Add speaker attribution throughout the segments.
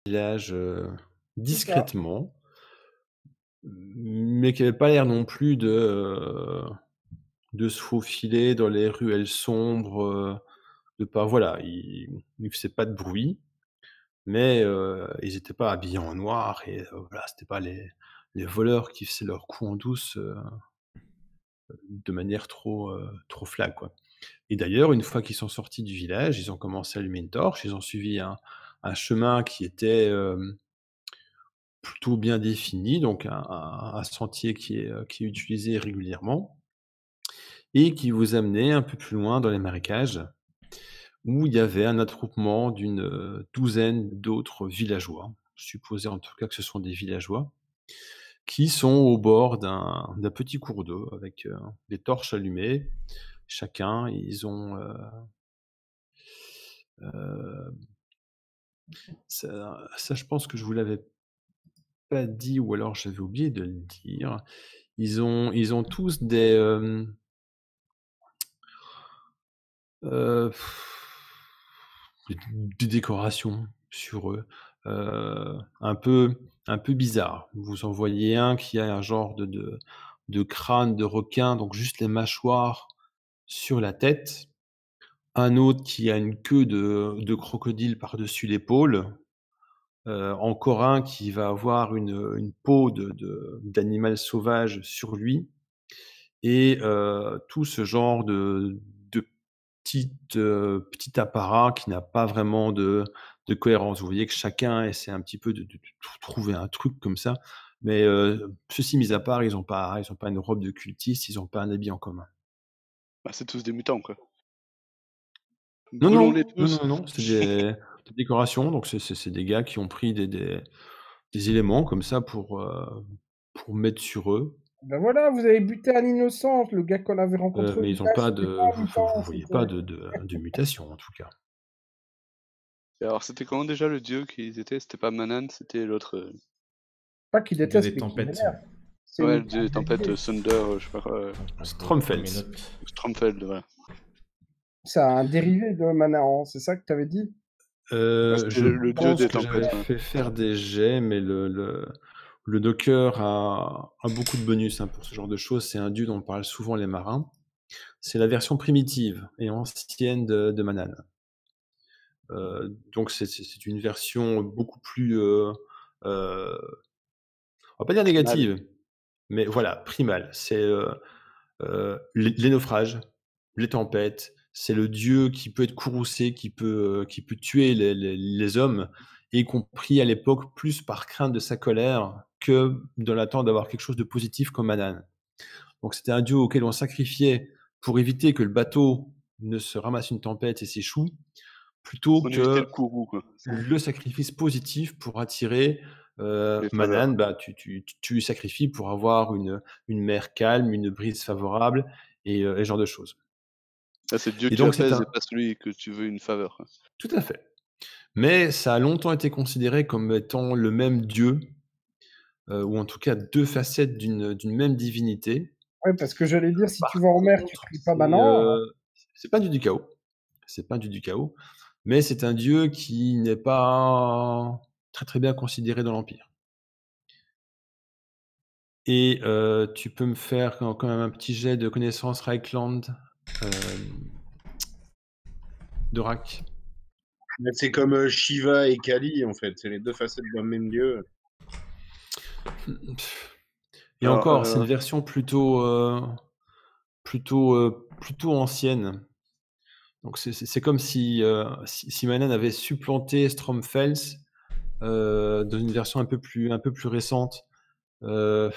Speaker 1: village
Speaker 2: C'est ça.
Speaker 1: discrètement, mais qui avait pas l'air non plus de se faufiler dans les ruelles sombres, de pas voilà, ils faisaient pas de bruit, mais ils étaient pas habillés en noir et voilà, c'était pas les voleurs qui faisaient leur coup en douce, de manière trop flag, quoi. Et d'ailleurs, une fois qu'ils sont sortis du village, ils ont commencé à allumer une torche, ils ont suivi un chemin qui était, plutôt bien défini, donc un sentier qui est utilisé régulièrement et qui vous amenait un peu plus loin dans les marécages, où il y avait un attroupement d'une, douzaine d'autres villageois. Supposé en tout cas que ce sont des villageois, qui sont au bord d'un petit cours d'eau avec, des torches allumées. Chacun, ils ont, heu, ça je pense que je vous l'avais pas dit ou alors j'avais oublié de le dire. Ils ont tous heu, des décorations sur eux, un peu bizarres. Vous en voyez un qui a un genre de crâne de requin, donc juste les mâchoires sur la tête. Un autre qui a une queue de crocodile par-dessus l'épaule. Encore un qui va avoir une peau d'animal sauvage sur lui et tout ce genre de petit apparat qui n'a pas vraiment de cohérence. Vous voyez que chacun essaie un petit peu de trouver un truc comme ça, mais ceci mis à part, ils ont pas une robe de cultiste, ils ont pas un habit en commun.
Speaker 3: Bah, c'est tous des mutants, quoi.
Speaker 1: Non,
Speaker 3: Brûlons-les
Speaker 1: non, non,
Speaker 3: tous.
Speaker 1: non, non, c'est des décorations, donc c'est des gars qui ont pris des éléments comme ça pour mettre sur eux,
Speaker 2: Ben voilà, vous avez buté un innocent, le gars qu'on avait rencontré au
Speaker 1: mais ils ont
Speaker 2: village,
Speaker 1: pas
Speaker 2: c'était pas
Speaker 1: de
Speaker 2: un
Speaker 1: vous
Speaker 2: mutant,
Speaker 1: voyez pas
Speaker 2: c'était
Speaker 1: de mutation en tout cas.
Speaker 3: Et alors, c'était comment déjà le dieu qu'ils étaient? C'était pas Manan, c'était l'autre.
Speaker 2: pas qu'il
Speaker 4: Dieu des
Speaker 2: déteste, mais qu'il
Speaker 4: tempêtes.
Speaker 2: vénère. C'est
Speaker 3: Ouais,
Speaker 2: une
Speaker 3: le dieu des tempêtes,
Speaker 2: dérivé.
Speaker 3: Thunder, je sais pas quoi.
Speaker 4: Comme une
Speaker 1: Stromfels.
Speaker 4: autre.
Speaker 3: Stromfeld, voilà.
Speaker 2: C'est un dérivé de Manahan, c'est ça que tu avais dit?
Speaker 3: Ouais, c'était
Speaker 1: Je
Speaker 3: le dieu
Speaker 1: pense
Speaker 3: des
Speaker 1: que
Speaker 3: tempêtes,
Speaker 1: j'avais
Speaker 3: ouais.
Speaker 1: fait faire des jets, mais le docker a beaucoup de bonus, hein, pour ce genre de choses. C'est un dieu dont parlent souvent les marins. C'est la version primitive et ancienne de Manal. Donc c'est une version beaucoup plus, on va pas dire
Speaker 3: Primal.
Speaker 1: négative, mais voilà, primale. C'est, les naufrages, les tempêtes, c'est le dieu qui peut être courroucé, qui peut tuer les hommes, y compris à l'époque, plus par crainte de sa colère que dans l'attente d'avoir quelque chose de positif comme Manal. Donc c'était un dieu auquel on sacrifiait pour éviter que le bateau ne se ramasse une tempête et s'échoue, plutôt
Speaker 3: On évitait le
Speaker 1: que
Speaker 3: courroux, quoi.
Speaker 1: le sacrifice positif pour attirer,
Speaker 3: Les
Speaker 1: Manan,
Speaker 3: faveurs.
Speaker 1: bah, tu lui sacrifies pour avoir une mer calme, une brise favorable et ce genre de choses.
Speaker 3: Là, c'est le dieu que
Speaker 1: Et
Speaker 3: tu
Speaker 1: donc c'est
Speaker 3: apaises et
Speaker 1: un
Speaker 3: pas celui que tu veux une faveur, quoi.
Speaker 1: tout à fait. Mais ça a longtemps été considéré comme étant le même dieu, ou en tout cas 2 facettes d'une même divinité.
Speaker 2: Ouais, parce que j'allais dire, si tu
Speaker 1: Par
Speaker 2: vas en mer, tu
Speaker 1: contre,
Speaker 2: pries pas Manahan, hein.
Speaker 1: c'est pas un dieu du chaos, c'est pas un dieu du chaos, mais c'est un dieu qui n'est pas très, très bien considéré dans l'Empire. Et tu peux me faire quand même un petit jet de connaissance Reichland, hem, Dorak?
Speaker 5: Mais c'est comme Shiva et Kali, en fait. C'est les deux facettes d'un même dieu.
Speaker 1: Et
Speaker 3: Alors,
Speaker 1: encore, c'est une version plutôt ancienne. Donc c'est comme si Manen avait supplanté Stromfels, dans une version un peu plus récente. Heu,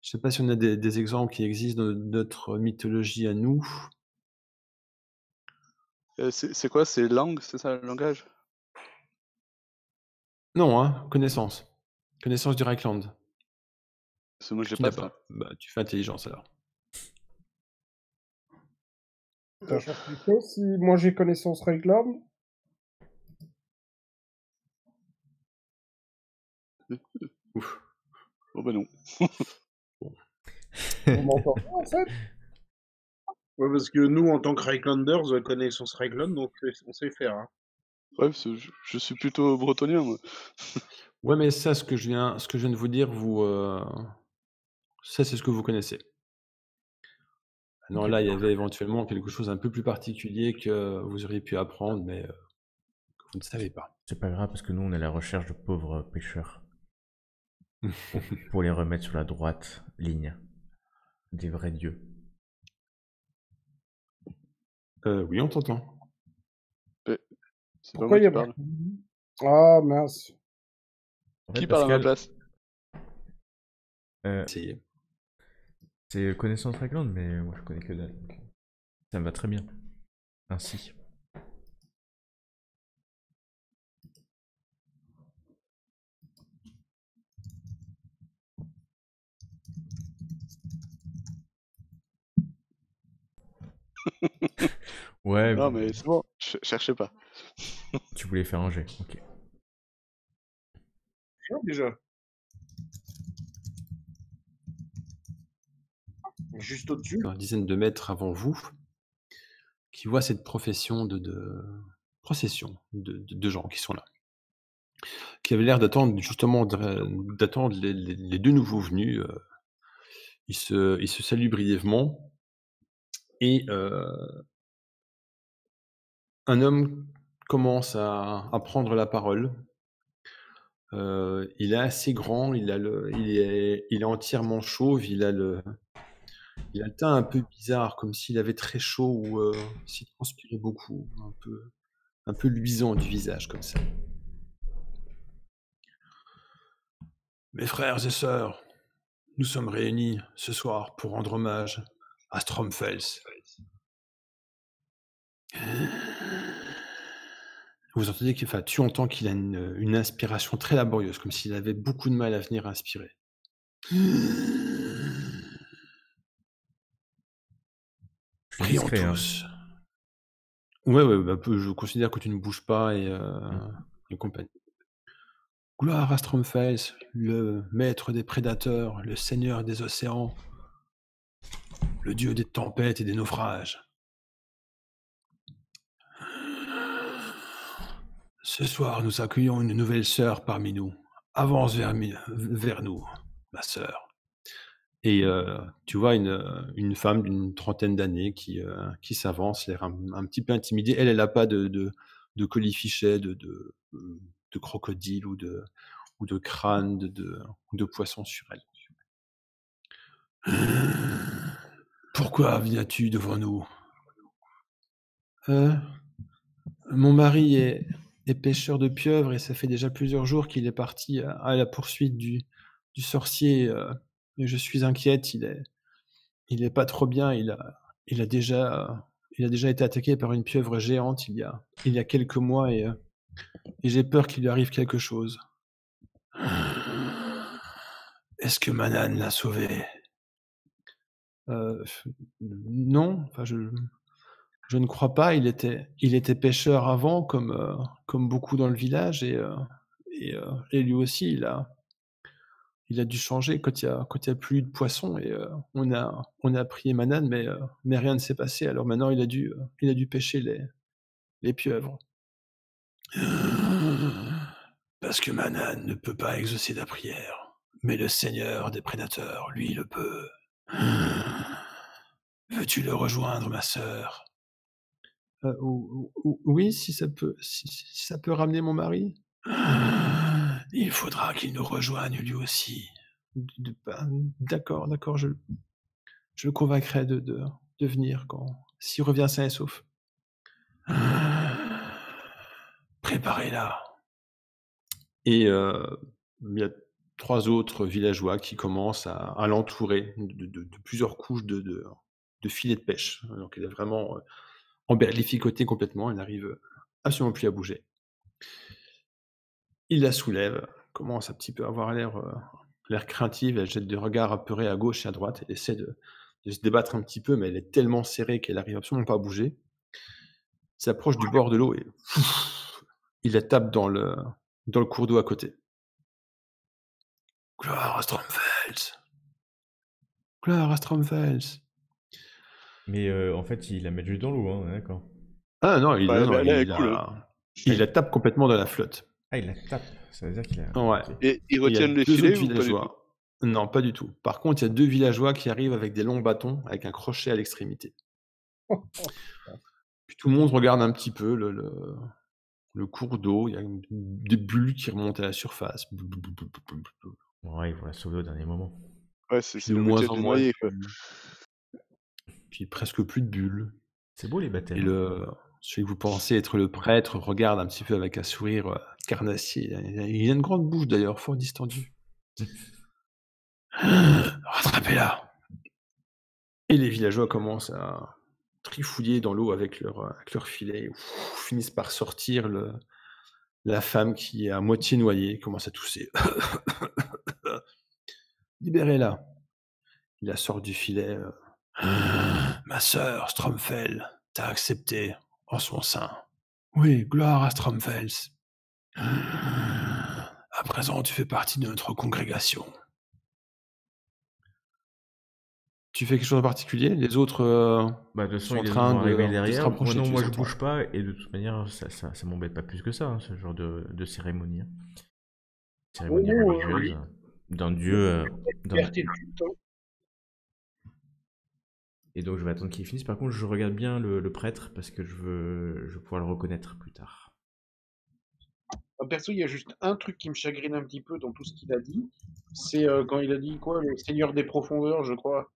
Speaker 1: je sais pas si on a des exemples qui existent dans notre mythologie à nous.
Speaker 3: c'est quoi? C'est langue, c'est ça le langage?
Speaker 1: Non, hein, connaissance. Connaissance du Reichland.
Speaker 3: Parce que moi, je l'ai
Speaker 1: Tu
Speaker 3: pas
Speaker 1: n'as
Speaker 3: ça.
Speaker 1: pas? Bah, tu fais intelligence alors.
Speaker 2: Sachant plutôt, si moi j'ai connaissance réglable,
Speaker 1: Ouf.
Speaker 3: Oh bah non.
Speaker 2: vous m'entendez en fait?
Speaker 5: Ouais, parce que nous, en tant que Reichlanders, connaissance Reichland, donc on sait faire. Hein.
Speaker 3: Ouais, parce que je suis plutôt bretonien, moi.
Speaker 1: Ouais, mais ça, ce que je viens de vous dire, ça, c'est ce que vous connaissez. Non,
Speaker 4: Ok.
Speaker 1: là, il y avait éventuellement quelque chose un peu plus particulier que vous auriez pu apprendre, mais que vous ne savez pas.
Speaker 4: C'est pas grave parce que nous on est à la recherche de pauvres pêcheurs pour les remettre sur la droite ligne des vrais dieux.
Speaker 1: Oui, on t'entend.
Speaker 3: Mais c'est pas
Speaker 2: Pourquoi
Speaker 3: moi
Speaker 2: il y
Speaker 3: qui
Speaker 2: a
Speaker 3: parle.
Speaker 2: Ah, mince.
Speaker 4: En fait,
Speaker 3: Qui parle à ma
Speaker 4: Pascal,
Speaker 3: place?
Speaker 1: Essayez.
Speaker 4: c'est connaissance réglante, mais moi je connais que dalle. Donc ça me va très bien. Ainsi. Ouais,
Speaker 3: Non, mais c'est bon, cherchez pas.
Speaker 4: tu voulais faire un jet, ok.
Speaker 5: Bien, déjà. Juste au-dessus.
Speaker 1: Une dizaine de mètres avant vous, qui voit cette procession de gens qui sont là, qui avaient l'air d'attendre justement d'attendre les deux nouveaux venus. Ils se saluent brièvement et un homme commence à prendre la parole. Il est assez grand, il est entièrement chauve, il a le teint un peu bizarre, comme s'il avait très chaud ou s'il transpirait beaucoup, un peu luisant du visage comme ça. Mes frères et sœurs, nous sommes réunis ce soir pour rendre hommage à Stromfels. Vous entendez tu entends qu'il a une inspiration très laborieuse, comme s'il avait beaucoup de mal à venir inspirer.
Speaker 4: Je suis
Speaker 1: Prions
Speaker 4: discret, hein.
Speaker 1: tous. Ouais, je considère que tu ne bouges pas et compagnie. Gloire à Stromfels, le maître des prédateurs, le seigneur des océans, le dieu des tempêtes et des naufrages. Ce soir, nous accueillons une nouvelle sœur parmi nous. Avance vers nous, ma sœur. Et tu vois une femme d'une trentaine d'années qui s'avance, l'air un petit peu intimidée. Elle n'a pas de colifichet, de crocodile ou de crâne ou de poisson sur elle. Pourquoi viens-tu devant nous? Mon mari est pêcheur de pieuvres et ça fait déjà plusieurs jours qu'il est parti à la poursuite du sorcier. Et je suis inquiète, il est pas trop bien. Il a déjà été attaqué par une pieuvre géante il y a quelques mois et j'ai peur qu'il lui arrive quelque chose. Est-ce que Manan l'a sauvé? Non, enfin je ne crois pas. Il était pêcheur avant, comme beaucoup dans le village, et lui aussi, il a dû changer quand il y a plus de poissons. Et on a prié Manan, mais rien ne s'est passé. Alors maintenant, il a dû pêcher les pieuvres. Parce que Manan ne peut pas exaucer la prière, mais le Seigneur des prédateurs, lui, le peut. Veux-tu le rejoindre, ma sœur? Oui, si ça peut ramener mon mari. Il faudra qu'il nous rejoigne lui aussi. D'accord, je le convaincrai de venir s'il revient sain et sauf. Préparez-la. Et il y a 3 autres villageois qui commencent à l'entourer de plusieurs couches de filets de pêche. Donc elle est vraiment emberlificotée complètement, elle n'arrive absolument plus à bouger. Il la soulève, commence un petit peu à avoir l'air craintive, elle jette des regards apeurés à gauche et à droite, elle essaie de se débattre un petit peu, mais elle est tellement serrée qu'elle n'arrive absolument pas à bouger. Il s'approche du bord de l'eau et il la tape dans le cours d'eau à côté. Gloire à Stromfels! Gloire à Stromfels!
Speaker 4: Mais en fait, il la met juste dans l'eau, hein, d'accord.
Speaker 1: Ah non,
Speaker 3: Bah, là, elle est cool, hein.
Speaker 1: Il la tape complètement dans la flotte.
Speaker 4: Ah, il la tape. Ça veut dire qu'il a.
Speaker 1: Ouais.
Speaker 4: Ok.
Speaker 3: Et ils
Speaker 1: Et il y a
Speaker 3: retiennent les
Speaker 1: 2
Speaker 3: filets
Speaker 1: autres
Speaker 3: ou pas du tout?
Speaker 1: villageois. Non, pas du tout. Par contre, il y a 2 villageois qui arrivent avec des longs bâtons, avec un crochet à l'extrémité. Puis tout le monde regarde un petit peu le cours d'eau, il y a des bulles qui remontent à la surface.
Speaker 4: Ouais, ils vont la sauver au dernier moment.
Speaker 3: Ouais,
Speaker 1: Puis
Speaker 3: c'est
Speaker 1: de
Speaker 3: le
Speaker 1: moins
Speaker 3: rituel
Speaker 1: en
Speaker 3: du
Speaker 1: moins de
Speaker 3: noyer, quoi.
Speaker 1: bulles. Puis presque plus de bulles.
Speaker 4: C'est beau les
Speaker 1: Et
Speaker 4: baptêmes.
Speaker 1: celui que vous pensez être le prêtre regarde un petit peu avec un sourire carnassier. Il a une grande bouche d'ailleurs, fort distendue. Rattrapez-la! Et les villageois commencent à trifouiller dans l'eau avec leur filet. Finissent par sortir la femme qui est à moitié noyée, commence à tousser. Libérez-la. Il la sort du filet. Ma sœur, Stromfell, t'a accepté en son sein. Oui, gloire à Stromfels. À présent, tu fais partie de notre congrégation. Tu fais quelque chose en particulier? Les autres
Speaker 4: Bah, de toute façon,
Speaker 1: sont en
Speaker 4: ils
Speaker 1: train
Speaker 4: vont arriver
Speaker 1: de se
Speaker 4: derrière. Moi,
Speaker 1: rapprocher.
Speaker 4: non,
Speaker 1: Tu
Speaker 4: moi
Speaker 1: les
Speaker 4: je
Speaker 1: entends.
Speaker 4: bouge pas, et de toute manière, ça m'embête pas plus que ça, hein, ce genre de cérémonie. Hein. Cérémonie
Speaker 2: Oh,
Speaker 4: religieuse d'un dieu.
Speaker 5: Liberté de culte, hein.
Speaker 4: Et donc, je vais attendre qu'il finisse. Par contre, je regarde bien le prêtre parce que je veux pouvoir le reconnaître plus tard.
Speaker 5: Perso, il y a juste un truc qui me chagrine un petit peu dans tout ce qu'il a dit. C'est quand il a dit quoi, le Seigneur des profondeurs, je crois.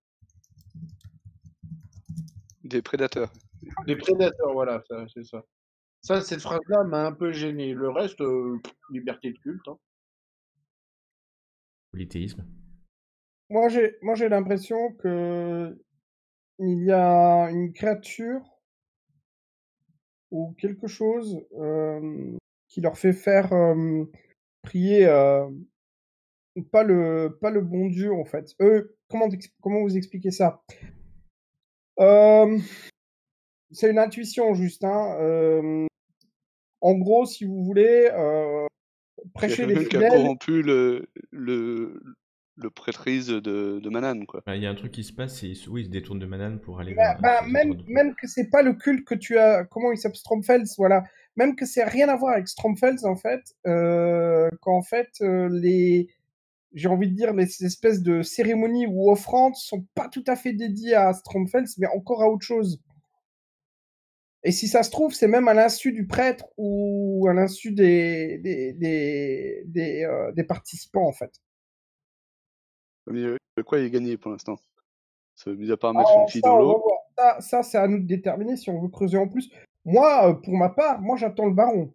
Speaker 3: Des prédateurs.
Speaker 5: Des prédateurs, voilà, c'est ça. Ça, cette phrase-là m'a un peu gêné. Le reste, liberté de culte, hein.
Speaker 4: Polythéisme.
Speaker 2: Moi, j'ai l'impression que il y a une créature ou quelque chose qui leur fait faire prier pas le bon Dieu en fait. Eux, comment vous expliquer ça? C'est une intuition juste, hein. En gros, si vous voulez,
Speaker 3: Il y a
Speaker 2: prêcher les
Speaker 3: quelqu'un qui a
Speaker 2: fidèles.
Speaker 3: corrompu le prêtrise de Manan, quoi.
Speaker 4: Bah, il y a un truc qui se passe, et oui, il se détourne de Manan pour aller
Speaker 2: Bah,
Speaker 4: vers ces autres.
Speaker 2: même que c'est pas le culte que tu as, comment il s'appelle, Stromfels, voilà. Même que c'est rien à voir avec Stromfels en fait, qu'en fait j'ai envie de dire les espèces de cérémonies ou offrandes sont pas tout à fait dédiées à Stromfels, mais encore à autre chose. Et si ça se trouve, c'est même à l'insu du prêtre ou à l'insu des participants en fait.
Speaker 3: Mais de quoi il est gagné pour l'instant? Mis à part
Speaker 2: Ah,
Speaker 3: mettre une fille
Speaker 2: ça,
Speaker 3: dans
Speaker 2: on va
Speaker 3: l'eau.
Speaker 2: voir. Ça, c'est à nous de déterminer si on veut creuser en plus. Moi, pour ma part, moi j'attends le baron.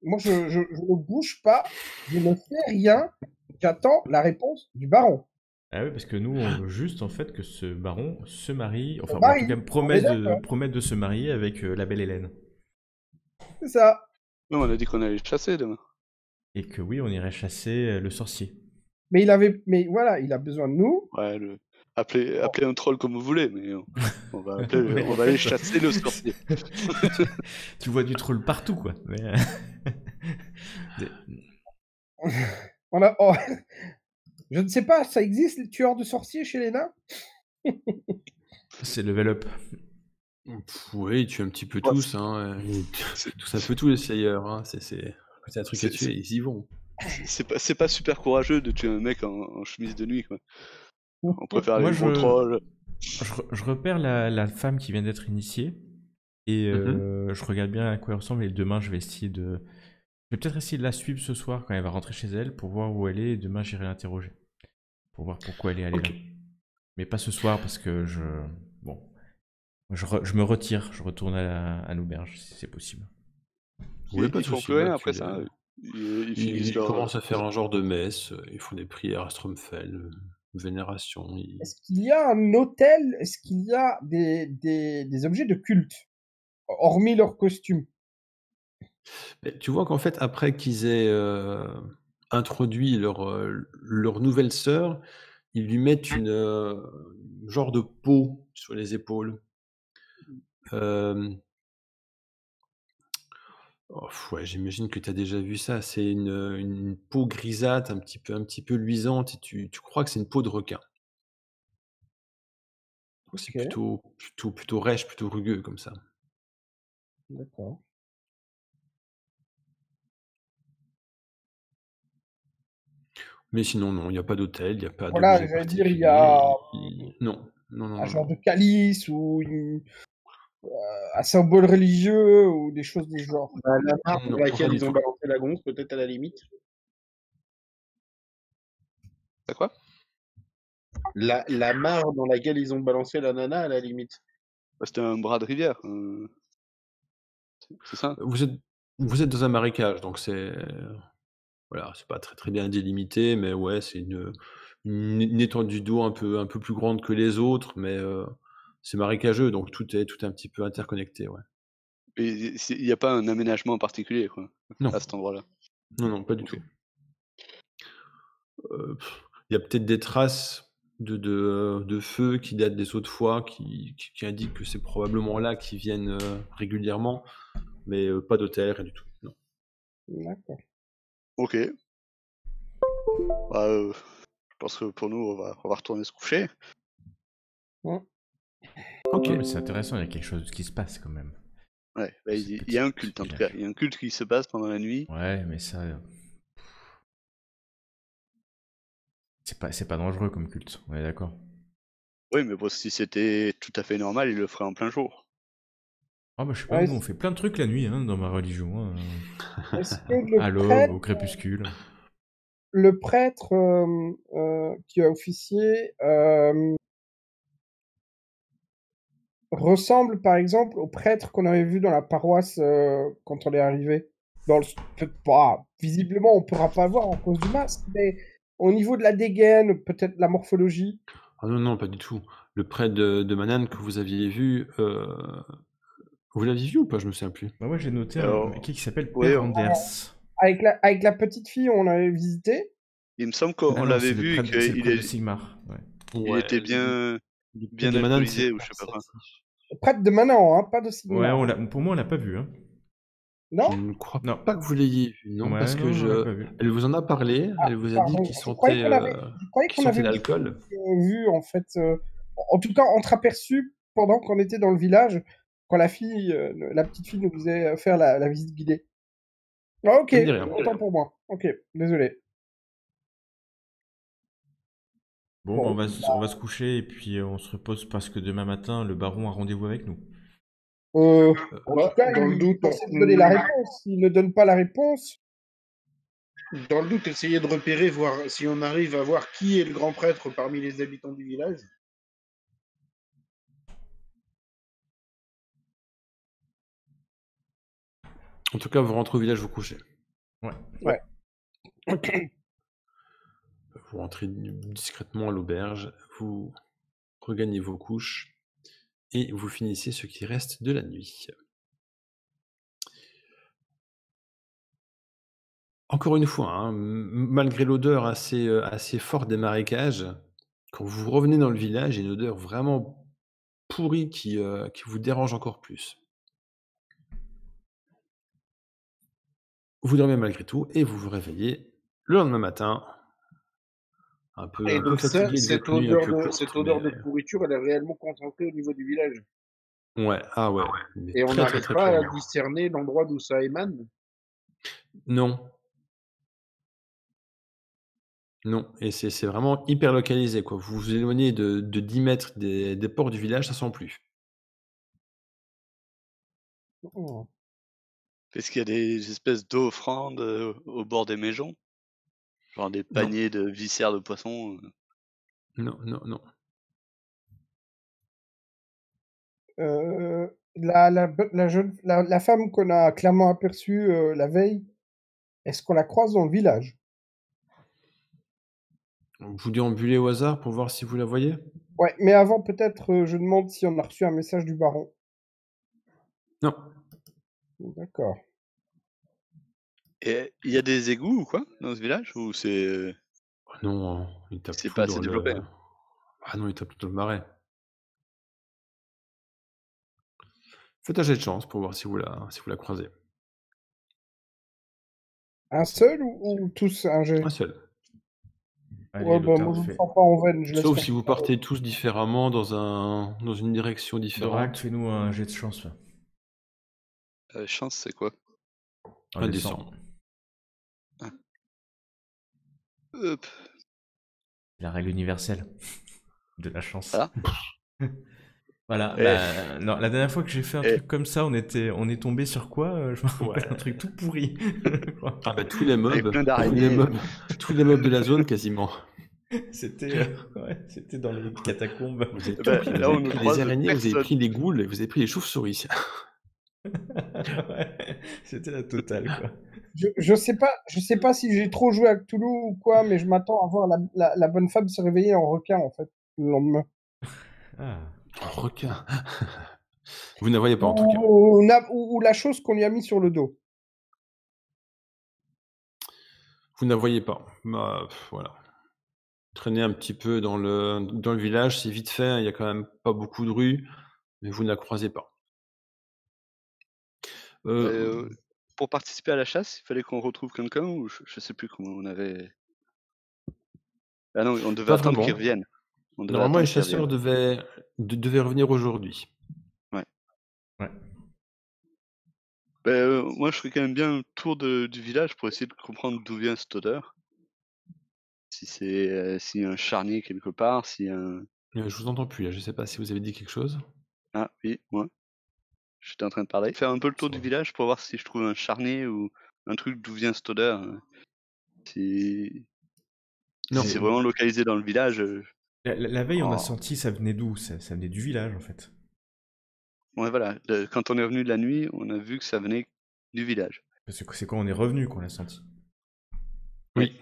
Speaker 2: Moi, je ne bouge pas, je ne fais rien. J'attends la réponse du baron.
Speaker 4: Ah oui, parce que nous, on veut juste en fait que ce baron se marie, enfin, ou en
Speaker 2: Marie,
Speaker 4: tout cas
Speaker 2: on est
Speaker 4: promette de se marier avec la belle Hélène.
Speaker 2: c'est ça.
Speaker 3: Non, on a dit qu'on allait chasser demain.
Speaker 4: Et que oui, on irait chasser le sorcier.
Speaker 2: Mais voilà, il a besoin de nous.
Speaker 3: Ouais, appelez un troll comme vous voulez, mais on va aller chasser le sorcier.
Speaker 4: Tu vois du troll partout, quoi. Mais,
Speaker 2: Je ne sais pas, ça existe les tueurs de sorciers chez les nains?
Speaker 4: c'est level up.
Speaker 1: Oui, ils tuent un petit peu
Speaker 3: Ouais,
Speaker 1: tous. Hein. Ils tous un peu tous les Slayers. Hein. C'est un truc à
Speaker 3: C'est-
Speaker 1: tuer, ils y vont.
Speaker 3: c'est pas super courageux de tuer un mec en chemise de nuit, quoi. On préfère
Speaker 4: Moi,
Speaker 3: les gros trolls.
Speaker 4: Je repère la femme qui vient d'être initiée. Et je regarde bien à quoi elle ressemble. Et demain, je vais essayer de. Je vais peut-être essayer de la suivre ce soir quand elle va rentrer chez elle pour voir où elle est. Et demain, j'irai l'interroger. Pour voir pourquoi elle est allée
Speaker 1: Ok.
Speaker 4: là. Mais pas ce soir parce que Bon. Je me retire. Je retourne à l'auberge si c'est possible.
Speaker 1: Oui, pas
Speaker 3: Ils
Speaker 1: de
Speaker 3: font
Speaker 1: souci.
Speaker 3: plus rien
Speaker 1: Bah,
Speaker 3: après
Speaker 1: tu-
Speaker 3: ça. Ils finissent
Speaker 1: Ils
Speaker 3: leur.
Speaker 1: commencent à faire un genre de messe. Ils font des prières à Stromfell, vénération.
Speaker 2: Est-ce qu'il y a un hôtel? Est-ce qu'il y a des objets de culte? Hormis leurs costumes.
Speaker 1: Mais tu vois qu'en fait, après qu'ils aient introduit leur nouvelle sœur, ils lui mettent une genre de peau sur les épaules. Ouais, j'imagine que tu as déjà vu ça. C'est une peau grisâtre, un petit peu luisante, et tu crois que c'est une peau de requin. Donc c'est
Speaker 2: Ok,
Speaker 1: plutôt rêche, plutôt rugueux comme ça.
Speaker 2: d'accord.
Speaker 1: Mais sinon, non, il n'y a pas d'hôtel, il n'y a pas
Speaker 2: Voilà,
Speaker 1: d'objet
Speaker 2: j'allais dire, il y
Speaker 1: particulier.
Speaker 2: a
Speaker 1: Non, non, non,
Speaker 2: un
Speaker 1: non,
Speaker 2: genre
Speaker 1: non.
Speaker 2: de calice ou un symbole religieux ou des choses de ce genre.
Speaker 5: Bah, la mare
Speaker 1: Non,
Speaker 5: dans
Speaker 1: rien
Speaker 5: laquelle
Speaker 1: du
Speaker 5: ils ont
Speaker 1: tout.
Speaker 5: balancé la gonze, peut-être à la limite.
Speaker 3: C'est quoi?
Speaker 5: La mare dans laquelle ils ont balancé la nana, à la limite.
Speaker 3: Bah, c'était un bras de rivière. C'est ça?
Speaker 1: Vous êtes dans un marécage, donc voilà, c'est pas très, très bien délimité, mais ouais, c'est une étendue d'eau un peu plus grande que les autres, mais c'est marécageux, donc tout est un petit peu interconnecté, ouais.
Speaker 3: Et il n'y a pas un aménagement particulier, quoi,
Speaker 1: Non,
Speaker 3: à cet endroit-là.
Speaker 1: non, non, pas du
Speaker 3: Ok.
Speaker 1: tout. Il y a peut-être des traces de feu qui datent des autres fois, qui indiquent que c'est probablement là qu'ils viennent, régulièrement, mais pas d'hôtel, rien du tout, non.
Speaker 2: D'accord.
Speaker 3: Ok. Bah, je pense que pour nous, on va retourner se coucher.
Speaker 1: OK.
Speaker 4: Ouais, mais c'est intéressant, il y a quelque chose qui se passe quand même.
Speaker 3: Ouais, bah,
Speaker 4: Ce
Speaker 3: il y a un
Speaker 4: petit
Speaker 3: culte en tout
Speaker 4: village.
Speaker 3: cas. Il y a un culte qui se passe pendant la nuit.
Speaker 4: Ouais, mais ça. C'est pas dangereux comme culte, on est d'accord.
Speaker 3: Oui, mais bon, si c'était tout à fait normal, il le ferait en plein jour.
Speaker 4: Ah bah je sais pas,
Speaker 2: Ouais,
Speaker 4: nous on fait plein de trucs la nuit hein, dans ma religion. Hein.
Speaker 2: est-ce que
Speaker 4: À l'aube, au crépuscule.
Speaker 2: le prêtre qui a officié ressemble par exemple au prêtre qu'on avait vu dans la paroisse quand on est arrivé? Visiblement, on ne pourra pas voir en cause du masque, mais au niveau de la dégaine, peut-être la morphologie.
Speaker 1: Ah non, non, pas du tout. Le prêtre de Manane que vous aviez vu, vous l'aviez vu ou pas? Je me souviens plus.
Speaker 4: Bah ouais, j'ai noté un
Speaker 3: Alors,
Speaker 4: mec qui s'appelle
Speaker 3: ouais,
Speaker 4: Père Anders.
Speaker 2: Avec la petite fille, on avait visité.
Speaker 3: il me semble
Speaker 4: Ah
Speaker 3: qu'on
Speaker 4: non,
Speaker 3: l'avait vu et
Speaker 4: c'est le
Speaker 3: qu'il
Speaker 4: prêtre de Sigmar. Ouais.
Speaker 3: il était bien,
Speaker 1: le prêtre
Speaker 3: bien
Speaker 1: de Manane, c'est
Speaker 3: alcoolisé ou je sais pas quoi.
Speaker 2: Le prêtre de Manan, hein, pas de
Speaker 4: Ouais,
Speaker 2: Sigmar.
Speaker 4: pour moi on l'a pas vu. Hein.
Speaker 2: Non?
Speaker 1: Je ne crois
Speaker 4: Non.
Speaker 1: pas que vous l'ayez vu, non,
Speaker 4: Ouais,
Speaker 1: parce que
Speaker 4: non, on l'a pas vu.
Speaker 1: elle vous en a parlé, elle vous a dit
Speaker 2: Pardon, je croyais
Speaker 1: qu'il
Speaker 2: qu'on avait
Speaker 1: sentait l'alcool.
Speaker 2: vu, en fait, en tout cas, entreaperçu pendant qu'on était dans le village, quand la petite fille nous faisait faire la visite guidée. Ah, ok,
Speaker 1: Ça me dit rien.
Speaker 2: autant pour moi. Ok, désolé.
Speaker 4: Bon, bah,
Speaker 2: Bon,
Speaker 4: on va se coucher et puis on se repose parce que demain matin le baron a rendez-vous avec nous.
Speaker 2: en
Speaker 5: Ouais,
Speaker 2: tout cas,
Speaker 5: dans le
Speaker 2: il est
Speaker 5: doute,
Speaker 2: censé nous donner la réponse. S'il ne donne pas la réponse,
Speaker 5: dans le doute, essayez de repérer, voir si on arrive à voir qui est le grand prêtre parmi les habitants du village.
Speaker 1: En tout cas, vous rentrez au village vous couchez.
Speaker 4: Ouais.
Speaker 1: Vous rentrez discrètement à l'auberge, vous regagnez vos couches et vous finissez ce qui reste de la nuit. Encore une fois, hein, malgré l'odeur assez forte des marécages, quand vous revenez dans le village, il y a une odeur vraiment pourrie qui vous dérange encore plus. Vous dormez malgré tout et vous vous réveillez le lendemain matin,
Speaker 5: Et
Speaker 1: un peu
Speaker 5: donc ça,
Speaker 1: fatigué de votre nuit un peu courte,
Speaker 5: cette
Speaker 1: mais
Speaker 5: odeur de pourriture, elle est réellement concentrée au niveau du village.
Speaker 1: ouais, ah ouais, mais
Speaker 5: Et on
Speaker 1: très, très,
Speaker 5: n'arrive
Speaker 1: très
Speaker 5: pas à
Speaker 1: clairement.
Speaker 5: discerner l'endroit d'où ça émane.
Speaker 1: Non. Non, et c'est vraiment hyper localisé, quoi. Vous vous éloignez de 10 mètres des ports du village, ça sent plus.
Speaker 2: oh,
Speaker 3: Est-ce qu'il y a des espèces d'offrandes au bord des maisons? Genre des
Speaker 1: Non,
Speaker 3: paniers de viscères de poisson?
Speaker 1: non, non, non.
Speaker 2: la femme qu'on a clairement aperçue la veille, est-ce qu'on la croise dans le village?
Speaker 1: Vous déambulez au hasard pour voir si vous la voyez?
Speaker 2: Ouais, mais avant, peut-être, je demande si on a reçu un message du baron.
Speaker 1: Non.
Speaker 2: D'accord.
Speaker 3: Et il y a des égouts ou quoi dans ce village? Ou c'est
Speaker 1: Non, il tape
Speaker 3: c'est
Speaker 1: tout
Speaker 3: pas
Speaker 1: dans
Speaker 3: assez
Speaker 1: le
Speaker 3: développé?
Speaker 1: ah non, il tape tout dans le marais. Faites un jet de chance pour voir si vous la croisez.
Speaker 2: Un seul ou tous un jet?
Speaker 1: Un seul.
Speaker 4: Allez,
Speaker 2: Ouais, bah, moi,
Speaker 4: Lothar,
Speaker 2: je me sens pas en veine, je laisse
Speaker 1: Sauf
Speaker 2: faire.
Speaker 1: si vous partez tous différemment dans une direction
Speaker 4: Dorak,
Speaker 1: différente.
Speaker 4: fais-nous un jet de chance. Là.
Speaker 3: Chance, c'est quoi?
Speaker 4: Un
Speaker 1: Un
Speaker 4: descend.
Speaker 1: descend.
Speaker 3: Hop.
Speaker 4: La règle universelle de la chance.
Speaker 3: Voilà.
Speaker 4: Voilà,
Speaker 3: Eh.
Speaker 4: non, la dernière fois que j'ai fait un
Speaker 3: Eh.
Speaker 4: truc comme ça, on est tombé sur quoi? Je me rappelle un
Speaker 1: Ouais.
Speaker 4: truc tout pourri.
Speaker 1: Ah bah tous les
Speaker 3: Avec
Speaker 1: mobs,
Speaker 3: plein
Speaker 1: tous les
Speaker 3: d'araignées.
Speaker 1: mobs, tous les mobs de la zone quasiment.
Speaker 4: C'était ouais, c'était dans les catacombes.
Speaker 1: Vous avez tout
Speaker 3: Bah,
Speaker 1: pris, vous
Speaker 3: là,
Speaker 1: avez
Speaker 3: on ne
Speaker 1: pris les
Speaker 3: croise
Speaker 1: araignées, vous avez
Speaker 3: personne.
Speaker 1: pris les ghouls et vous avez pris les chauves-souris.
Speaker 4: Ouais, c'était la totale, quoi.
Speaker 2: Je sais pas si j'ai trop joué à Cthulhu ou quoi, mais je m'attends à voir la bonne femme se réveiller en requin, en fait, le lendemain.
Speaker 4: Ah,
Speaker 1: Requin. Vous ne la voyez pas en tout cas.
Speaker 2: Ou la chose qu'on lui a mis sur le dos.
Speaker 1: Vous ne la voyez pas. Bah, voilà. Traînez un petit peu dans le village, c'est vite fait, hein, il y a quand même pas beaucoup de rues, mais vous ne la croisez pas.
Speaker 3: Pour participer à la chasse, il fallait qu'on retrouve quelqu'un ou je sais plus comment on avait. Ah non, on devait
Speaker 1: Pas
Speaker 3: attendre
Speaker 1: vraiment.
Speaker 3: qu'ils reviennent. On devait
Speaker 1: Normalement, les
Speaker 3: attendre qu'ils
Speaker 1: chasseurs
Speaker 3: reviennent.
Speaker 1: devaient revenir aujourd'hui.
Speaker 4: ouais.
Speaker 3: Moi, je ferais quand même bien un tour du village pour essayer de comprendre d'où vient cette odeur. Si c'est s'il y a un charnier quelque part, s'il y a un.
Speaker 1: Je vous entends plus là, je sais pas si vous avez dit quelque chose?
Speaker 3: Ah oui, moi, j'étais en train de parler. Faire un peu le tour du
Speaker 1: Ouais.
Speaker 3: village pour voir si je trouve un charnier ou un truc d'où vient cette odeur. Si
Speaker 1: Non.
Speaker 3: c'est vraiment localisé dans le village.
Speaker 4: La veille, on a
Speaker 3: Oh.
Speaker 4: senti ça venait d'où? Ça venait du village, en fait.
Speaker 3: Ouais, voilà. Quand on est revenu de la nuit, on a vu que ça venait du village.
Speaker 4: Parce que c'est quand on est revenu qu'on l'a senti.
Speaker 1: Oui.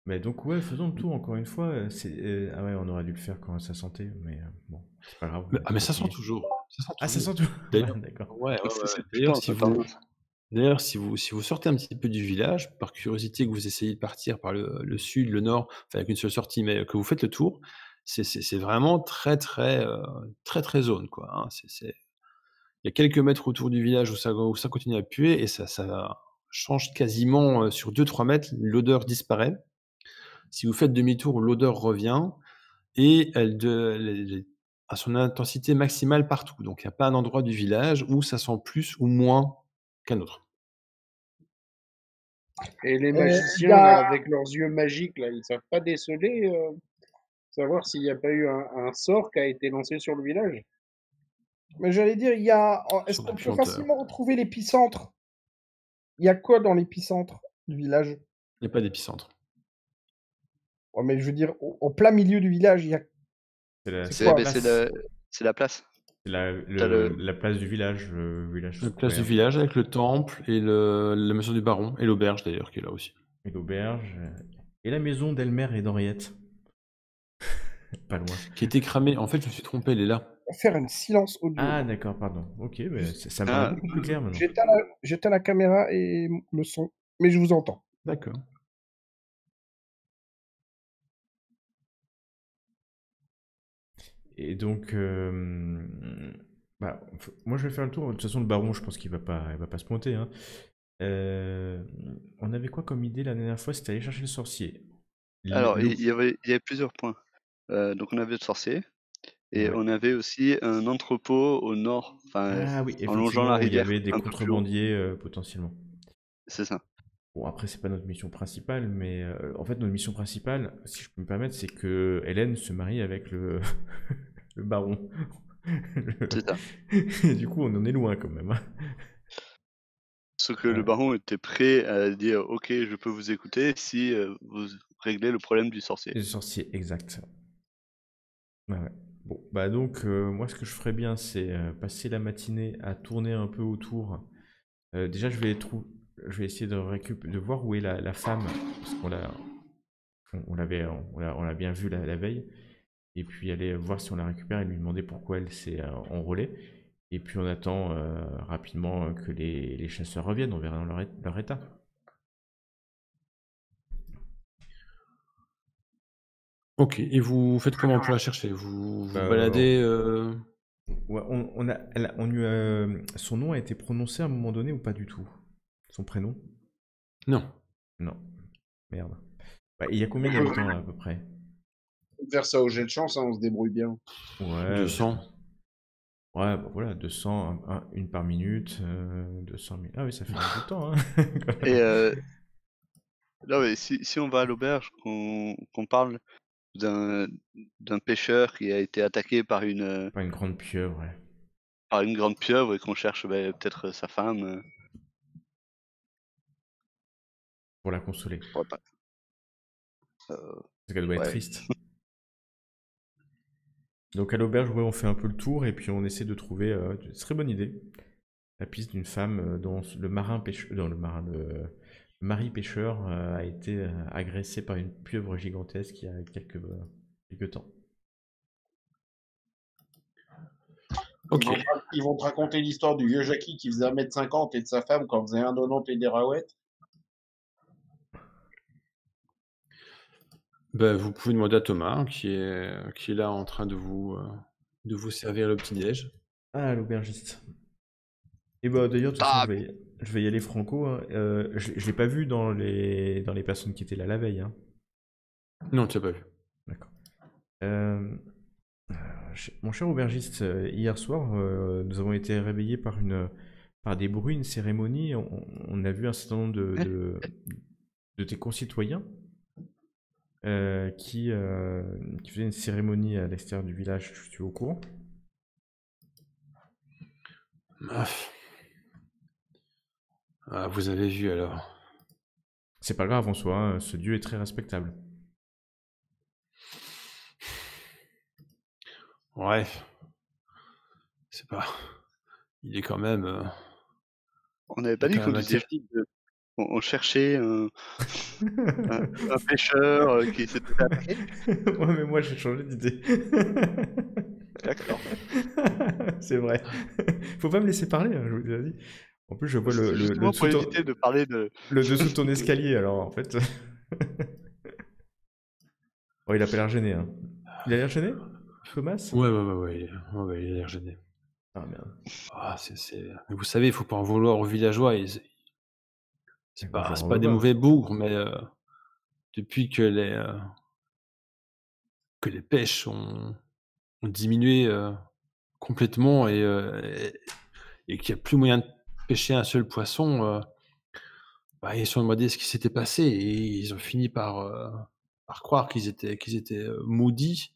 Speaker 4: Mais donc, ouais, faisons le tour encore une fois. Ah ouais, on aurait dû le faire quand ça sentait, mais bon, c'est pas grave.
Speaker 1: Mais ça sent toujours. Ça sent
Speaker 4: Ah, ça
Speaker 1: toujours.
Speaker 4: sent tout.
Speaker 1: D'ailleurs,
Speaker 4: D'accord.
Speaker 1: ouais.
Speaker 3: Putain,
Speaker 1: D'ailleurs,
Speaker 3: attends.
Speaker 1: si vous sortez un petit peu du village, par curiosité, que vous essayez de partir par le sud, le nord, enfin avec une seule sortie, mais que vous faites le tour, c'est vraiment très zone quoi. Hein. Il y a quelques mètres autour du village où ça continue à puer et ça change quasiment sur 2-3 mètres, l'odeur disparaît. Si vous faites demi-tour, l'odeur revient et elle est à son intensité maximale partout. Donc il n'y a pas un endroit du village où ça sent plus ou moins qu'un autre.
Speaker 5: Et les
Speaker 2: y
Speaker 5: magiciens,
Speaker 2: a-
Speaker 5: là, avec leurs yeux magiques, là, ils savent pas déceler, savoir s'il n'y a pas eu un sort qui a été lancé sur le village.
Speaker 2: Mais j'allais dire, est-ce
Speaker 1: Sur des
Speaker 2: qu'on peut
Speaker 1: planteurs.
Speaker 2: facilement retrouver l'épicentre? Il y a quoi dans l'épicentre du village?
Speaker 1: Il n'y a pas d'épicentre.
Speaker 2: Ouais, mais je veux dire, au plein milieu du village, il y a.
Speaker 4: C'est
Speaker 2: quoi,
Speaker 3: C'est la place.
Speaker 4: la place du village, village
Speaker 1: La place du
Speaker 4: square.
Speaker 1: village avec le temple et la maison du baron et l'auberge d'ailleurs qui est là aussi.
Speaker 4: Et l'auberge. Et la maison d'Elmer et d'Henriette. Pas loin.
Speaker 1: Qui a été cramée. En fait, je me suis trompé, elle est là.
Speaker 2: Faire un silence audio.
Speaker 4: Ah, d'accord, pardon. Ok, mais ça me paraît beaucoup plus clair maintenant.
Speaker 2: J'éteins la caméra et le son, mais je vous entends.
Speaker 1: D'accord.
Speaker 4: Et donc, moi je vais faire le tour. De toute façon, le baron, je pense qu'il va pas se pointer. Hein. On avait quoi comme idée la dernière fois? C'était aller chercher le sorcier.
Speaker 3: Alors, il y avait plusieurs points. Donc, on avait le sorcier. Et
Speaker 4: Ouais.
Speaker 3: on avait aussi un entrepôt au nord,
Speaker 4: Ah oui,
Speaker 3: en longeant la
Speaker 4: effectivement, il y
Speaker 3: rivière.
Speaker 4: avait des
Speaker 3: un peu plus haut.
Speaker 4: contrebandiers potentiellement.
Speaker 3: C'est ça.
Speaker 4: Bon, après, c'est pas notre mission principale, mais en fait, notre mission principale, si je peux me permettre, c'est que Hélène se marie avec le, le baron.
Speaker 3: C'est ça.
Speaker 4: Et du coup, on en est loin quand même. Hein.
Speaker 3: Sauf que le baron était prêt à dire ok, je peux vous écouter si vous réglez le problème du sorcier.
Speaker 4: Le sorcier, exact. Ouais. Bon, bah donc, moi, ce que je ferais bien, c'est passer la matinée à tourner un peu autour. Déjà, je vais essayer de voir où est la femme, parce on l'a bien vu la veille. Et puis aller voir si on la récupère et lui demander pourquoi elle s'est enrôlée. Et puis on attend rapidement que les chasseurs reviennent, on verra dans leur état.
Speaker 1: Ok, et vous faites comment pour la chercher? Vous
Speaker 4: Bah,
Speaker 1: baladez
Speaker 4: Ouais, son nom a été prononcé à un moment donné ou pas du tout? Son prénom?
Speaker 1: Non.
Speaker 4: Non. Merde. Bah, il y a combien d'habitants là à peu près?
Speaker 5: Faire ça au jet de chance, hein, on se débrouille bien.
Speaker 4: Ouais,
Speaker 1: 200.
Speaker 4: Ouais, bah voilà, 200, une par minute, 200 000. Ah oui, ça fait un peu de temps. Hein.
Speaker 3: Et Non, mais si on va à l'auberge, qu'on parle d'un pêcheur qui a été attaqué
Speaker 4: Pas une grande pieuvre, ouais.
Speaker 3: par une grande pieuvre et qu'on cherche peut-être sa femme,
Speaker 4: Pour la consoler.
Speaker 3: pourrait pas.
Speaker 4: Parce qu'elle doit être
Speaker 3: Ouais.
Speaker 4: triste. Donc à l'auberge, ouais, on fait un peu le tour et puis on essaie de trouver, une très bonne idée, la piste d'une femme dont le marin pêcheur, non, le mari pêcheur a été agressé par une pieuvre gigantesque il y a quelques temps.
Speaker 1: Ok.
Speaker 5: Ils vont te raconter l'histoire du vieux Jackie qui faisait 1,50 m et de sa femme qui en faisait 1,90 m et des raouettes.
Speaker 1: Ben, vous pouvez demander à Thomas, hein, qui est là en train de vous servir le petit-déj.
Speaker 4: Ah, l'aubergiste. Et bah d'ailleurs, de toute façon,
Speaker 3: Ah,
Speaker 4: je vais y aller franco, hein. Je l'ai pas vu dans les personnes qui étaient là la veille, hein.
Speaker 1: Non, tu l'as pas vu.
Speaker 4: D'accord. Euh, Mon cher aubergiste, hier soir, nous avons été réveillés par des bruits, une cérémonie. On a vu un certain nombre de tes concitoyens qui faisaient une cérémonie à l'extérieur du village. Je suis au courant.
Speaker 1: Ah, vous avez vu alors.
Speaker 4: C'est pas grave en soi, hein, ce dieu est très respectable.
Speaker 1: Ouais. C'est pas. Il est quand même.
Speaker 3: on n'avait pas dit
Speaker 1: quand
Speaker 3: qu'on
Speaker 1: même
Speaker 3: était
Speaker 1: interdit.
Speaker 3: on cherchait un pêcheur qui s'était fait attaquer.
Speaker 4: Ouais, mais moi j'ai changé d'idée.
Speaker 3: D'accord.
Speaker 4: C'est vrai. Faut pas me laisser parler, hein, je vous l'ai dit. En plus, je vois
Speaker 3: C'est justement pour
Speaker 4: dessous
Speaker 3: éviter de parler de.
Speaker 4: le dessous de ton escalier, alors en fait. Oh, il a pas l'air gêné, hein. Il a l'air gêné, Thomas?
Speaker 1: Ouais, il a l'air gêné.
Speaker 4: Ah merde.
Speaker 1: Ah, mais vous savez, il faut pas en vouloir aux villageois. C'est
Speaker 4: Moi, je
Speaker 1: pas,
Speaker 4: leur
Speaker 1: c'est
Speaker 4: en
Speaker 1: pas
Speaker 4: veux
Speaker 1: des
Speaker 4: pas.
Speaker 1: mauvais bougres, mais depuis que les pêches ont diminué complètement et qu'il n'y a plus moyen de pêcher un seul poisson, bah, ils se sont demandé ce qui s'était passé et ils ont fini par croire qu'ils étaient maudits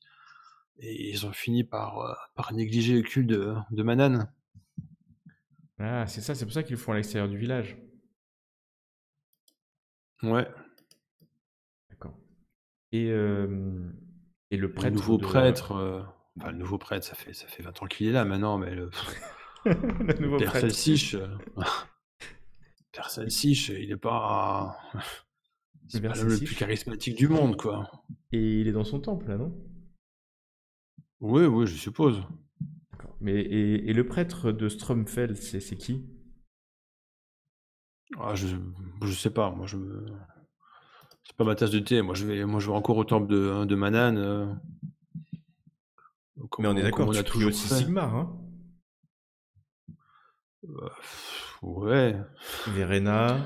Speaker 1: et ils ont fini par négliger le culte de Manan.
Speaker 4: Ah, c'est ça, c'est pour ça qu'ils le font à l'extérieur du village.
Speaker 1: Ouais.
Speaker 4: D'accord. Et le
Speaker 1: Le
Speaker 4: prêtre
Speaker 1: nouveau
Speaker 4: de...
Speaker 1: prêtre, enfin le nouveau prêtre, ça fait 20 ans qu'il est là maintenant, mais le
Speaker 4: le nouveau
Speaker 1: Père
Speaker 4: prêtre.
Speaker 1: Salsiche, Père Salsiche, il est pas c'est
Speaker 4: Père
Speaker 1: pas l'homme le plus
Speaker 4: Salsiche.
Speaker 1: charismatique du monde, quoi.
Speaker 4: Et il est dans son temple, là, non?
Speaker 1: Oui, je suppose.
Speaker 4: D'accord. Mais et le prêtre de Stromfeld, c'est qui?
Speaker 1: Ah, je sais pas, c'est pas ma tasse de thé. Moi, je vais encore au temple de Manan,
Speaker 4: Mais on est
Speaker 1: comme
Speaker 4: d'accord,
Speaker 1: on a
Speaker 4: tu pries
Speaker 1: toujours
Speaker 4: aussi
Speaker 1: fait.
Speaker 4: Sigmar, hein?
Speaker 1: Ouais.
Speaker 4: Verena,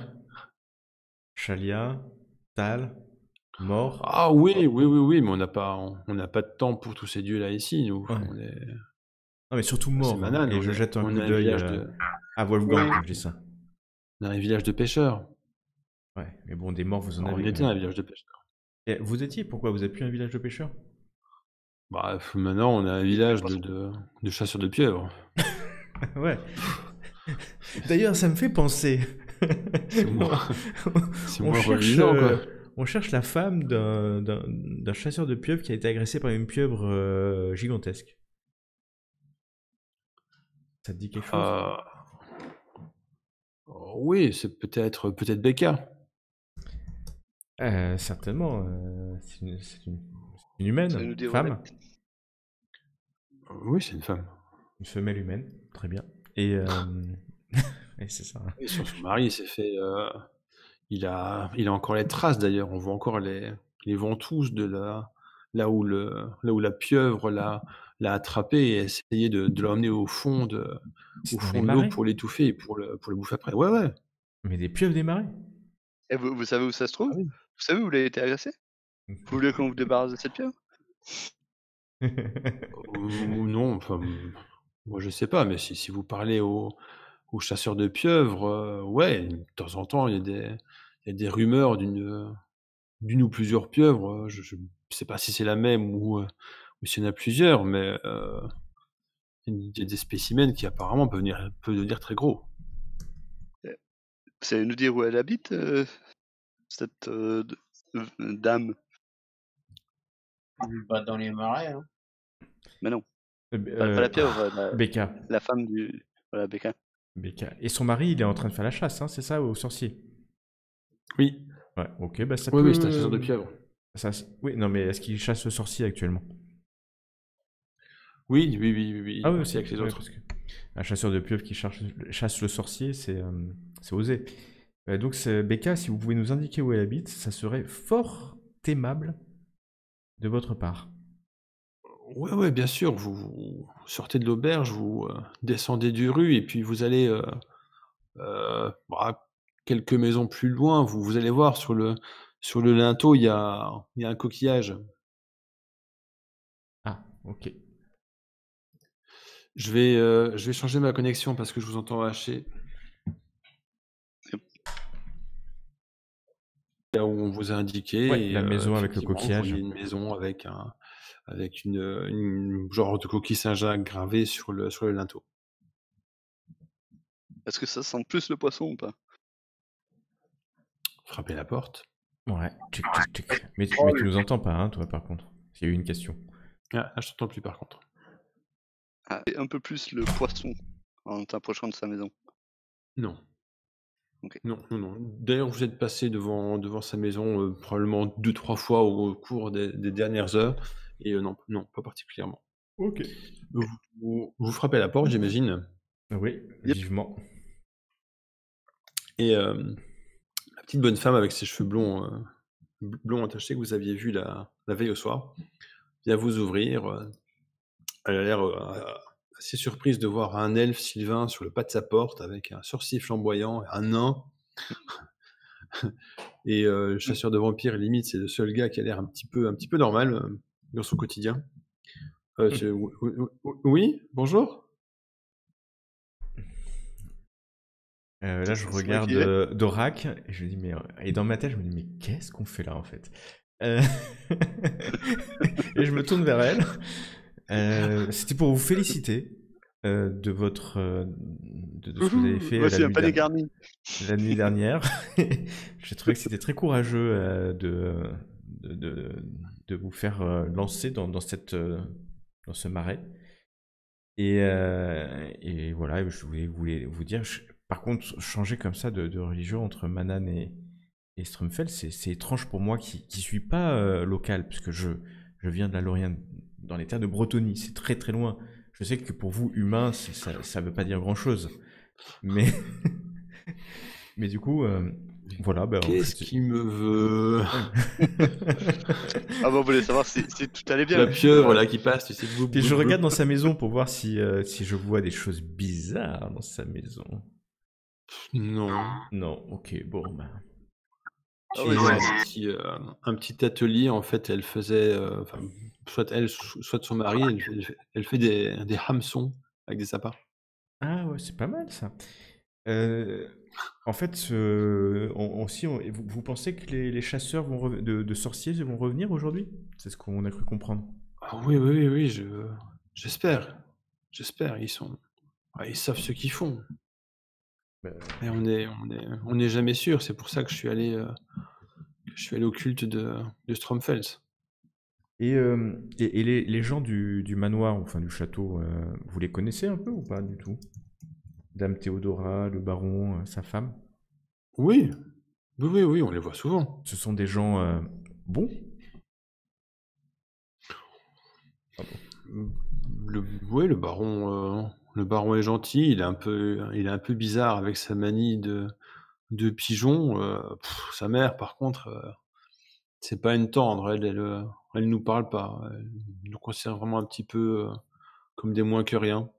Speaker 4: Shalia, Tal, Mort.
Speaker 1: Ah oui, mais on n'a pas de temps pour tous ces dieux-là ici, nous.
Speaker 4: Ouais. Non, mais surtout
Speaker 1: C'est
Speaker 4: Mort, hein.
Speaker 1: Manan,
Speaker 4: Et je jette un
Speaker 1: on
Speaker 4: coup
Speaker 1: est un
Speaker 4: d'œil
Speaker 1: village de
Speaker 4: à Wolfgang
Speaker 5: Ouais.
Speaker 4: quand je dis ça.
Speaker 1: on est un village de pêcheurs.
Speaker 4: Ouais, mais bon, des morts, vous en
Speaker 1: Alors, on
Speaker 4: avez quand
Speaker 1: était un
Speaker 4: même.
Speaker 1: village de pêcheurs.
Speaker 4: Et vous étiez, pourquoi? Vous êtes plus un village de pêcheurs?
Speaker 1: Bah, maintenant, on est un village de chasseurs de pieuvres.
Speaker 4: Ouais. D'ailleurs, ça me fait penser.
Speaker 1: C'est moins, c'est
Speaker 4: On
Speaker 1: moins
Speaker 4: cherche,
Speaker 1: reluisant, quoi.
Speaker 4: on cherche la femme d'un chasseur de pieuvres qui a été agressé par une pieuvre gigantesque. Ça te dit quelque chose?
Speaker 1: Oui, c'est peut-être Becca.
Speaker 4: Certainement. C'est une
Speaker 3: Ça
Speaker 4: humaine,
Speaker 3: nous
Speaker 4: une
Speaker 3: dit
Speaker 4: femme,
Speaker 1: Oui, c'est une femme.
Speaker 4: une femelle humaine. Très bien. Et, et c'est ça, hein.
Speaker 1: Et son mari, il s'est fait. Il a encore les traces d'ailleurs. On voit encore les ventouses là où la pieuvre l'a attrapé et a essayé de l'emmener au fond de
Speaker 4: C'est dans les
Speaker 1: l'eau
Speaker 4: marais.
Speaker 1: pour l'étouffer et pour le bouffer après. Ouais.
Speaker 4: Mais des pieuvres des marais.
Speaker 3: Et vous savez où ça se trouve?
Speaker 1: Ah oui.
Speaker 3: Vous savez où il a été agressé? Vous voulez qu'on vous débarrasse de cette pieuvre?
Speaker 1: Ou non, enfin, moi je sais pas, mais si vous parlez aux chasseurs de pieuvres, ouais, de temps en temps, il y a y a des rumeurs d'une ou plusieurs pieuvres. Je sais pas si c'est la même ou s'il y en a plusieurs, mais il y a des spécimens qui apparemment peuvent devenir très gros.
Speaker 3: Vous savez nous dire où elle habite, cette dame?
Speaker 5: Bah, dans les marais, hein.
Speaker 3: Mais non, pas la pieuvre,
Speaker 4: Becca.
Speaker 3: la femme du... Voilà, Becca.
Speaker 4: Becca. Et son mari, il est en train de faire la chasse, hein, c'est ça, aux sorciers?
Speaker 1: Oui,
Speaker 4: Ouais, ok, bah ça
Speaker 1: oui,
Speaker 4: peut...
Speaker 1: oui, c'est un chasseur de pieuvres.
Speaker 4: Oui, non, mais est-ce qu'il chasse le sorcier actuellement?
Speaker 1: Oui, oui, oui, oui,
Speaker 4: Ah oui,
Speaker 1: aussi
Speaker 4: ok.
Speaker 1: avec les
Speaker 4: Ouais,
Speaker 1: autres.
Speaker 4: parce que un chasseur de pieuvres qui chasse le sorcier, c'est osé. Donc, Becca, si vous pouvez nous indiquer où elle habite, ça serait fort aimable de votre part.
Speaker 1: Ouais, ouais, bien sûr, vous sortez de l'auberge, vous descendez du rue et puis vous allez quelques maisons plus loin, vous allez voir sur le linteau, il y a un coquillage.
Speaker 4: Ah, ok.
Speaker 1: Je vais changer ma connexion parce que je vous entends hacher. Là où on vous a indiqué
Speaker 4: Ouais,
Speaker 1: et
Speaker 4: la maison avec le
Speaker 1: effectivement, vous
Speaker 4: coquillage.
Speaker 1: voyez une maison avec une genre de coquille Saint-Jacques gravée sur le linteau.
Speaker 3: Est-ce que ça sent plus le poisson ou pas?
Speaker 1: Frappez la porte.
Speaker 4: Ouais, tchic, tchic, tchic. Mais tu nous entends pas, hein, toi, par contre. S'il y a eu une question.
Speaker 1: Ah, je t'entends plus par contre.
Speaker 3: Ah, et un peu plus le poisson en t'approchant de sa maison.
Speaker 1: Non.
Speaker 3: Ok.
Speaker 1: Non, non, non. D'ailleurs, vous êtes passé devant sa maison probablement 2-3 fois au cours des dernières heures et non, non, pas particulièrement.
Speaker 4: Ok.
Speaker 1: Vous frappez à la porte, j'imagine,
Speaker 4: Oui,
Speaker 3: Yep.
Speaker 4: vivement.
Speaker 1: et la petite bonne femme avec ses cheveux blonds attachés que vous aviez vu la veille au soir vient vous ouvrir. Elle a l'air assez surprise de voir un elfe sylvain sur le pas de sa porte avec un sorcier flamboyant, un nain. Et le chasseur de vampires, limite, c'est le seul gars qui a l'air un petit peu normal dans son quotidien. Oui, bonjour.
Speaker 4: Là, je
Speaker 3: C'est moi
Speaker 4: regarde
Speaker 3: qui est.
Speaker 4: Dorak et je me dis, et dans ma tête, je me dis, mais qu'est-ce qu'on fait là en fait? Euh, Et je me tourne vers elle. C'était pour vous féliciter de votre de ce que vous avez fait
Speaker 3: Voici un panier garni.
Speaker 4: la nuit dernière. J'ai trouvé que c'était très courageux de vous faire lancer dans ce marais. Et voilà, je voulais vous dire, par contre, changer comme ça de religion entre Manan et Strumfeld, c'est étrange pour moi qui suis pas local, puisque je viens de la Lorient, dans les terres de Bretonnie, c'est très très loin. Je sais que pour vous, humain, ça veut pas dire grand-chose. Mais, mais du coup, voilà. Ben,
Speaker 1: Qu'est-ce qui me veut?
Speaker 3: Ah bah, on voulait savoir si tout allait bien.
Speaker 1: La pieuvre là qui passe, tu sais.
Speaker 4: Puis je regarde dans sa maison pour voir si je vois des choses bizarres dans sa maison.
Speaker 1: Non.
Speaker 4: Non, ok, bon, ben.
Speaker 3: Ah
Speaker 1: Tu
Speaker 3: ouais,
Speaker 1: vois
Speaker 3: c'est-
Speaker 1: un petit atelier, en fait, elle faisait, enfin, soit elle, soit son mari, elle fait des hameçons avec des sapins.
Speaker 4: Ah ouais, c'est pas mal ça. En fait, vous pensez que les chasseurs de sorciers vont revenir aujourd'hui? C'est ce qu'on a cru comprendre.
Speaker 1: Ah oui, oui, oui, oui, j'espère. J'espère, ils savent ce qu'ils font.
Speaker 4: Ben,
Speaker 1: Mais on n'est jamais sûr. C'est pour ça que je suis allé au culte de Stromfels.
Speaker 4: Et les gens du manoir, enfin du château, vous les connaissez un peu ou pas du tout? Dame Théodora, le baron, sa femme?
Speaker 1: Oui, oui, oui, oui, on les voit souvent.
Speaker 4: Ce sont des gens bons?
Speaker 1: Oui, le baron est gentil. Il est un peu bizarre avec sa manie de pigeon. Sa mère, par contre, c'est pas une tendre. Elle nous parle pas. Elle nous considère vraiment un petit peu comme des moins que rien.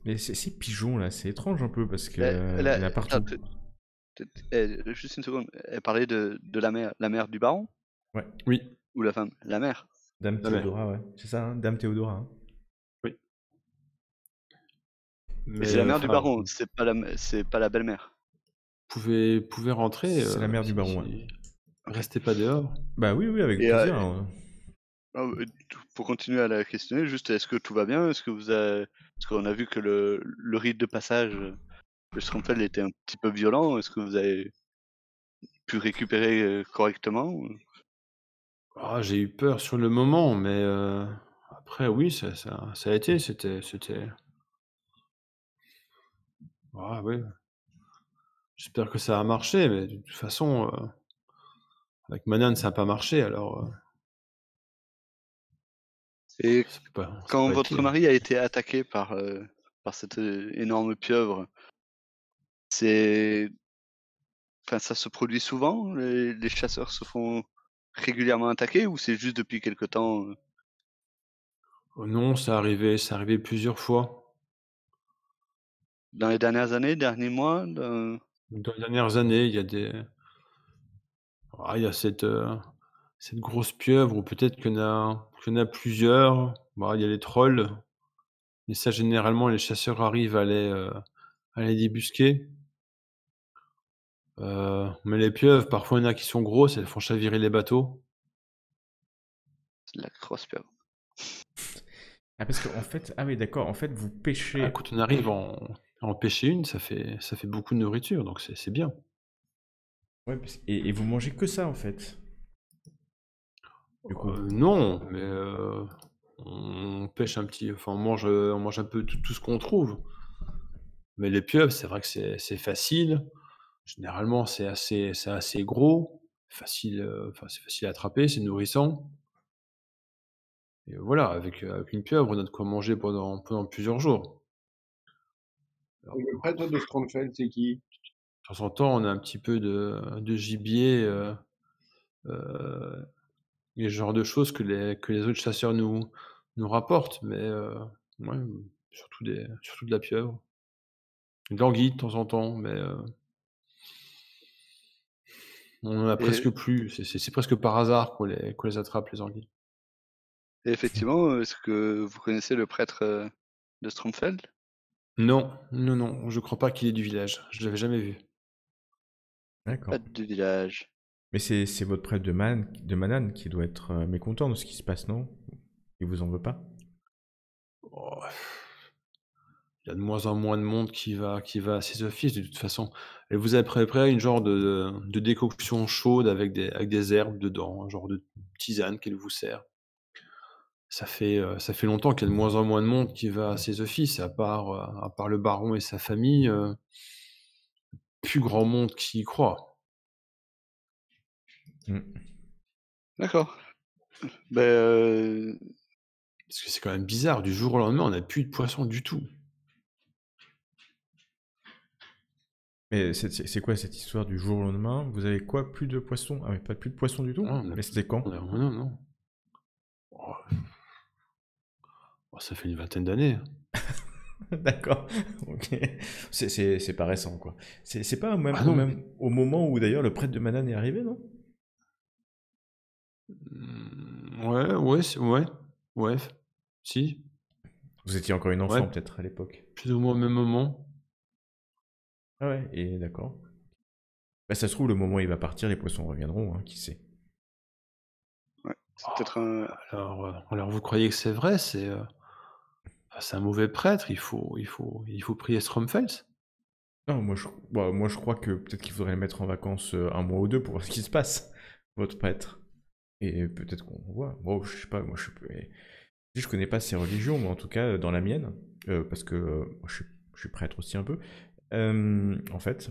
Speaker 4: Mais ces pigeons là, c'est étrange un peu parce que
Speaker 3: Elle
Speaker 4: il y en a partout.
Speaker 3: Juste une seconde. Elle parlait de la mère du baron
Speaker 4: Ouais,
Speaker 1: Oui,
Speaker 3: ou la femme? La mère.
Speaker 4: Dame
Speaker 1: la mère.
Speaker 4: Théodora, ouais. C'est ça, hein, Dame Théodora, hein.
Speaker 1: Oui.
Speaker 3: Mais c'est la mère du
Speaker 1: enfin,
Speaker 3: baron, c'est pas la belle-mère.
Speaker 1: pouvez rentrer.
Speaker 4: C'est la mère du baron.
Speaker 1: Restez pas dehors.
Speaker 4: Bah oui, avec
Speaker 3: Et,
Speaker 4: plaisir. Hein.
Speaker 3: Pour continuer à la questionner, juste est-ce que tout va bien? Est-ce que parce qu'on a vu que le rite de passage de Stromfeld était un petit peu violent. Est-ce que vous avez pu récupérer correctement?
Speaker 1: Ah, j'ai eu peur sur le moment, mais après oui, ça a été, c'était ah oui. J'espère que ça a marché, mais de toute façon, avec Manan, ça a pas marché, alors
Speaker 3: Et
Speaker 1: ça peut pas
Speaker 3: quand
Speaker 1: être
Speaker 3: votre
Speaker 1: pire.
Speaker 3: mari a été attaqué par cette énorme pieuvre, enfin, ça se produit souvent? Les chasseurs se font régulièrement attaquer ou c'est juste depuis quelque temps?
Speaker 1: Oh non, ça arrivait plusieurs fois.
Speaker 3: Dans les dernières années, derniers mois?
Speaker 1: Dans les dernières années, il y a cette grosse pieuvre ou peut-être qu'il y en a plusieurs. Bah, il y a les trolls, mais ça généralement les chasseurs arrivent à les débusquer. Mais les pieuvres, parfois il y en a qui sont grosses, elles font chavirer les bateaux.
Speaker 3: C'est de la grosse pieuvre.
Speaker 4: Ah, parce qu'en fait, ah oui, d'accord, en fait, vous pêchez.
Speaker 1: Quand on arrive à en pêcher une, ça fait beaucoup de nourriture, donc c'est bien.
Speaker 4: Ouais, et vous mangez que ça, en fait. Du coup.
Speaker 1: Non, mais on pêche un petit, enfin on mange un peu tout ce qu'on trouve. Mais les pieuvres, c'est vrai que c'est facile. Généralement, c'est assez gros, facile, enfin c'est facile à attraper, c'est nourrissant. Et voilà, avec une pieuvre, on a de quoi manger pendant plusieurs jours. Alors,
Speaker 5: Et le prêtre de Stromfeld, c'est qui?
Speaker 1: de temps en temps, on a un petit peu de gibier, et ce genre de choses que les autres chasseurs nous rapportent, mais ouais, surtout de la pieuvre. De l'anguille de temps en temps, mais on en a
Speaker 3: Et,
Speaker 1: presque plus. C'est presque par hasard qu'on les attrape, les anguilles.
Speaker 3: et effectivement, est-ce que vous connaissez le prêtre de Stromfeld?
Speaker 1: Non, non, non, je crois pas qu'il est du village. Je l'avais jamais vu.
Speaker 4: D'accord.
Speaker 3: Pas du village.
Speaker 4: Mais c'est votre prêtre de Manan qui doit être mécontent de ce qui se passe, non? Il vous en veut pas?
Speaker 1: Oh, il y a de moins en moins de monde qui va à ses offices, de toute façon. Elle vous a préparé une genre de décoction chaude avec des herbes dedans, un genre de tisane qu'elle vous sert. Ça fait longtemps qu'il y a de moins en moins de monde qui va à ses offices, à part le baron et sa famille, plus grand monde qui y croit.
Speaker 3: D'accord. Ben,
Speaker 1: Parce que c'est quand même bizarre, du jour au lendemain, on n'a plus de poisson du tout.
Speaker 4: Mais c'est quoi cette histoire du jour au lendemain? Vous avez quoi? Plus de poissons? Ah, mais pas plus de poissons du tout?
Speaker 1: Non,
Speaker 4: Mais c'était quand?
Speaker 1: non, non. Oh, ça fait une vingtaine d'années.
Speaker 4: D'accord, ok. C'est pas récent, quoi. C'est pas même,
Speaker 1: Ah non,
Speaker 4: même au moment où d'ailleurs le prêtre de Manan est arrivé, non?
Speaker 1: Ouais, si,
Speaker 4: Vous étiez encore une
Speaker 1: ouais,
Speaker 4: enfant, peut-être, à l'époque.
Speaker 1: plus ou moins au même moment.
Speaker 4: Ah ouais, et d'accord. Bah, ça se trouve, le moment où il va partir, les poissons reviendront, hein, qui sait.
Speaker 3: ouais, c'est peut-être un.
Speaker 1: Alors vous croyez que c'est vrai? C'est un mauvais prêtre, il faut prier Stromfels?
Speaker 4: Non, moi je crois que peut-être qu'il faudrait le mettre en vacances un mois ou deux pour voir ce qui se passe, votre prêtre. Et peut-être qu'on voit. Bon, je sais pas, moi je connais pas ces religions, mais en tout cas dans la mienne, parce que moi, je suis prêtre aussi un peu. En fait,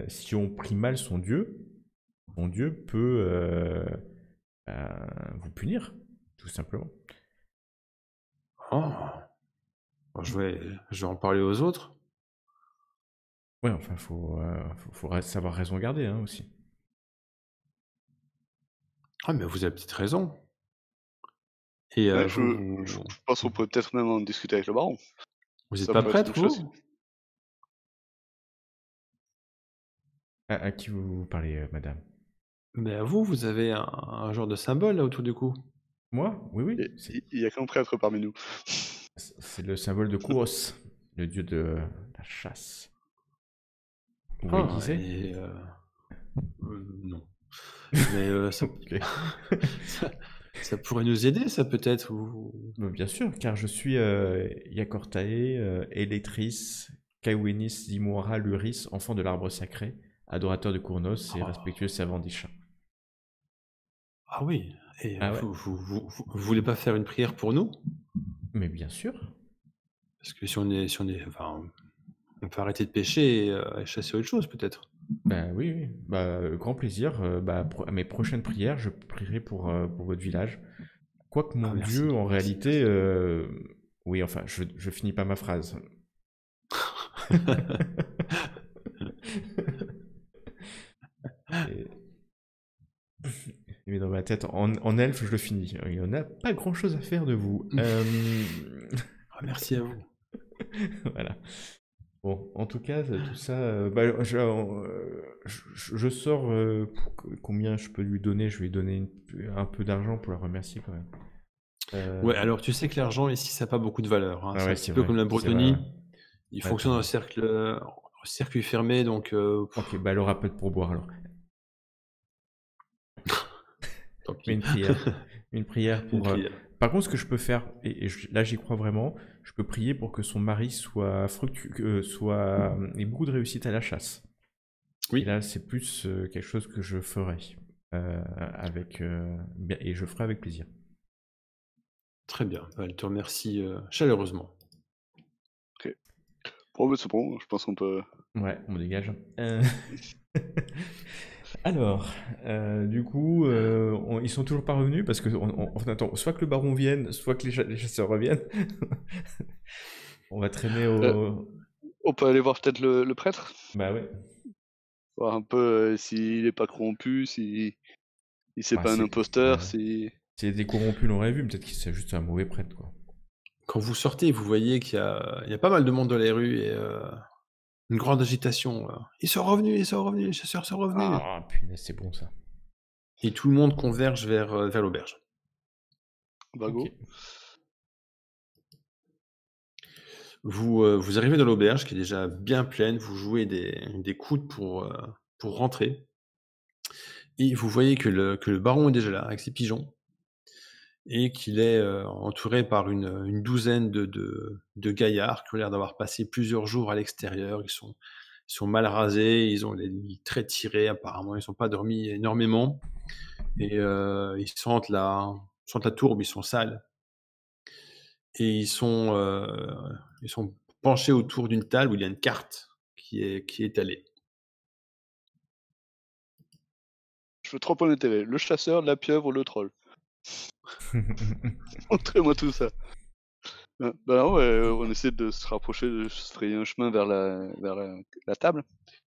Speaker 4: si on prie mal son Dieu peut vous punir, tout simplement.
Speaker 1: Oh! Je vais en parler aux autres.
Speaker 4: Ouais, enfin, faut savoir raison garder hein, aussi.
Speaker 1: Ah mais vous avez peut-être raison. Et
Speaker 3: Ouais, je
Speaker 1: vous
Speaker 3: pense qu'on pourrait peut-être même en discuter avec le baron.
Speaker 1: êtes
Speaker 3: Ça
Speaker 1: pas
Speaker 3: peut être
Speaker 1: prêtre,
Speaker 3: une chose.
Speaker 1: vous?
Speaker 4: À qui vous parlez, madame?
Speaker 1: Mais vous avez un genre de symbole là autour du cou.
Speaker 4: Moi? Oui, oui.
Speaker 3: Il y a qu'un prêtre parmi nous.
Speaker 4: C'est le symbole de Kouros, le dieu de la chasse. Vous voyez qui
Speaker 1: Ah,
Speaker 4: c'est?
Speaker 1: et non. Mais ça,
Speaker 4: Ok.
Speaker 1: ça, ça pourrait nous aider, ça peut-être.
Speaker 4: Bien sûr, car je suis Yakortae, Eletris, Kaiwenis, Zimora, Luris, enfant de l'arbre sacré, adorateur de Kournos et
Speaker 1: Oh.
Speaker 4: respectueux servant d'Isha.
Speaker 1: Ah oui. Et
Speaker 4: Ah ouais?
Speaker 1: vous voulez pas faire une prière pour nous?
Speaker 4: Mais bien sûr.
Speaker 1: Parce que si on est, enfin, on peut arrêter de pêcher et chasser autre chose, peut-être.
Speaker 4: Bah oui, oui. Bah, grand plaisir. À mes prochaines prières, je prierai pour votre village. Quoique
Speaker 1: Ah,
Speaker 4: mon
Speaker 1: merci.
Speaker 4: dieu, en
Speaker 1: Merci,
Speaker 4: réalité,
Speaker 1: merci.
Speaker 4: oui, enfin, je finis pas ma phrase. Et... Mais dans ma tête, en elfe, je le finis. Il n'y en a pas grand-chose à faire de vous.
Speaker 1: Ah, merci à vous.
Speaker 4: Voilà. Bon, en tout cas, tout ça, je sors combien je peux lui donner. Je vais lui donner un peu d'argent pour la remercier quand même.
Speaker 1: Ouais, alors tu sais que l'argent ici, ça n'a pas beaucoup de valeur, hein.
Speaker 4: Ah
Speaker 1: C'est
Speaker 4: ouais,
Speaker 1: un petit
Speaker 4: c'est
Speaker 1: peu
Speaker 4: vrai,
Speaker 1: comme la
Speaker 4: c'est vrai,
Speaker 1: Bretonnie.
Speaker 4: ouais.
Speaker 1: Il
Speaker 4: Ouais, t'as
Speaker 1: fonctionne
Speaker 4: raison.
Speaker 1: en circuit fermé, donc
Speaker 4: Ok, bah elle aura peu de pourboire alors.
Speaker 1: tant
Speaker 4: Mais
Speaker 1: pis.
Speaker 4: une prière
Speaker 1: Une
Speaker 4: pour.
Speaker 1: prière.
Speaker 4: Par contre, ce que je peux faire, là j'y crois vraiment, je peux prier pour que son mari soit ait beaucoup de réussite à la chasse. Et
Speaker 1: Oui,
Speaker 4: là, c'est plus quelque chose que je ferai et je ferai avec plaisir.
Speaker 1: très bien. Bah, elle te remercie chaleureusement.
Speaker 3: Ok. Bon, mais c'est bon, je pense qu'on peut.
Speaker 4: Ouais, on dégage. Alors, du coup, ils sont toujours pas revenus parce que on attend soit que le baron vienne, soit que les chasseurs reviennent. On va traîner
Speaker 3: Euh,
Speaker 4: au.
Speaker 3: on peut aller voir peut-être le prêtre,
Speaker 4: Bah ouais.
Speaker 3: voir un peu s'il est pas corrompu, si c'est
Speaker 4: Bah,
Speaker 3: pas un imposteur,
Speaker 4: ouais.
Speaker 3: si.
Speaker 4: Si des corrompus l'aurait vu, peut-être qu'il c'est juste un mauvais prêtre, quoi.
Speaker 1: Quand vous sortez, vous voyez il y a pas mal de monde dans les rues et une grande agitation. Ils sont revenus, les chasseurs sont revenus.
Speaker 4: Ah, punaise, c'est bon ça.
Speaker 1: Et tout le monde converge vers l'auberge.
Speaker 3: Bago.
Speaker 4: Ok.
Speaker 1: Vous arrivez dans l'auberge qui est déjà bien pleine, vous jouez des coudes pour rentrer. Et vous voyez que le baron est déjà là avec ses pigeons et qu'il est entouré par une douzaine de gaillards qui ont l'air d'avoir passé plusieurs jours à l'extérieur. Ils sont mal rasés, ils ont les lits très tirés apparemment, ils n'ont pas dormi énormément et ils sentent la tourbe, ils sont sales et ils sont penchés autour d'une table où il y a une carte qui est étalée.
Speaker 3: Je veux trop en intérêt. Le chasseur, la pieuvre, le troll. Montrez-moi tout ça. Bah non, on essaie de se rapprocher, de se frayer un chemin vers la table.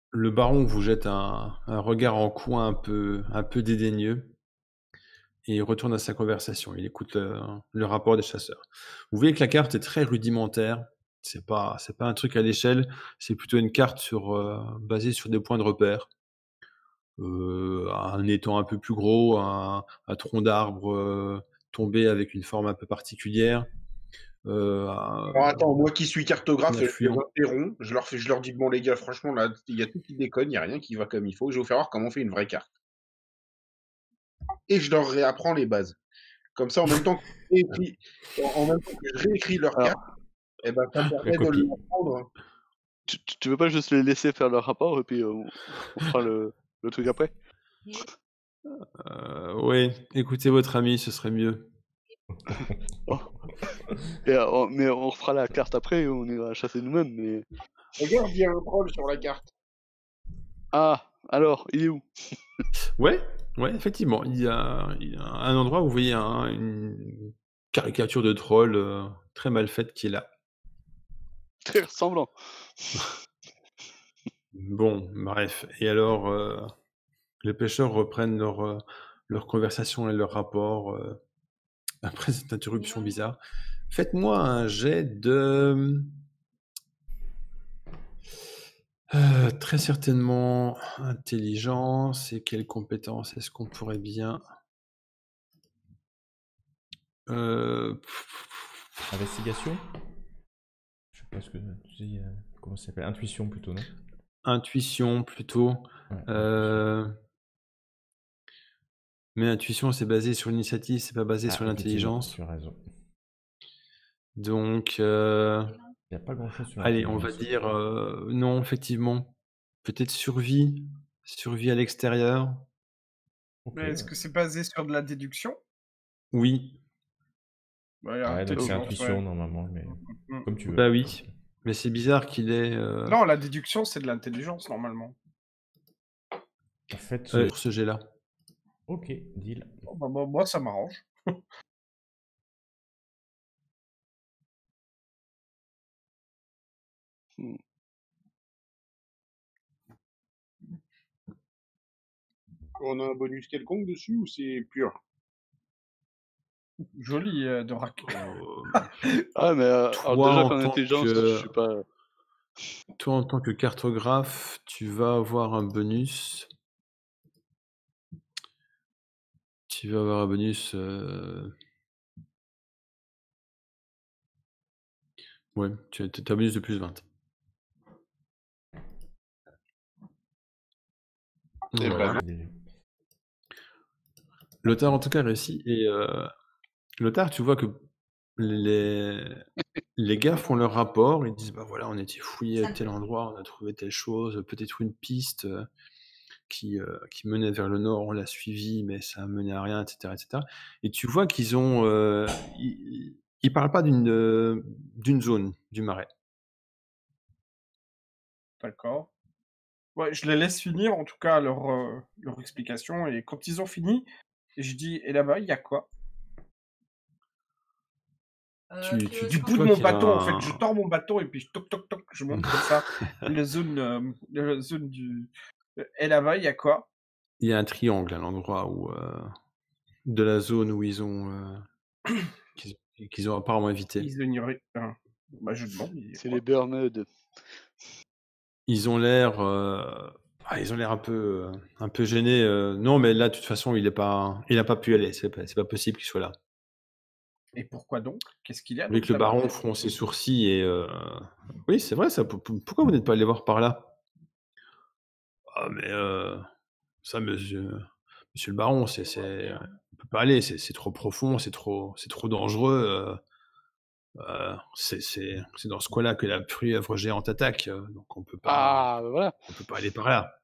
Speaker 1: Le baron vous jette un regard en coin un peu dédaigneux et il retourne à sa conversation. Il écoute le rapport des chasseurs. Vous voyez que la carte est très rudimentaire. C'est pas un truc à l'échelle. C'est plutôt une carte basée sur des points de repère. Un étang un peu plus gros, un tronc d'arbre tombé avec une forme un peu particulière.
Speaker 5: Alors attends, moi qui suis
Speaker 1: Un
Speaker 5: cartographe, je les
Speaker 1: affluent.
Speaker 5: interromps, je leur dis bon les gars, franchement là, il y a tout qui déconne, il n'y a rien qui va comme il faut, je vais vous faire voir comment on fait une vraie carte. Et je leur réapprends les bases. Comme ça, en même temps que je réécris leur carte,
Speaker 3: Alors,
Speaker 5: et ben, ça me
Speaker 4: La
Speaker 5: permet de
Speaker 4: copie.
Speaker 5: l'apprendre.
Speaker 3: tu veux pas juste les laisser faire leur rapport et puis on fera le truc après?
Speaker 1: Ouais, écoutez votre ami, ce serait mieux.
Speaker 3: Oh. Mais on refera la carte après, on ira chasser nous-mêmes. Mais
Speaker 5: Regarde, il y a un troll sur la carte.
Speaker 3: ah, alors, il est où?
Speaker 1: Ouais, ouais, effectivement, il y a un endroit où vous voyez une caricature de troll très mal faite qui est là.
Speaker 3: Très ressemblant.
Speaker 1: Bon, bref. Et alors, les pêcheurs reprennent leur conversation et leur rapport après cette interruption bizarre. Faites-moi un jet de très certainement intelligence et quelles compétences est-ce qu'on pourrait bien euh,
Speaker 4: Investigation? Je sais pas ce que tu dis. Comment ça s'appelle? Intuition plutôt, non?
Speaker 1: Intuition plutôt.
Speaker 4: Ouais, intuition.
Speaker 1: Mais intuition, c'est basé sur l'initiative, c'est pas basé sur
Speaker 4: Effectivement,
Speaker 1: l'intelligence.
Speaker 4: tu as raison.
Speaker 1: Donc,
Speaker 4: Il n'y a pas grand-chose sur
Speaker 1: allez, on va
Speaker 4: l'intelligence.
Speaker 1: dire non, effectivement. Peut-être survie. Survie à l'extérieur.
Speaker 4: Ok.
Speaker 2: Mais est-ce que c'est basé sur de la déduction?
Speaker 1: Oui.
Speaker 2: Ouais,
Speaker 4: Ouais, donc c'est
Speaker 2: intelligence,
Speaker 4: intuition
Speaker 2: ouais.
Speaker 4: normalement, mais
Speaker 2: Mm.
Speaker 4: comme tu veux.
Speaker 1: Bah oui. Mais c'est bizarre qu'il ait.
Speaker 2: Non, la déduction, c'est de l'intelligence, normalement.
Speaker 4: En fait,
Speaker 1: Pour ce jet-là.
Speaker 4: ok, deal.
Speaker 2: Oh, bah, moi, ça m'arrange.
Speaker 3: Hmm.
Speaker 5: On a un bonus quelconque dessus ou c'est pur?
Speaker 2: Joli, de rack.
Speaker 3: Ah, mais alors
Speaker 1: Toi,
Speaker 3: déjà
Speaker 1: en
Speaker 3: qu'en
Speaker 1: tant
Speaker 3: intelligence, je
Speaker 1: que,
Speaker 3: suis pas.
Speaker 1: toi, en tant que cartographe, tu vas avoir un bonus. Tu vas avoir un bonus. Ouais, tu as un bonus de plus 20.
Speaker 5: Eh
Speaker 1: Voilà.
Speaker 5: ben,
Speaker 4: Déjà.
Speaker 1: Lothar, en tout cas, réussit. Et Lothar, tu vois que les gars font leur rapport. Ils disent bah voilà, on était fouillé à tel endroit, on a trouvé telle chose, peut-être une piste qui menait vers le nord, on l'a suivi, mais ça a mené à rien, etc., etc. Et tu vois qu'ils ont. Ils parlent pas d'une zone du marais.
Speaker 2: D'accord. Ouais, je les laisse finir, en tout cas, leur explication. Et quand ils ont fini, je dis, et là-bas, il y a quoi? Du bout de
Speaker 1: vois
Speaker 2: mon
Speaker 1: qu'il y a
Speaker 2: bâton, en fait, je
Speaker 1: un-
Speaker 2: tords mon bâton et puis je toc toc toc, je montre comme ça la zone du. Et là-bas, il y a quoi?
Speaker 1: il y a un triangle à l'endroit où de la zone où ils ont qu'ils ont apparemment évité.
Speaker 2: Ils ignoraient. Bah, je demande. Il y a
Speaker 3: C'est
Speaker 2: quoi?
Speaker 3: les Burned.
Speaker 1: Ils ont l'air un peu gênés. Non, mais là, de toute façon, il a pas pu aller. C'est pas possible qu'il soit là.
Speaker 2: Et pourquoi donc? Qu'est-ce qu'il y a
Speaker 1: Vous voyez
Speaker 2: donc
Speaker 1: que le
Speaker 2: là-bas?
Speaker 1: baron fronce ses sourcils et oui, c'est vrai ça. Pourquoi vous n'êtes pas allé voir par là? Ah, mais ça, monsieur le baron, on peut pas aller. C'est trop profond, c'est trop dangereux. C'est dans ce coin-là que la pieuvre géante attaque. Donc on peut
Speaker 3: Ah, ben voilà.
Speaker 1: pas aller par là.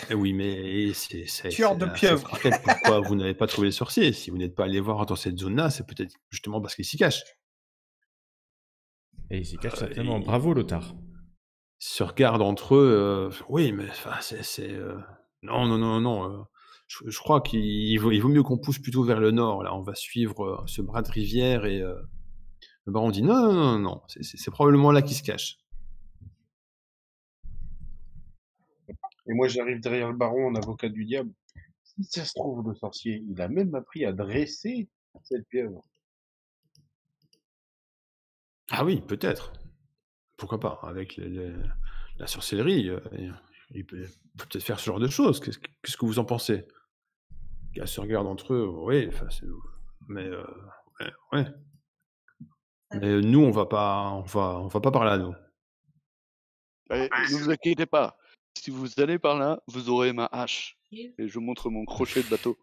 Speaker 1: Eh oui, mais c'est
Speaker 2: Tueur de
Speaker 1: la
Speaker 2: pieuvres.
Speaker 1: secrète. Pourquoi vous n'avez pas trouvé les sorciers? Si vous n'êtes pas allé voir dans cette zone-là, c'est peut-être justement parce qu'ils s'y cachent.
Speaker 4: Et il s'y cache certainement.
Speaker 1: ils
Speaker 4: Bravo, Lothar.
Speaker 1: se regardent entre eux. Oui, mais enfin, non, non, non, non. Je crois qu'il vaut mieux qu'on pousse plutôt vers le nord. Là, on va suivre ce bras de rivière et le baron dit non, non, non, non. C'est probablement là qu'ils se cachent.
Speaker 5: et moi j'arrive derrière le baron en avocat du diable. Si ça se trouve, le sorcier, il a même appris à dresser cette pieuvre.
Speaker 1: Ah oui, peut-être. Pourquoi pas? Avec la sorcellerie, il peut peut-être faire ce genre de choses. Qu'est-ce que vous en pensez? Ils se regardent entre eux. Oui, enfin, mais ouais, ouais. Mais nous, on va pas par là, nous.
Speaker 3: Allez, ne vous inquiétez pas. Si vous allez par là, vous aurez ma hache. Et je montre mon crochet de bateau.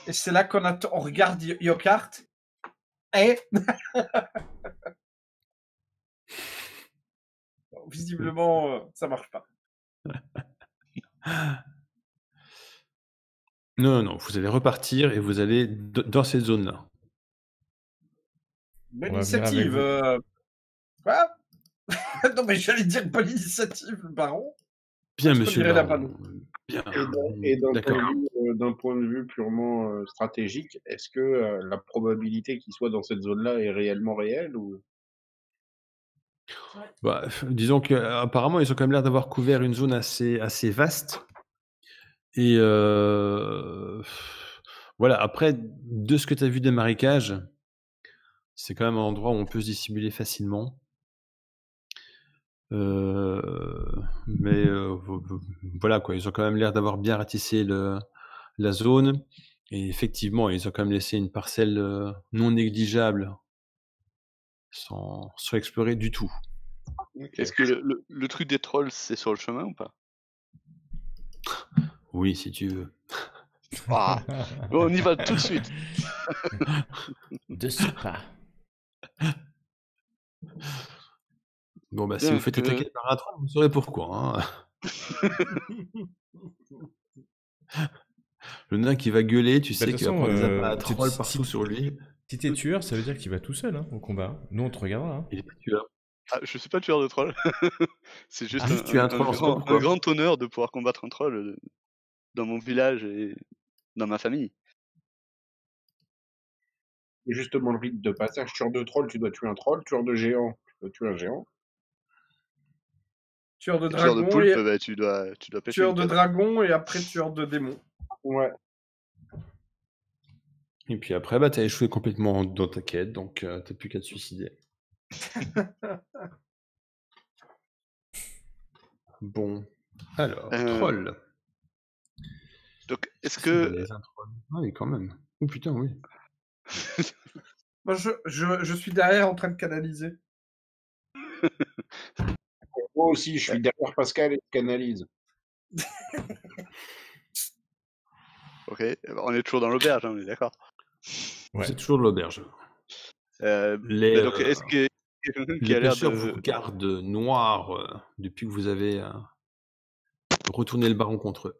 Speaker 2: Et c'est là on regarde Yokart. Et visiblement, ça marche pas.
Speaker 1: Non, non, vous allez repartir et vous allez dans cette zone-là.
Speaker 2: Bonne
Speaker 4: On va venir avec
Speaker 2: initiative.
Speaker 4: vous.
Speaker 2: Quoi? Non, mais j'allais dire bonne initiative, le baron.
Speaker 1: Bien,
Speaker 2: Je
Speaker 1: monsieur le
Speaker 2: dirais la
Speaker 1: baron.
Speaker 2: panne.
Speaker 1: Bien.
Speaker 5: Et
Speaker 1: D'accord.
Speaker 5: d'un point de vue purement stratégique, est-ce que la probabilité qu'il soit dans cette zone-là est réellement réelle ou...
Speaker 1: Bah, disons qu'apparemment, ils ont quand même l'air d'avoir couvert une zone assez vaste. Et voilà, après, de ce que tu as vu des marécages, c'est quand même un endroit où on peut se dissimuler facilement. Mais voilà quoi, ils ont quand même l'air d'avoir bien ratissé la zone. Et effectivement, ils ont quand même laissé une parcelle non négligeable sans explorer du tout.
Speaker 5: Ok.
Speaker 3: Est-ce que le truc des trolls, c'est sur le chemin ou pas?
Speaker 1: Oui, si tu veux.
Speaker 3: Ah, bon, on y va tout de suite.
Speaker 4: De ce pas.
Speaker 1: Bon, bah, si vous
Speaker 3: Bien
Speaker 1: faites
Speaker 3: que...
Speaker 1: attaquer par un troll, vous saurez pourquoi. Hein. Le nain qui va gueuler, tu
Speaker 4: Bah,
Speaker 1: sais
Speaker 4: de toute
Speaker 1: qu'il va
Speaker 4: façon,
Speaker 1: prendre des appâts à
Speaker 4: si-
Speaker 1: troll
Speaker 4: si-
Speaker 1: partout sur lui.
Speaker 4: Si t'es tueur, ça veut dire qu'il va tout seul au combat. Nous, on te regardera. Hein.
Speaker 1: Il est pas tueur.
Speaker 3: Ah, je suis pas tueur de troll. C'est juste
Speaker 1: Juste tuer un troll, on sait pas
Speaker 3: un
Speaker 1: pourquoi.
Speaker 3: grand honneur de pouvoir combattre un troll dans mon village et dans ma famille.
Speaker 5: Et justement, le rite de passage, tueur de troll, tu dois tuer un troll, tueur de géant, tu dois tuer un géant.
Speaker 2: Tueur de
Speaker 3: Et tueur de
Speaker 2: dragon
Speaker 3: poulpe,
Speaker 2: et
Speaker 3: bah, tu dois pêcher
Speaker 2: tueur
Speaker 3: une
Speaker 2: de
Speaker 3: pieuvre.
Speaker 2: dragon et après tueur de démon.
Speaker 5: Ouais.
Speaker 1: Et puis après, bah, t'as échoué complètement dans ta quête, donc t'as plus qu'à te suicider. Bon. Alors, troll.
Speaker 3: Donc, est-ce
Speaker 1: C'est
Speaker 3: que...
Speaker 1: balèze, un troll. Ah oui, quand même. Oh putain, oui.
Speaker 2: Moi, je suis derrière en train de canaliser.
Speaker 5: Moi aussi, je suis derrière Pascal et je canalise.
Speaker 3: Ok, on est toujours dans l'auberge, on est d'accord.
Speaker 4: Ouais.
Speaker 1: C'est toujours de l'auberge. Les,
Speaker 3: Mais donc, est-ce qu'il y a quelqu'un qui
Speaker 1: les
Speaker 3: a l'air
Speaker 1: pêcheurs
Speaker 3: de...
Speaker 1: vous regardent noir depuis que vous avez retourné le baron contre eux.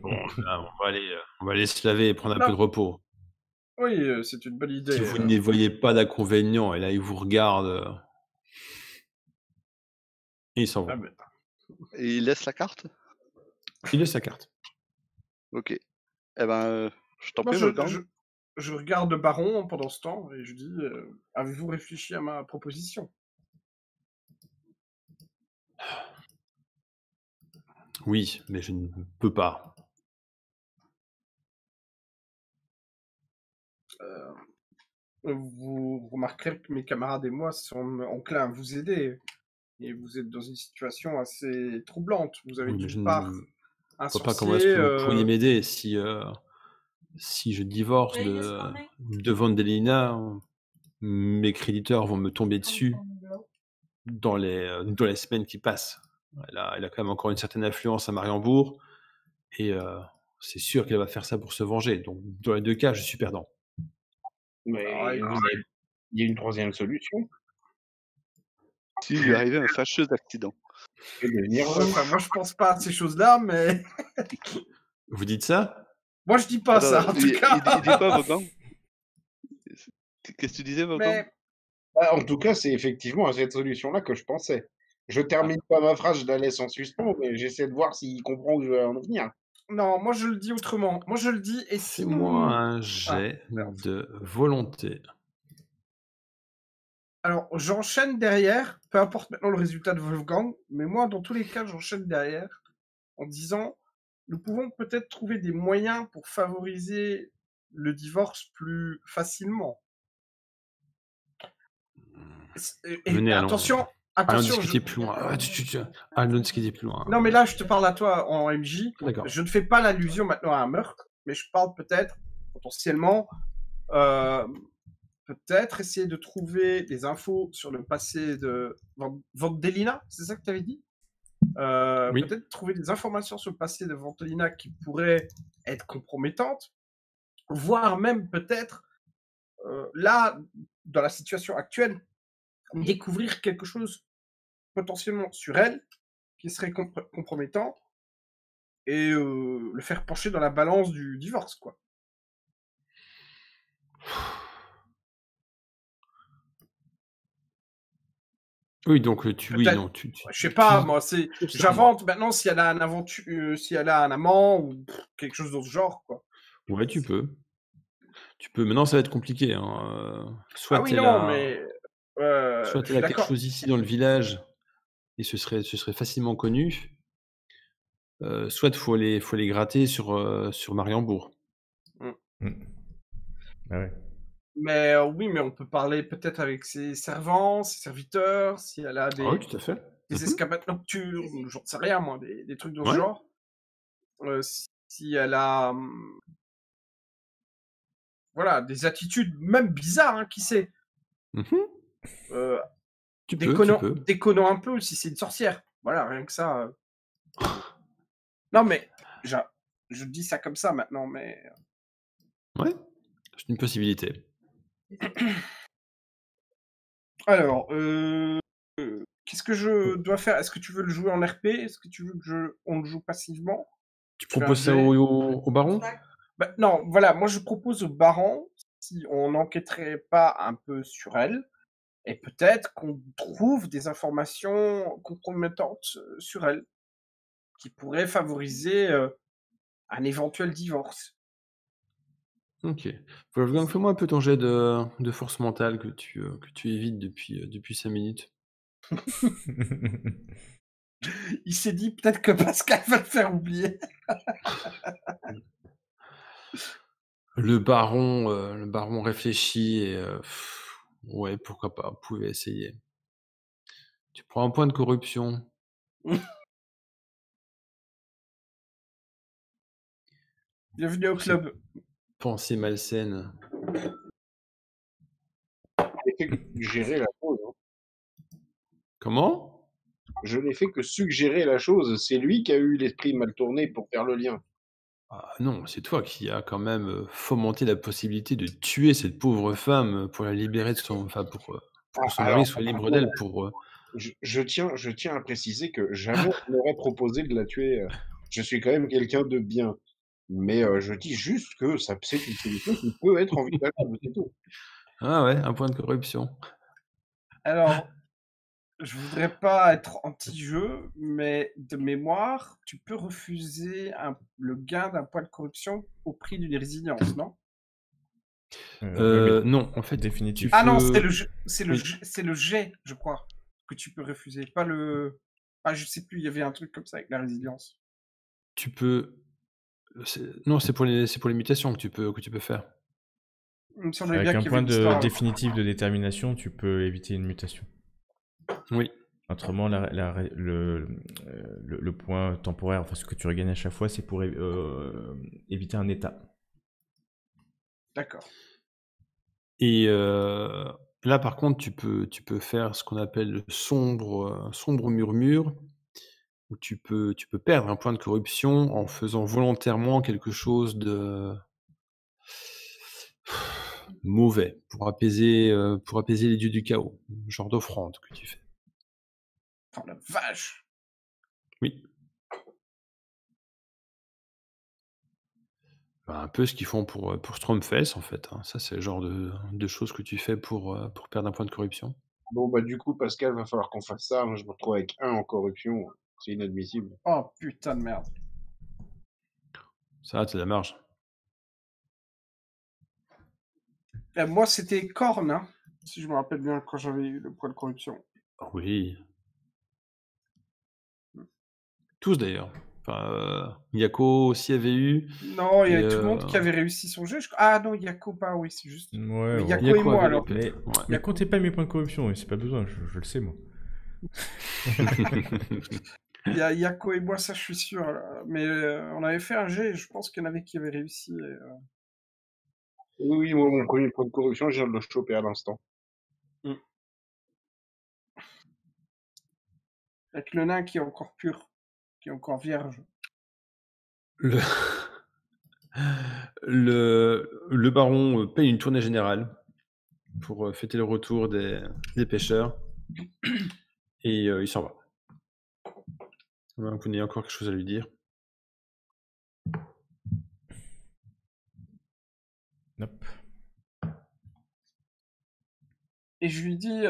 Speaker 1: Bon, là, on va aller se laver et prendre un
Speaker 2: Non.
Speaker 1: peu de repos.
Speaker 2: Oui, c'est une bonne idée.
Speaker 1: Si vous n'y voyez pas d'inconvénient, et là, ils vous regardent. Et ils s'en vont.
Speaker 2: Ah, mais...
Speaker 3: Et il laisse la carte?
Speaker 1: Il laisse sa carte.
Speaker 3: Ok. Eh ben, je t'en
Speaker 2: Moi,
Speaker 3: prie, Wolfgang.
Speaker 2: je regarde le baron pendant ce temps et je dis avez-vous réfléchi à ma proposition?
Speaker 1: Oui, mais je ne peux pas.
Speaker 2: Vous remarquerez que mes camarades et moi sommes enclins à vous aider. Et vous êtes dans une situation assez troublante. Vous avez
Speaker 1: Oui, mais je
Speaker 2: d'une
Speaker 1: ne
Speaker 2: part un
Speaker 1: vois pas comment est-ce
Speaker 2: sorcier.
Speaker 1: que vous pourriez m'aider si je divorce de Vandelina, mes créditeurs vont me tomber dessus dans les semaines qui passent. Elle a quand même encore une certaine influence à Mariembourg et c'est sûr qu'elle va faire ça pour se venger. Donc dans les deux cas, je suis perdant.
Speaker 5: Mais il y a une troisième solution.
Speaker 3: S'il lui arrivait un fâcheux accident.
Speaker 5: C'est de venir
Speaker 2: Enfin, moi, je pense pas à ces choses-là, mais
Speaker 1: Vous dites ça?
Speaker 2: moi, je dis pas ça, en tout cas.
Speaker 3: Il dit quoi, Wolfgang? Qu'est-ce que tu disais, Wolfgang?
Speaker 2: Mais
Speaker 5: Ah, en tout cas, c'est effectivement à cette solution-là que je pensais. Je termine pas ma phrase, je la laisse en suspens, mais j'essaie de voir s'il comprend où je veux en venir.
Speaker 2: non, moi, je le dis autrement. Moi, je le dis, et si
Speaker 1: Fais-moi un jet de volonté.
Speaker 2: Alors, j'enchaîne derrière, peu importe maintenant le résultat de Wolfgang, mais moi, dans tous les cas, j'enchaîne derrière en disant, nous pouvons peut-être trouver des moyens pour favoriser le divorce plus facilement. Et
Speaker 1: Venez,
Speaker 2: attention,
Speaker 1: allons discuter plus loin. Allons discuter plus loin.
Speaker 2: Non, mais là, je te parle à toi en MJ.
Speaker 1: D'accord.
Speaker 2: Je ne fais pas l'allusion maintenant à un meurtre, mais je parle peut-être, potentiellement, peut-être essayer de trouver des infos sur le passé de Vandelina, c'est ça que tu avais dit?
Speaker 1: Oui.
Speaker 2: Peut-être trouver des informations sur le passé de Vandelina qui pourraient être compromettantes, voire même peut-être, là, dans la situation actuelle, découvrir quelque chose potentiellement sur elle qui serait compromettant et le faire pencher dans la balance du divorce, quoi.
Speaker 1: Oui, donc
Speaker 2: Je sais pas, moi, j'invente maintenant si elle a un si elle a un amant ou quelque chose dans ce genre, quoi.
Speaker 1: Ouais, tu peux. Maintenant, ça va être compliqué. Hein. Soit
Speaker 2: oui,
Speaker 1: elle
Speaker 2: non,
Speaker 1: a,
Speaker 2: mais
Speaker 1: soit
Speaker 2: je
Speaker 1: elle
Speaker 2: suis
Speaker 1: a quelque
Speaker 2: d'accord.
Speaker 1: chose ici dans le village et ce serait facilement connu. Soit il faut aller gratter sur Mariembourg.
Speaker 4: Ah ouais.
Speaker 2: Mais oui, mais on peut parler peut-être avec ses servants, ses serviteurs, si elle a
Speaker 1: Ah oui, tout à fait.
Speaker 2: des escapades nocturnes, j'en sais rien, moi, des trucs dans ce
Speaker 1: Ouais.
Speaker 2: genre. Si elle a voilà, des attitudes même bizarres, hein, qui sait.
Speaker 1: Mhm. Tu peux.
Speaker 2: Déconnons un peu si c'est une sorcière. Voilà, rien que ça. Non, mais je dis ça comme ça maintenant, mais.
Speaker 1: Ouais, c'est une possibilité.
Speaker 2: Alors, qu'est-ce que je dois faire? Est-ce que tu veux le jouer en RP? Est-ce que tu veux que on le joue passivement?
Speaker 1: Tu
Speaker 2: Je fais un
Speaker 1: proposes ça
Speaker 2: jet.
Speaker 1: au baron?
Speaker 2: Bah, non, voilà, moi je propose au baron si on n'enquêterait pas un peu sur elle, et peut-être qu'on trouve des informations compromettantes sur elle, qui pourraient favoriser un éventuel divorce.
Speaker 1: Ok. Wolfgang, fais-moi un peu ton jet de force mentale que tu évites depuis 5 minutes.
Speaker 2: Il s'est dit peut-être que Pascal va le faire oublier.
Speaker 1: Le baron réfléchit et ouais, pourquoi pas, vous pouvez essayer. Tu prends un point de corruption.
Speaker 2: Bienvenue au club.
Speaker 1: Pensée malsaine.
Speaker 5: J'ai fait que suggérer la chose. Hein.
Speaker 1: Comment?
Speaker 5: Je n'ai fait que suggérer la chose. C'est lui qui a eu l'esprit mal tourné pour faire le lien.
Speaker 1: Ah non, c'est toi qui as quand même fomenté la possibilité de tuer cette pauvre femme pour la libérer de son... Enfin, pour que son mari soit libre d'elle pour...
Speaker 5: Je tiens à préciser que jamais je n'aurais proposé de la tuer. Je suis quand même quelqu'un de bien. Mais je dis juste que c'est une solution qui peut être envisageable, c'est tout.
Speaker 1: Ah ouais, un point de corruption.
Speaker 2: Alors, je voudrais pas être anti-jeu, mais de mémoire, tu peux refuser le gain d'un point de corruption au prix d'une résilience, non?
Speaker 1: Non, en fait,
Speaker 4: définitif.
Speaker 2: Ah non, c'est le jet, je crois, que tu peux refuser, pas le... Ah, je sais plus, il y avait un truc comme ça avec la résilience.
Speaker 1: Tu peux... Non, c'est pour les mutations que tu peux faire.
Speaker 2: Il me semblait
Speaker 4: Avec
Speaker 2: bien
Speaker 4: un
Speaker 2: qu'il y avait
Speaker 4: point
Speaker 2: une histoire.
Speaker 4: définitif de détermination, tu peux éviter une mutation.
Speaker 1: Oui.
Speaker 4: Autrement, le point temporaire, enfin ce que tu regagnes à chaque fois, c'est pour éviter un état.
Speaker 2: D'accord.
Speaker 1: Et là, par contre, tu peux faire ce qu'on appelle le sombre murmure, où tu peux perdre un point de corruption en faisant volontairement quelque chose de mauvais pour apaiser les dieux du chaos, genre d'offrande que tu fais.
Speaker 2: Oh la vache!
Speaker 1: Oui. Bah, un peu ce qu'ils font pour Stromfels, en fait, hein. Ça, c'est le genre de choses que tu fais pour perdre un point de corruption.
Speaker 5: Bon, bah, du coup, Pascal, va falloir qu'on fasse ça. Moi, je me retrouve avec 1 en corruption. C'est inadmissible.
Speaker 2: Oh putain de merde.
Speaker 1: Ça, t'as de la marge.
Speaker 2: Moi, c'était Korn, hein, si je me rappelle bien, quand j'avais eu le point de corruption.
Speaker 1: Oui. Tous, d'ailleurs. Enfin, Yako aussi avait eu.
Speaker 2: Non, il y avait tout le monde qui avait réussi son jeu. Ah non, Yako pas, oui, c'est juste.
Speaker 4: Ouais,
Speaker 2: Mais
Speaker 4: ouais.
Speaker 2: Yako et moi,
Speaker 1: avait
Speaker 2: alors.
Speaker 1: l'épée.
Speaker 4: Mais comptez pas mes points de corruption, c'est pas besoin, je le sais moi.
Speaker 2: Il y a Yako et moi, ça je suis sûr. Là. Mais on avait fait un jet, je pense qu'il y en avait qui avaient réussi.
Speaker 5: Oui, moi, mon premier point de corruption, je viens de le choper à l'instant.
Speaker 2: Avec le nain qui est encore pur, qui est encore vierge.
Speaker 1: Le baron paye une tournée générale pour fêter le retour des pêcheurs. Et il s'en va. Vous n'avez encore quelque chose à lui dire?
Speaker 4: Nope.
Speaker 2: Et je lui dis,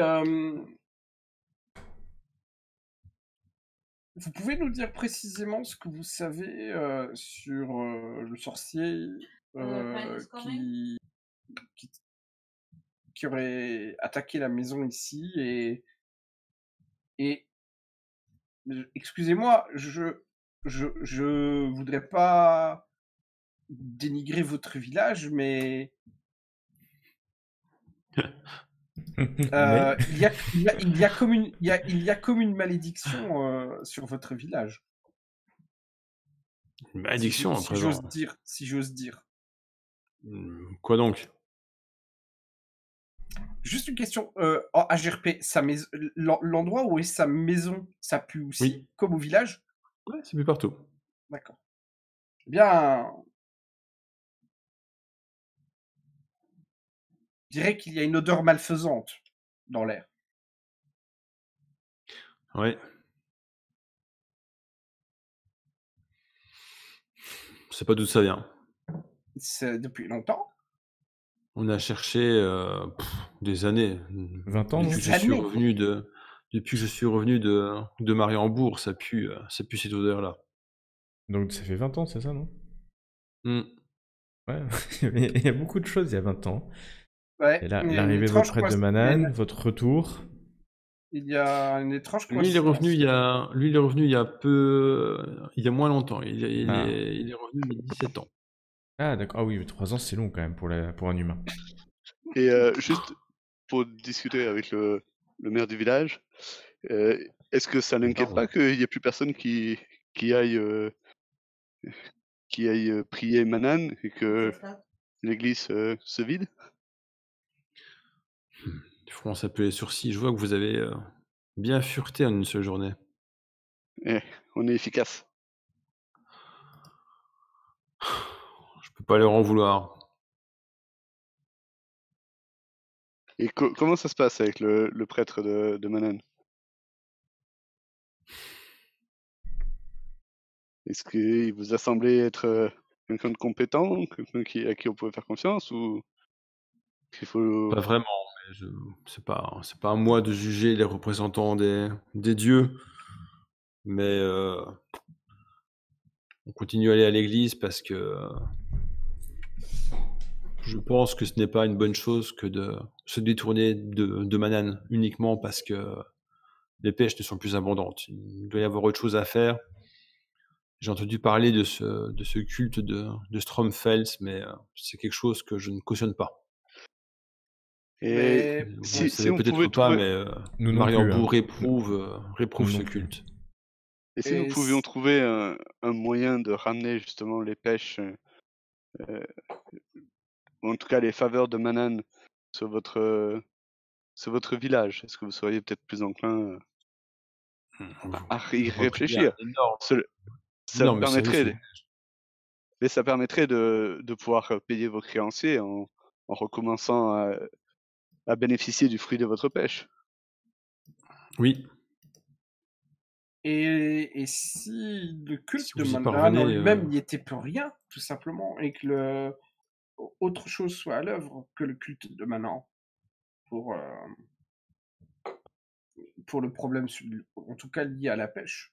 Speaker 2: vous pouvez nous dire précisément ce que vous savez sur le sorcier qui aurait attaqué la maison ici et excusez-moi, je voudrais pas dénigrer votre village, mais il y a comme une malédiction sur votre village.
Speaker 1: Une malédiction à présent.
Speaker 2: Si j'ose dire.
Speaker 1: Quoi donc?
Speaker 2: Juste une question. En HRP, l'endroit où est sa maison, ça pue aussi,
Speaker 1: Oui.
Speaker 2: comme au village?
Speaker 1: Ouais, c'est plus partout.
Speaker 2: D'accord. Eh bien, je dirais qu'il y a une odeur malfaisante dans l'air.
Speaker 1: Ouais. Je sais pas d'où ça vient.
Speaker 2: C'est depuis longtemps.
Speaker 1: On a cherché des années.
Speaker 4: 20 ans, non?
Speaker 1: Depuis que je
Speaker 2: Des
Speaker 1: suis
Speaker 2: années.
Speaker 1: revenu de Mariembourg, ça pue cette odeur-là.
Speaker 4: Donc ça fait 20 ans, c'est ça, non?
Speaker 1: Mm.
Speaker 4: Ouais, il y a beaucoup de choses il y a 20 ans.
Speaker 2: Ouais,
Speaker 4: Et
Speaker 2: il y a une
Speaker 4: l'arrivée de
Speaker 2: étrange
Speaker 4: votre prêtre de Manane, votre retour.
Speaker 2: il y a une étrange
Speaker 1: Lui, il est
Speaker 2: coïncidence.
Speaker 1: revenu il y a il y a moins longtemps. Il
Speaker 4: Ah.
Speaker 1: est revenu il y a 17 ans.
Speaker 4: Ah d'accord, ah oui, mais 3 ans c'est long quand même pour un humain.
Speaker 3: Et juste pour discuter avec le maire du village, est-ce que ça n'inquiète pas qu'il n'y ait plus personne qui aille prier Manan et que l'église se vide?
Speaker 1: Tu fronces un peu les sourcils. Je vois que vous avez bien fureté en une seule journée.
Speaker 3: Eh, on est efficace.
Speaker 1: Je peux pas leur en vouloir.
Speaker 3: Et comment ça se passe avec le prêtre de Manan? Est-ce qu'il vous a semblé être quelqu'un de compétent, quelqu'un à qui on pouvait faire confiance, ou qu'il faut...
Speaker 1: Pas vraiment. Mais c'est pas à moi de juger les représentants des dieux. Mais on continue à aller à l'église parce que je pense que ce n'est pas une bonne chose que de se détourner de Manan uniquement parce que les pêches ne sont plus abondantes. Il doit y avoir autre chose à faire. J'ai entendu parler de ce culte de Stromfels, mais c'est quelque chose que je ne cautionne pas.
Speaker 3: Et
Speaker 2: Mais
Speaker 1: Vous le
Speaker 3: si
Speaker 1: savez
Speaker 3: on pouvait
Speaker 1: peut-être pas,
Speaker 3: trouver...
Speaker 1: mais
Speaker 4: Nous non plus,
Speaker 1: Mariembourg
Speaker 4: hein.
Speaker 1: réprouve
Speaker 4: Nous
Speaker 1: ce
Speaker 4: non plus.
Speaker 1: culte.
Speaker 3: Et si nous pouvions trouver un moyen de ramener justement les pêches, ou en tout cas les faveurs de Manan sur votre village, est-ce que vous seriez peut-être plus enclin à y
Speaker 1: Votre il y a
Speaker 3: réfléchir? Ça
Speaker 1: énorme service.
Speaker 3: permettrait, mais ça permettrait de pouvoir payer vos créanciers en recommençant à bénéficier du fruit de votre pêche.
Speaker 1: Oui.
Speaker 2: Et si le culte
Speaker 1: Si
Speaker 2: de
Speaker 1: vous y
Speaker 2: Manan en
Speaker 1: parvenez,
Speaker 2: lui-même n'y était pour rien, tout simplement, et que autre chose soit à l'œuvre que le culte de Manan pour le problème, en tout cas lié à la pêche.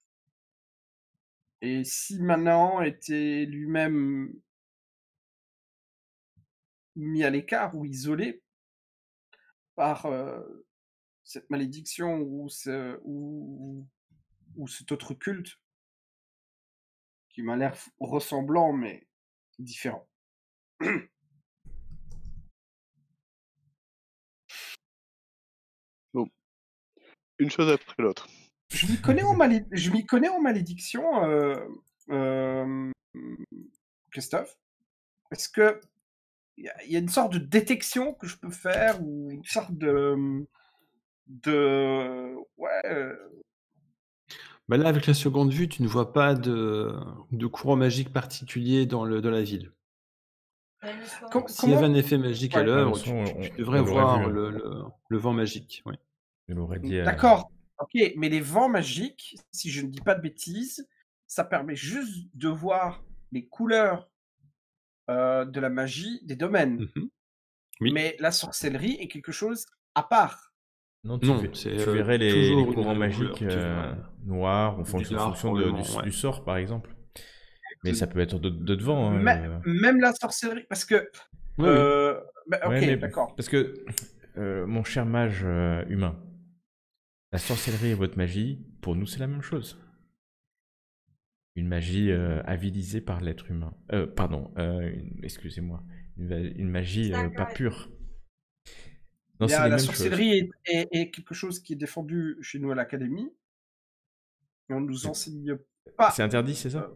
Speaker 2: Et si Manan était lui-même mis à l'écart ou isolé par cette malédiction ou cet autre culte qui m'a l'air ressemblant mais différent.
Speaker 3: Bon, une chose après l'autre.
Speaker 2: Je m'y connais en malédiction, Christophe. Est-ce que il y a une sorte de détection que je peux faire ou une sorte de ouais.
Speaker 1: Bah là, avec la seconde vue, tu ne vois pas de courant magique particulier dans la ville. S'il y avait un effet magique à
Speaker 2: Ouais.
Speaker 1: l'œuvre,
Speaker 4: toute façon,
Speaker 1: tu devrais
Speaker 4: on l'aurait
Speaker 1: voir
Speaker 4: vu, hein.
Speaker 1: le vent magique. Oui.
Speaker 4: Je l'aurais dit.
Speaker 2: D'accord. Ok, mais les vents magiques, si je ne dis pas de bêtises, ça permet juste de voir les couleurs de la magie des domaines.
Speaker 1: Mhm. Oui.
Speaker 2: Mais la sorcellerie est quelque chose à part.
Speaker 4: Non,
Speaker 1: Non,
Speaker 4: tu verrais les
Speaker 1: toujours
Speaker 4: courants
Speaker 1: une
Speaker 4: magiques
Speaker 1: couleur, tu verras.
Speaker 4: noirs en
Speaker 1: Du
Speaker 4: fonction
Speaker 1: noir, probablement,
Speaker 4: du
Speaker 1: ouais.
Speaker 4: sort, par exemple. Mais ça peut être d'autres vents. Hein,
Speaker 2: Même la sorcellerie, parce que.
Speaker 1: Oui, oui.
Speaker 2: Bah, ok,
Speaker 4: Ouais, mais
Speaker 2: d'accord.
Speaker 4: parce que, mon cher mage humain, la sorcellerie et votre magie, pour nous, c'est la même chose. Une magie avilisée par l'être humain. Pardon, excusez-moi. Une magie pas pure. Non, c'est les
Speaker 2: La
Speaker 4: mêmes choses.
Speaker 2: sorcellerie est quelque chose qui est défendu chez nous à l'académie. Et on nous enseigne pas.
Speaker 4: C'est interdit, c'est ça?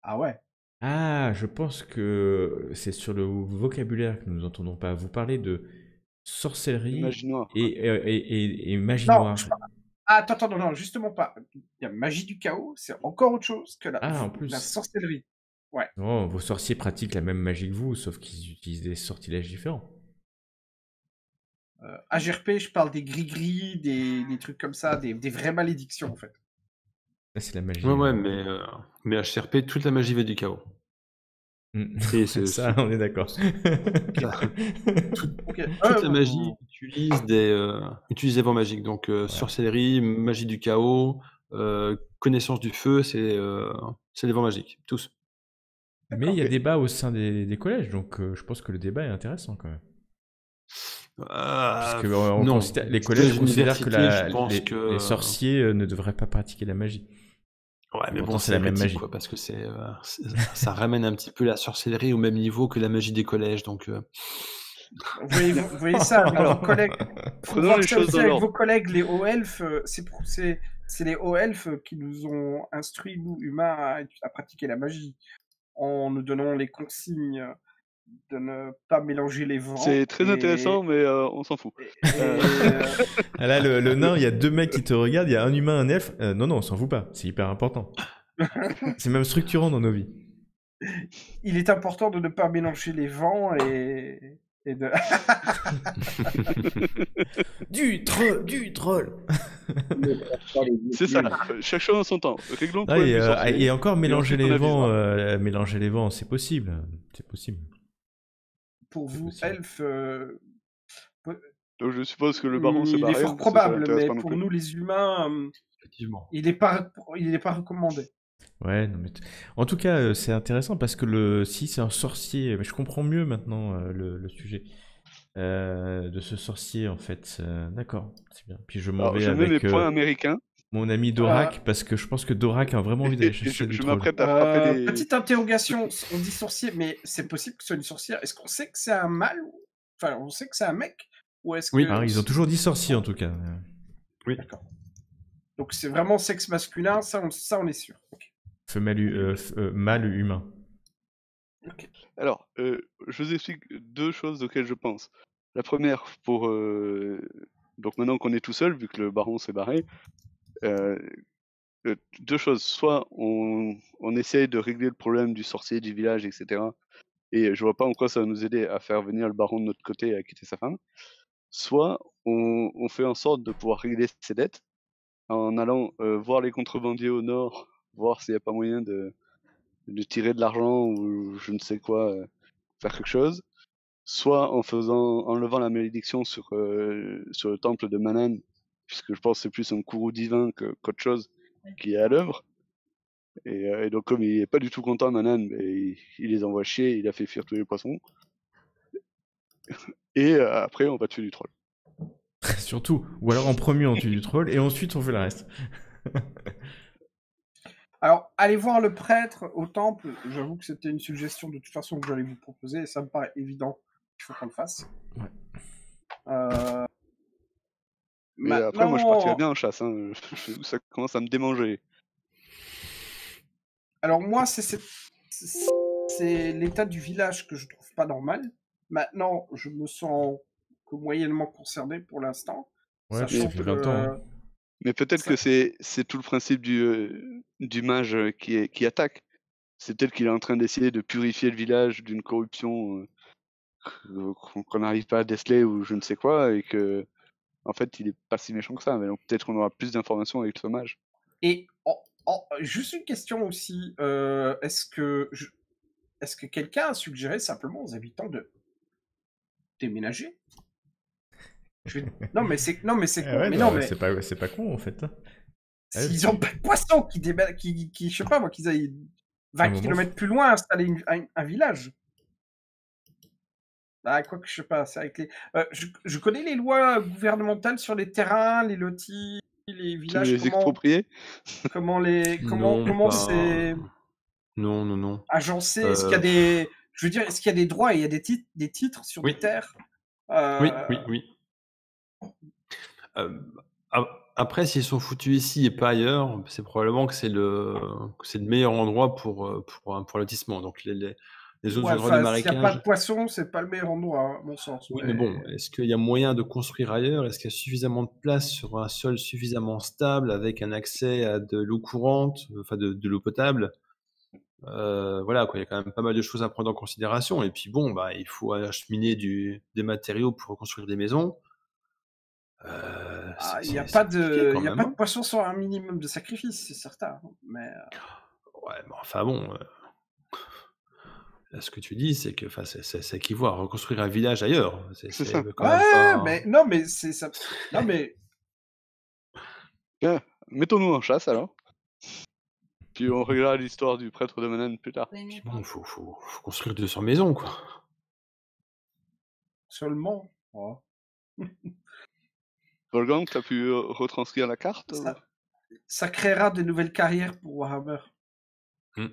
Speaker 2: Ah ouais.
Speaker 4: Ah, je pense que c'est sur le vocabulaire que nous n'entendons pas. Vous parlez de sorcellerie
Speaker 3: Magie noire.
Speaker 4: et magie
Speaker 2: Non,
Speaker 4: noire.
Speaker 2: attends, non, justement pas. Il y a magie du chaos, c'est encore autre chose que
Speaker 4: Ah, en
Speaker 2: la
Speaker 4: plus.
Speaker 2: sorcellerie. Ouais.
Speaker 4: Non, vos sorciers pratiquent la même magie que vous, sauf qu'ils utilisent des sortilèges différents.
Speaker 2: AGRP, je parle des gris-gris, des trucs comme ça, des vraies malédictions en fait.
Speaker 4: Là, c'est la magie.
Speaker 1: Ouais, mais HRP, toute la magie va du chaos.
Speaker 4: Ça, on est d'accord.
Speaker 1: Toute la magie utilise des vents magiques. Donc, sorcellerie, magie du chaos, connaissance du feu, c'est des vents magiques, tous.
Speaker 4: Mais il y a débat au sein des collèges, donc je pense que le débat est intéressant quand même. Parce que
Speaker 1: non,
Speaker 4: les collèges considèrent que
Speaker 1: que
Speaker 4: les sorciers ne devraient pas pratiquer la magie.
Speaker 1: Ouais, mais
Speaker 4: Pourtant,
Speaker 1: bon,
Speaker 4: c'est la même magie.
Speaker 1: quoi, parce que ça ramène un petit peu la sorcellerie au même niveau que la magie des collèges, donc.
Speaker 2: Vous voyez ça avec vos collègues.
Speaker 3: Prenons les choses dans
Speaker 2: avec
Speaker 3: l'ordre.
Speaker 2: vos collègues, les hauts elfes, c'est les hauts elfes qui nous ont instruits, nous humains, à pratiquer la magie, en nous donnant les consignes de ne pas mélanger les vents.
Speaker 3: C'est très intéressant, mais on s'en fout.
Speaker 4: Ah là, le nain, il y a deux mecs qui te regardent, il y a un humain, un elfe. Non, on s'en fout pas, c'est hyper important. C'est même structurant dans nos vies.
Speaker 2: Il est important de ne pas mélanger les vents et de...
Speaker 4: Du troll.
Speaker 3: C'est ça, chaque chose en son temps. Réglons le
Speaker 4: Ah,
Speaker 3: problème du sorcier.
Speaker 4: et encore mélanger
Speaker 3: ensuite, on
Speaker 4: les vents, c'est possible. C'est possible.
Speaker 2: Pour vous,
Speaker 4: possible.
Speaker 2: elfes,
Speaker 3: Donc je suppose que le baron s'est
Speaker 2: il
Speaker 3: barré.
Speaker 2: est fort
Speaker 3: ça
Speaker 2: probable,
Speaker 3: l'intéresse
Speaker 2: mais
Speaker 3: pas non
Speaker 2: pour
Speaker 3: plus.
Speaker 2: nous les humains,
Speaker 1: Effectivement.
Speaker 2: il n'est pas recommandé.
Speaker 4: Ouais, non, mais en tout cas, c'est intéressant parce que si c'est un sorcier, mais je comprends mieux maintenant le sujet de ce sorcier en fait. D'accord, c'est bien. Puis je m'en vais
Speaker 3: Je mets mes
Speaker 4: avec
Speaker 3: points américains.
Speaker 4: mon ami Dorak parce que je pense que Dorak a vraiment envie d'aller chercher du
Speaker 3: Je
Speaker 4: troll.
Speaker 3: m'apprête à frapper des...
Speaker 2: Petite interrogation, on dit sorcier, mais c'est possible que ce soit une sorcière. Est-ce qu'on sait que c'est un mâle Enfin, on sait que c'est un mec ou est-ce
Speaker 1: Oui.
Speaker 2: que...
Speaker 4: Ils ont toujours dit sorcier en tout cas.
Speaker 1: Oui.
Speaker 2: D'accord. Donc c'est vraiment sexe masculin, ça on est sûr. Okay.
Speaker 4: Mâle humain.
Speaker 2: Okay.
Speaker 3: Alors, je vous explique deux choses auxquelles je pense. La première, donc maintenant qu'on est tout seul, vu que le baron s'est barré, deux choses. Soit on essaye de régler le problème du sorcier du village, etc. Et je vois pas en quoi ça va nous aider à faire venir le baron de notre côté et à quitter sa femme. Soit on fait en sorte de pouvoir régler ses dettes en allant voir les contrebandiers au nord, voir s'il n'y a pas moyen de tirer de l'argent ou je ne sais quoi, faire quelque chose. Soit en levant la malédiction sur le temple de Manan, puisque je pense que c'est plus un courroux divin qu'autre chose qui est à l'œuvre. Et donc comme il est pas du tout content Manan, il les envoie chier, il a fait fuir tous les poissons. Et après on va tuer du troll.
Speaker 4: Surtout, ou alors en premier on tue du troll et ensuite on fait le reste.
Speaker 2: Alors, allez voir le prêtre au temple, j'avoue que c'était une suggestion de toute façon que j'allais vous proposer, et ça me paraît évident qu'il faut qu'on le fasse.
Speaker 4: Ouais.
Speaker 3: Mais après, moi je partirais bien en chasse, hein. Ça commence à me démanger.
Speaker 2: Alors moi, c'est l'état du village que je trouve pas normal. Maintenant, je me sens que moyennement concerné pour l'instant.
Speaker 4: Ouais,
Speaker 2: sachant
Speaker 4: ça fait 20 ans. Hein.
Speaker 3: Mais peut-être que c'est tout le principe du mage qui attaque. C'est peut-être qu'il est en train d'essayer de purifier le village d'une corruption qu'on n'arrive pas à déceler ou je ne sais quoi, et que en fait il est pas si méchant que ça. Mais donc peut-être qu'on aura plus d'informations avec ce mage.
Speaker 2: Et juste une question aussi, est-ce que quelqu'un a suggéré simplement aux habitants de déménager? Non mais c'est con.
Speaker 4: Ouais,
Speaker 2: mais
Speaker 4: non,
Speaker 2: mais
Speaker 4: c'est pas con en fait.
Speaker 2: s'ils ont pas de poissons qui je sais pas moi, qu'ils aillent 20 km plus loin installer un village. Bah, quoi que je sais pas, c'est avec les. Je connais les lois gouvernementales sur les terrains, les lotis, les villages.
Speaker 3: Tu les exproprier?
Speaker 2: Comment c'est.
Speaker 1: Non.
Speaker 2: Agencé. Est-ce qu'il y a des. Je veux dire, est-ce qu'il y a des droits et il y a des titres sur des terres?
Speaker 1: Oui. Après, s'ils sont foutus ici et pas ailleurs, c'est probablement que c'est le meilleur endroit pour lotissement. Donc les les zones
Speaker 2: Ouais,
Speaker 1: endroits de
Speaker 2: enfin, s'il n'y a pas de
Speaker 1: marécage.
Speaker 2: poissons, c'est pas le meilleur endroit, hein, à mon sens.
Speaker 1: Oui, mais bon, est-ce qu'il y a moyen de construire ailleurs? Est-ce qu'il y a suffisamment de place sur un sol suffisamment stable avec un accès à de l'eau courante, enfin de l'eau potable? Voilà quoi, il y a quand même pas mal de choses à prendre en considération et puis bon, bah, il faut acheminer des matériaux pour reconstruire des maisons.
Speaker 2: Ah, il n'y a
Speaker 1: C'est
Speaker 2: pas
Speaker 1: compliqué
Speaker 2: de,
Speaker 1: quand
Speaker 2: il y a
Speaker 1: même,
Speaker 2: pas de
Speaker 1: hein.
Speaker 2: poissons sans un minimum de sacrifice, c'est certain. Mais
Speaker 1: Ouais, mais enfin bon, là ce que tu dis, c'est que enfin ça équivaut à reconstruire un village ailleurs.
Speaker 3: C'est
Speaker 1: C'est
Speaker 3: ça.
Speaker 1: quand même
Speaker 2: ouais,
Speaker 1: pas
Speaker 2: mais non, mais c'est ça. Non, mais
Speaker 3: Bien, mettons-nous en chasse alors. Puis on regardera l'histoire du prêtre de Manane plus tard.
Speaker 1: puis bon, faut construire 200 maisons quoi.
Speaker 2: seulement. Oh.
Speaker 3: Wolfgang, t'as pu retranscrire la carte ou-
Speaker 2: Ça créera de nouvelles carrières pour Warhammer.
Speaker 5: Bah,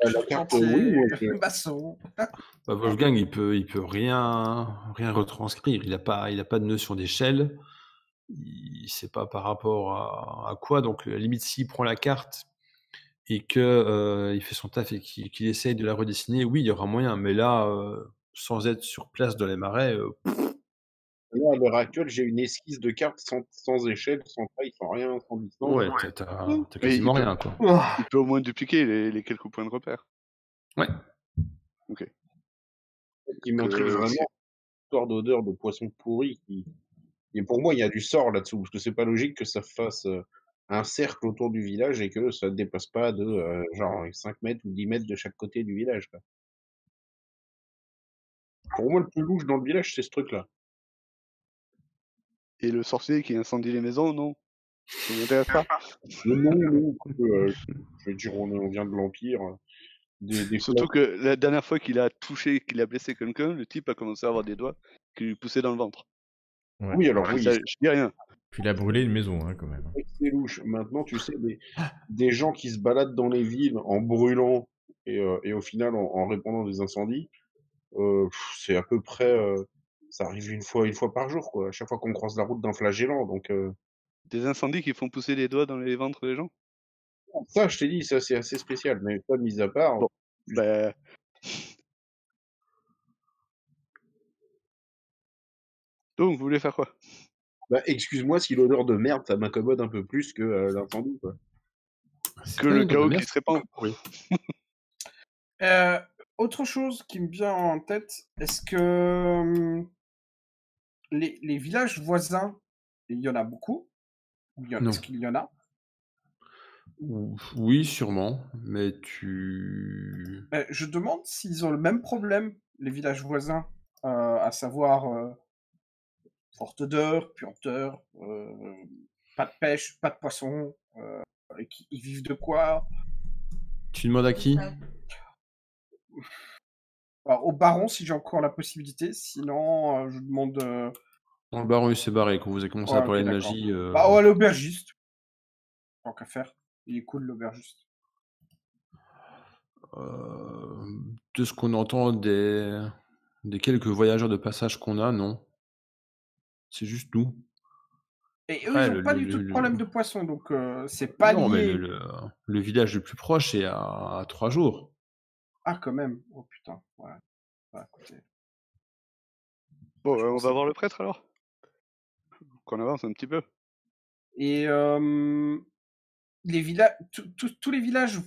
Speaker 5: la carte, oui,
Speaker 2: Chantier,
Speaker 5: moi,
Speaker 2: maçon.
Speaker 1: Bah, Wolfgang, il peut rien retranscrire. Il a pas de notion d'échelle. Il sait pas par rapport à quoi. Donc, à la limite, s'il prend la carte et que il fait son taf et qu'il essaye de la redessiner, oui, il y aura moyen. Mais là, sans être sur place dans les marais,
Speaker 5: là, à l'heure actuelle, j'ai une esquisse de carte sans échelle, sans taille, sans rien, sans distance.
Speaker 1: ouais, t'as
Speaker 3: Mais
Speaker 1: quasiment rien, quoi.
Speaker 3: il peut au moins dupliquer les quelques points de repère.
Speaker 1: Ouais.
Speaker 3: Ok.
Speaker 5: Ce qui m'intrigue vraiment,
Speaker 3: si-
Speaker 5: l'histoire d'odeur de poisson pourri. Et pour moi, il y a du sort là-dessous, parce que c'est pas logique que ça fasse un cercle autour du village et que ça ne dépasse pas de genre 5 mètres ou 10 mètres de chaque côté du village, quoi. Pour moi, le plus louche dans le village, c'est ce truc-là.
Speaker 3: Et le sorcier qui incendie les maisons, non. Ça vous intéresse pas?
Speaker 5: Mais non, je veux dire, on vient de l'Empire. Des
Speaker 3: Surtout que la dernière fois qu'il a touché, qu'il a blessé quelqu'un, le type a commencé à avoir des doigts qui lui poussaient dans le ventre.
Speaker 4: Ouais.
Speaker 5: Oui, alors oui,
Speaker 3: Ça, je dis rien.
Speaker 4: Puis il a brûlé une maison, hein, quand même.
Speaker 5: c'est louche. Maintenant, tu sais, des gens qui se baladent dans les villes en brûlant et au final en répandant des incendies, c'est à peu près, ça arrive une fois par jour, quoi. À chaque fois qu'on croise la route d'un flagellant. Donc,
Speaker 3: Des incendies qui font pousser les doigts dans les ventres des gens.
Speaker 5: ça, je t'ai dit, ça, c'est assez spécial. Mais pas mis à part.
Speaker 3: Bon. Bah, donc, vous voulez faire quoi?
Speaker 5: Bah, excuse-moi si l'odeur de merde, ça m'incommode un peu plus que l'incendie, quoi.
Speaker 3: Que le chaos qui se répand.
Speaker 1: Oui.
Speaker 2: Autre chose qui me vient en tête, est-ce que les villages voisins, il y en a beaucoup?
Speaker 1: Non.
Speaker 2: Est-ce qu'il y en a?
Speaker 1: Oui, sûrement, mais tu...
Speaker 2: Je demande s'ils ont le même problème, les villages voisins, à savoir forte odeur, puanteur, pas de pêche, pas de poisson, et ils vivent de quoi?
Speaker 1: Tu demandes à qui?
Speaker 2: Alors, au baron, si j'ai encore la possibilité, sinon je demande...
Speaker 1: Le baron il s'est barré quand vous avez commencé à
Speaker 2: Ouais,
Speaker 1: parler
Speaker 2: ok,
Speaker 1: de
Speaker 2: d'accord.
Speaker 1: magie.
Speaker 2: Bah, ouais, l'aubergiste. Tant qu'à faire. Il est cool, l'aubergiste.
Speaker 1: De ce qu'on entend des quelques voyageurs de passage qu'on a, non. C'est juste nous.
Speaker 2: Et eux,
Speaker 1: Après,
Speaker 2: ils n'ont pas du tout de problème de poisson, donc c'est pas
Speaker 1: non, mais
Speaker 2: lié.
Speaker 1: le village le plus proche est à 3 jours.
Speaker 2: Ah, quand même. Oh putain. Ouais. Ouais, écoutez.
Speaker 3: Bon,
Speaker 2: Je
Speaker 3: on
Speaker 2: pensais-
Speaker 3: va voir le prêtre alors. Qu'on avance un petit peu.
Speaker 2: Et les villages, tous les villages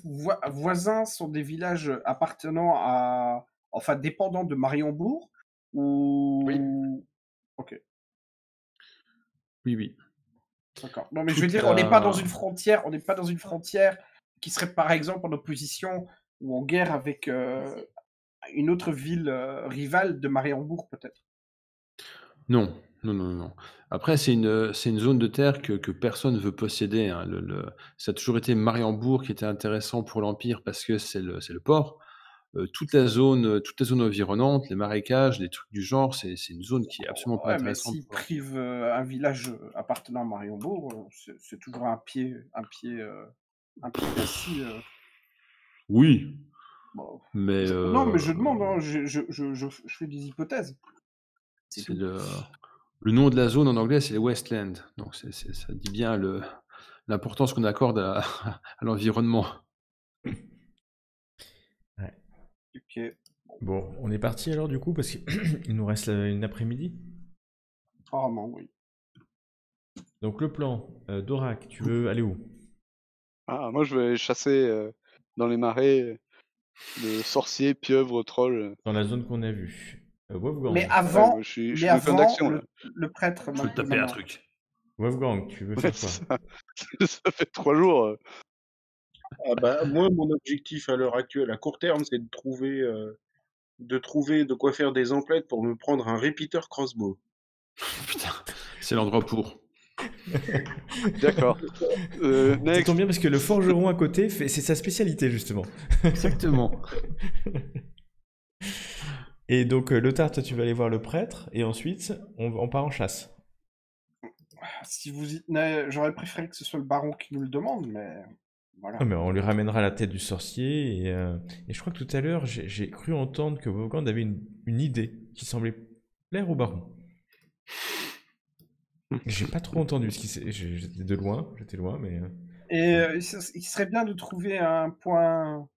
Speaker 2: voisins sont des villages appartenant à, enfin, dépendants de Mariembourg ou.
Speaker 1: Oui.
Speaker 2: Ok,
Speaker 1: Oui.
Speaker 2: d'accord. Non, mais je veux
Speaker 1: Toute
Speaker 2: dire, on n'est pas dans
Speaker 1: la-
Speaker 2: une frontière, on n'est pas dans une frontière qui serait par exemple en opposition ou en guerre avec une autre ville rivale de Mariembourg, peut-être.
Speaker 1: Non. Après, c'est une zone de terre que personne ne veut posséder, hein. Ça a toujours été Mariembourg qui était intéressant pour l'Empire parce que c'est le port. Toute la zone environnante, les marécages, les trucs du genre, c'est une zone qui est absolument pas
Speaker 2: Ouais, mais
Speaker 1: intéressante
Speaker 2: s'ils
Speaker 1: pour l'Empire.
Speaker 2: privent un village appartenant à Mariembourg, c'est toujours un pied assis.
Speaker 1: Oui,
Speaker 2: Bon.
Speaker 1: mais
Speaker 2: Non, mais je demande, hein, je fais des hypothèses. C'est
Speaker 1: c'est
Speaker 2: tout.
Speaker 1: le nom de la zone en anglais, c'est les Westlands. Donc ça dit bien l'importance qu'on accorde à l'environnement.
Speaker 2: Ok.
Speaker 4: Bon, on est parti alors du coup parce qu'il nous reste une après-midi.
Speaker 2: Rarement, oui.
Speaker 4: Donc le plan, Dorak, tu veux aller où?
Speaker 3: Ah, moi, je vais chasser dans les marais le sorcier, pieuvre, troll.
Speaker 4: Dans la zone qu'on a vue. Wolfgang.
Speaker 2: Mais
Speaker 3: Ouais,
Speaker 2: avant,
Speaker 3: moi, je suis
Speaker 2: mais
Speaker 3: en fin
Speaker 2: avant
Speaker 3: d'action, là.
Speaker 2: le prêtre
Speaker 1: Je veux
Speaker 2: de
Speaker 1: taper un
Speaker 2: maintenant.
Speaker 1: truc.
Speaker 4: Wolfgang, tu veux
Speaker 3: Ouais,
Speaker 4: faire
Speaker 3: c'est
Speaker 4: quoi?
Speaker 3: ça. Ça fait 3 jours.
Speaker 5: Ah bah, moi, mon objectif à l'heure actuelle, à court terme, c'est de trouver de quoi faire des emplettes pour me prendre un repeater crossbow.
Speaker 1: Putain, c'est l'endroit pour.
Speaker 3: D'accord.
Speaker 4: Ça
Speaker 3: Next.
Speaker 4: tombe bien parce que le forgeron à côté, c'est sa spécialité justement.
Speaker 1: Exactement.
Speaker 4: Et donc Lothar, toi tu vas aller voir le prêtre et ensuite on part en chasse.
Speaker 2: Si vous y tenez, j'aurais préféré que ce soit le baron qui nous le demande, mais voilà.
Speaker 4: Ah, mais on lui ramènera la tête du sorcier et je crois que tout à l'heure j'ai cru entendre que Wolfgang avait une idée qui semblait plaire au baron. J'ai pas trop entendu ce qui j'étais j'étais loin, mais
Speaker 2: Et il serait bien de trouver un point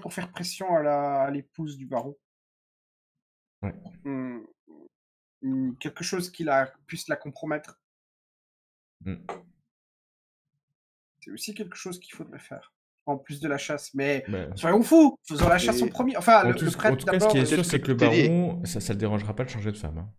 Speaker 2: pour faire pression à l'épouse du baron.
Speaker 4: Ouais.
Speaker 2: Quelque chose qui puisse la compromettre.
Speaker 4: Mm.
Speaker 2: C'est aussi quelque chose qu'il faudrait faire. En plus de la chasse. Mais
Speaker 4: Bah,
Speaker 2: soyons fous, faisons la chasse en premier. Enfin,
Speaker 4: en
Speaker 2: le
Speaker 4: tout
Speaker 2: prêtre
Speaker 4: cas, ce
Speaker 2: d'abord.
Speaker 4: qui est sûr,
Speaker 3: peut-être
Speaker 4: c'est
Speaker 3: que
Speaker 4: que le
Speaker 3: tout est lié.
Speaker 4: baron, ça le dérangera pas de changer de femme. Hein.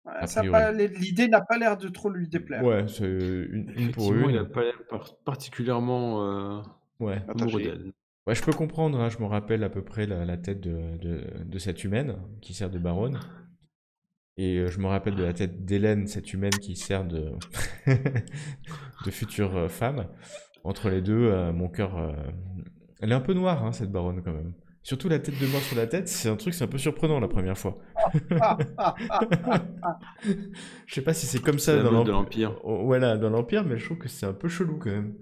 Speaker 4: A
Speaker 2: Ça
Speaker 4: priori.
Speaker 2: l'idée n'a pas l'air de trop lui déplaire.
Speaker 4: Ouais, c'est une pour
Speaker 1: Effectivement, il
Speaker 4: une.
Speaker 1: n'a pas l'air particulièrement
Speaker 4: Ouais.
Speaker 1: amoureux
Speaker 3: Attaché.
Speaker 1: d'elle.
Speaker 4: Ouais, je peux comprendre, hein, je me rappelle à peu près la tête de cette humaine qui sert de baronne. Et je me rappelle de la tête d'Hélène, cette humaine qui sert de, de future femme. Entre les deux, mon cœur. Elle est un peu noire, hein, cette baronne, quand même. Surtout la tête de mort sur la tête, c'est un peu surprenant la première fois. Je sais pas si c'est comme
Speaker 1: C'est
Speaker 4: ça
Speaker 1: la
Speaker 4: dans
Speaker 1: mode de
Speaker 4: l'Empire.
Speaker 1: l'Empire.
Speaker 4: Voilà, dans l'Empire, mais je trouve que c'est un peu chelou quand même.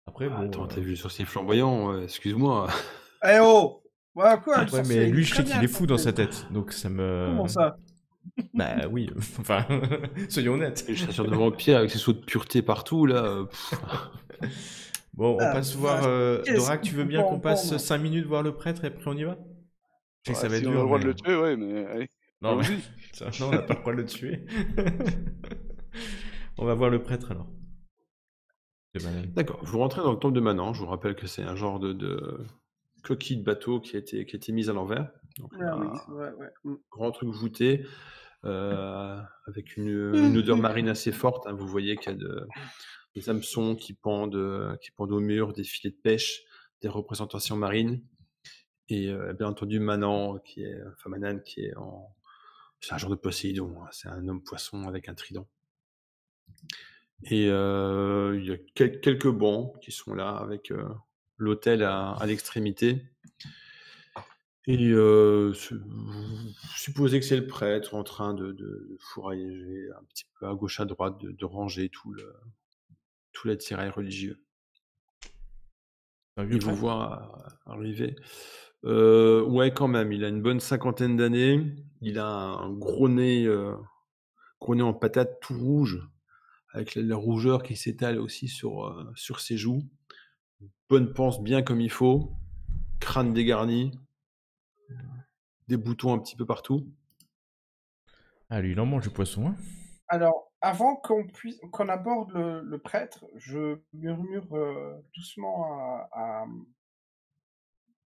Speaker 4: Après,
Speaker 1: Ah,
Speaker 4: bon.
Speaker 1: attends, t'as vu le sorcier flamboyant, excuse-moi.
Speaker 2: Eh oh! Ouais, quoi, le
Speaker 4: Ouais,
Speaker 2: sorcier,
Speaker 4: mais
Speaker 2: il
Speaker 4: lui,
Speaker 2: est
Speaker 4: je
Speaker 2: très
Speaker 4: sais qu'il
Speaker 2: bien
Speaker 4: est fou dans
Speaker 2: compté.
Speaker 4: sa tête, donc ça me.
Speaker 2: Comment ça?
Speaker 4: Bah oui, enfin, soyons honnêtes.
Speaker 1: Le chasseur de vampires avec ses sauts de pureté partout, là.
Speaker 4: Bon, on
Speaker 2: Ah,
Speaker 4: passe voir.
Speaker 2: qu'est-ce
Speaker 4: Dorak,
Speaker 2: qu'il
Speaker 4: tu veux
Speaker 2: faut
Speaker 4: bien
Speaker 2: pas
Speaker 4: qu'on passe
Speaker 2: entendre?
Speaker 4: 5 minutes voir le prêtre et après on y va? Je sais que ça va être
Speaker 3: Si on a le
Speaker 4: dur,
Speaker 3: droit
Speaker 4: mais.
Speaker 3: de le tuer, ouais, mais allez.
Speaker 4: Non, mais.
Speaker 3: Allons-y.
Speaker 4: Non, on n'a pas le droit de le tuer. On va voir le prêtre alors. De Manan.
Speaker 1: D'accord, vous rentrez dans le temple de Manan. Je vous rappelle que c'est un genre de coquille de bateau qui a été mise à l'envers. Donc,
Speaker 2: Ah oui,
Speaker 1: un
Speaker 2: c'est vrai, ouais.
Speaker 1: grand truc voûté, avec une odeur marine assez forte. Hein. Vous voyez qu'il y a des hameçons qui pendent au mur, des filets de pêche, des représentations marines. Et bien entendu, Manan, Manan, c'est un genre de Poséidon. Hein. C'est un homme poisson avec un trident. Et il y a quelques bancs qui sont là avec l'autel à l'extrémité. Et vous supposez que c'est le prêtre en train de fourrager un petit peu à gauche à droite, de ranger tout l'attirail religieux.
Speaker 4: Un vieux
Speaker 1: Il vous
Speaker 4: prêtre?
Speaker 1: voit arriver. Ouais, quand même. Il a une bonne 50aine d'années. Il a un gros nez en patate tout rouge, avec la rougeur qui s'étale aussi sur ses joues. Bonne panse bien comme il faut. Crâne dégarni. Des boutons un petit peu partout.
Speaker 4: Ah, lui, il en mange du poisson, hein?
Speaker 2: Alors, avant qu'on aborde le prêtre, je murmure doucement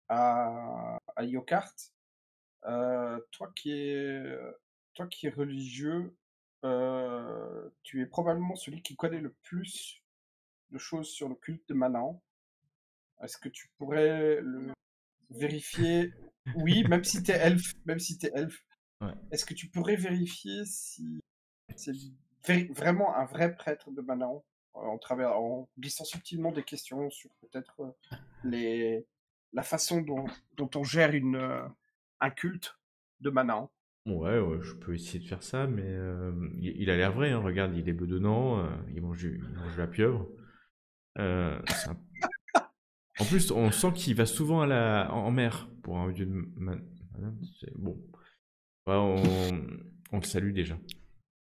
Speaker 2: à Yokart. Toi qui es religieux, tu es probablement celui qui connaît le plus de choses sur le culte de Manan. Est-ce que tu pourrais le vérifier? Oui, même si t'es elfe.
Speaker 4: Ouais.
Speaker 2: Est-ce que tu pourrais vérifier si c'est vraiment un vrai prêtre de Manan en glissant subtilement des questions sur peut-être la façon dont on gère un culte de Manan?
Speaker 4: Ouais, je peux essayer de faire ça, mais il a l'air vrai, hein. Regarde, il est bedonnant, il mange la pieuvre. C'est un- En plus, on sent qu'il va souvent en mer pour un vieux de bon. Ouais, on le salue déjà.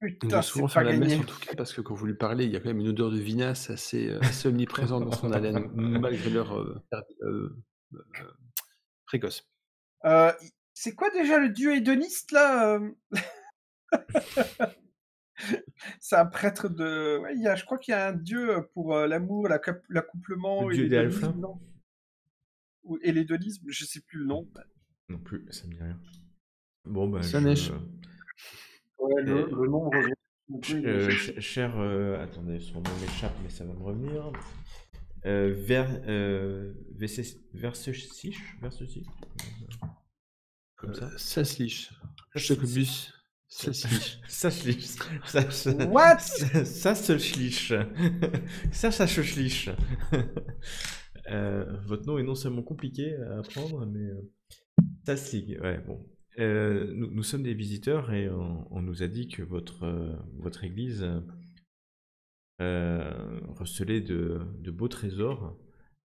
Speaker 1: Il
Speaker 2: Putain,
Speaker 1: doit
Speaker 2: c'est
Speaker 1: souvent
Speaker 2: pas
Speaker 1: faire la messe
Speaker 2: gagné.
Speaker 1: en tout cas, parce que quand vous lui parlez, il y a quand même une odeur de vinasse assez omniprésente dans son haleine, malgré leur précoce.
Speaker 2: C'est quoi déjà le dieu hédoniste là C'est un prêtre de. Ouais, je crois qu'il y a un dieu pour l'amour, l'accouplement
Speaker 4: Le
Speaker 2: et
Speaker 4: dieu des
Speaker 2: l'hédonisme,
Speaker 4: alphins?
Speaker 2: non? Et l'hédonisme, je sais plus le nom.
Speaker 4: Non plus, ça me dit rien. Bon, bah,
Speaker 1: Ça neige.
Speaker 5: Ouais,
Speaker 4: Euh,
Speaker 5: le nom me revient non plus, mais
Speaker 4: cher, attendez, son nom m'échappe, mais ça va me revenir. Versesich? Comme ça?
Speaker 1: Saslich. Jacobus Saslich.
Speaker 4: Saslich.
Speaker 2: What?
Speaker 4: Saslich. Saslich. Votre nom est non seulement compliqué à apprendre, mais Saslig, ouais, bon. Nous sommes des visiteurs et on nous a dit que votre église recelait de beaux trésors,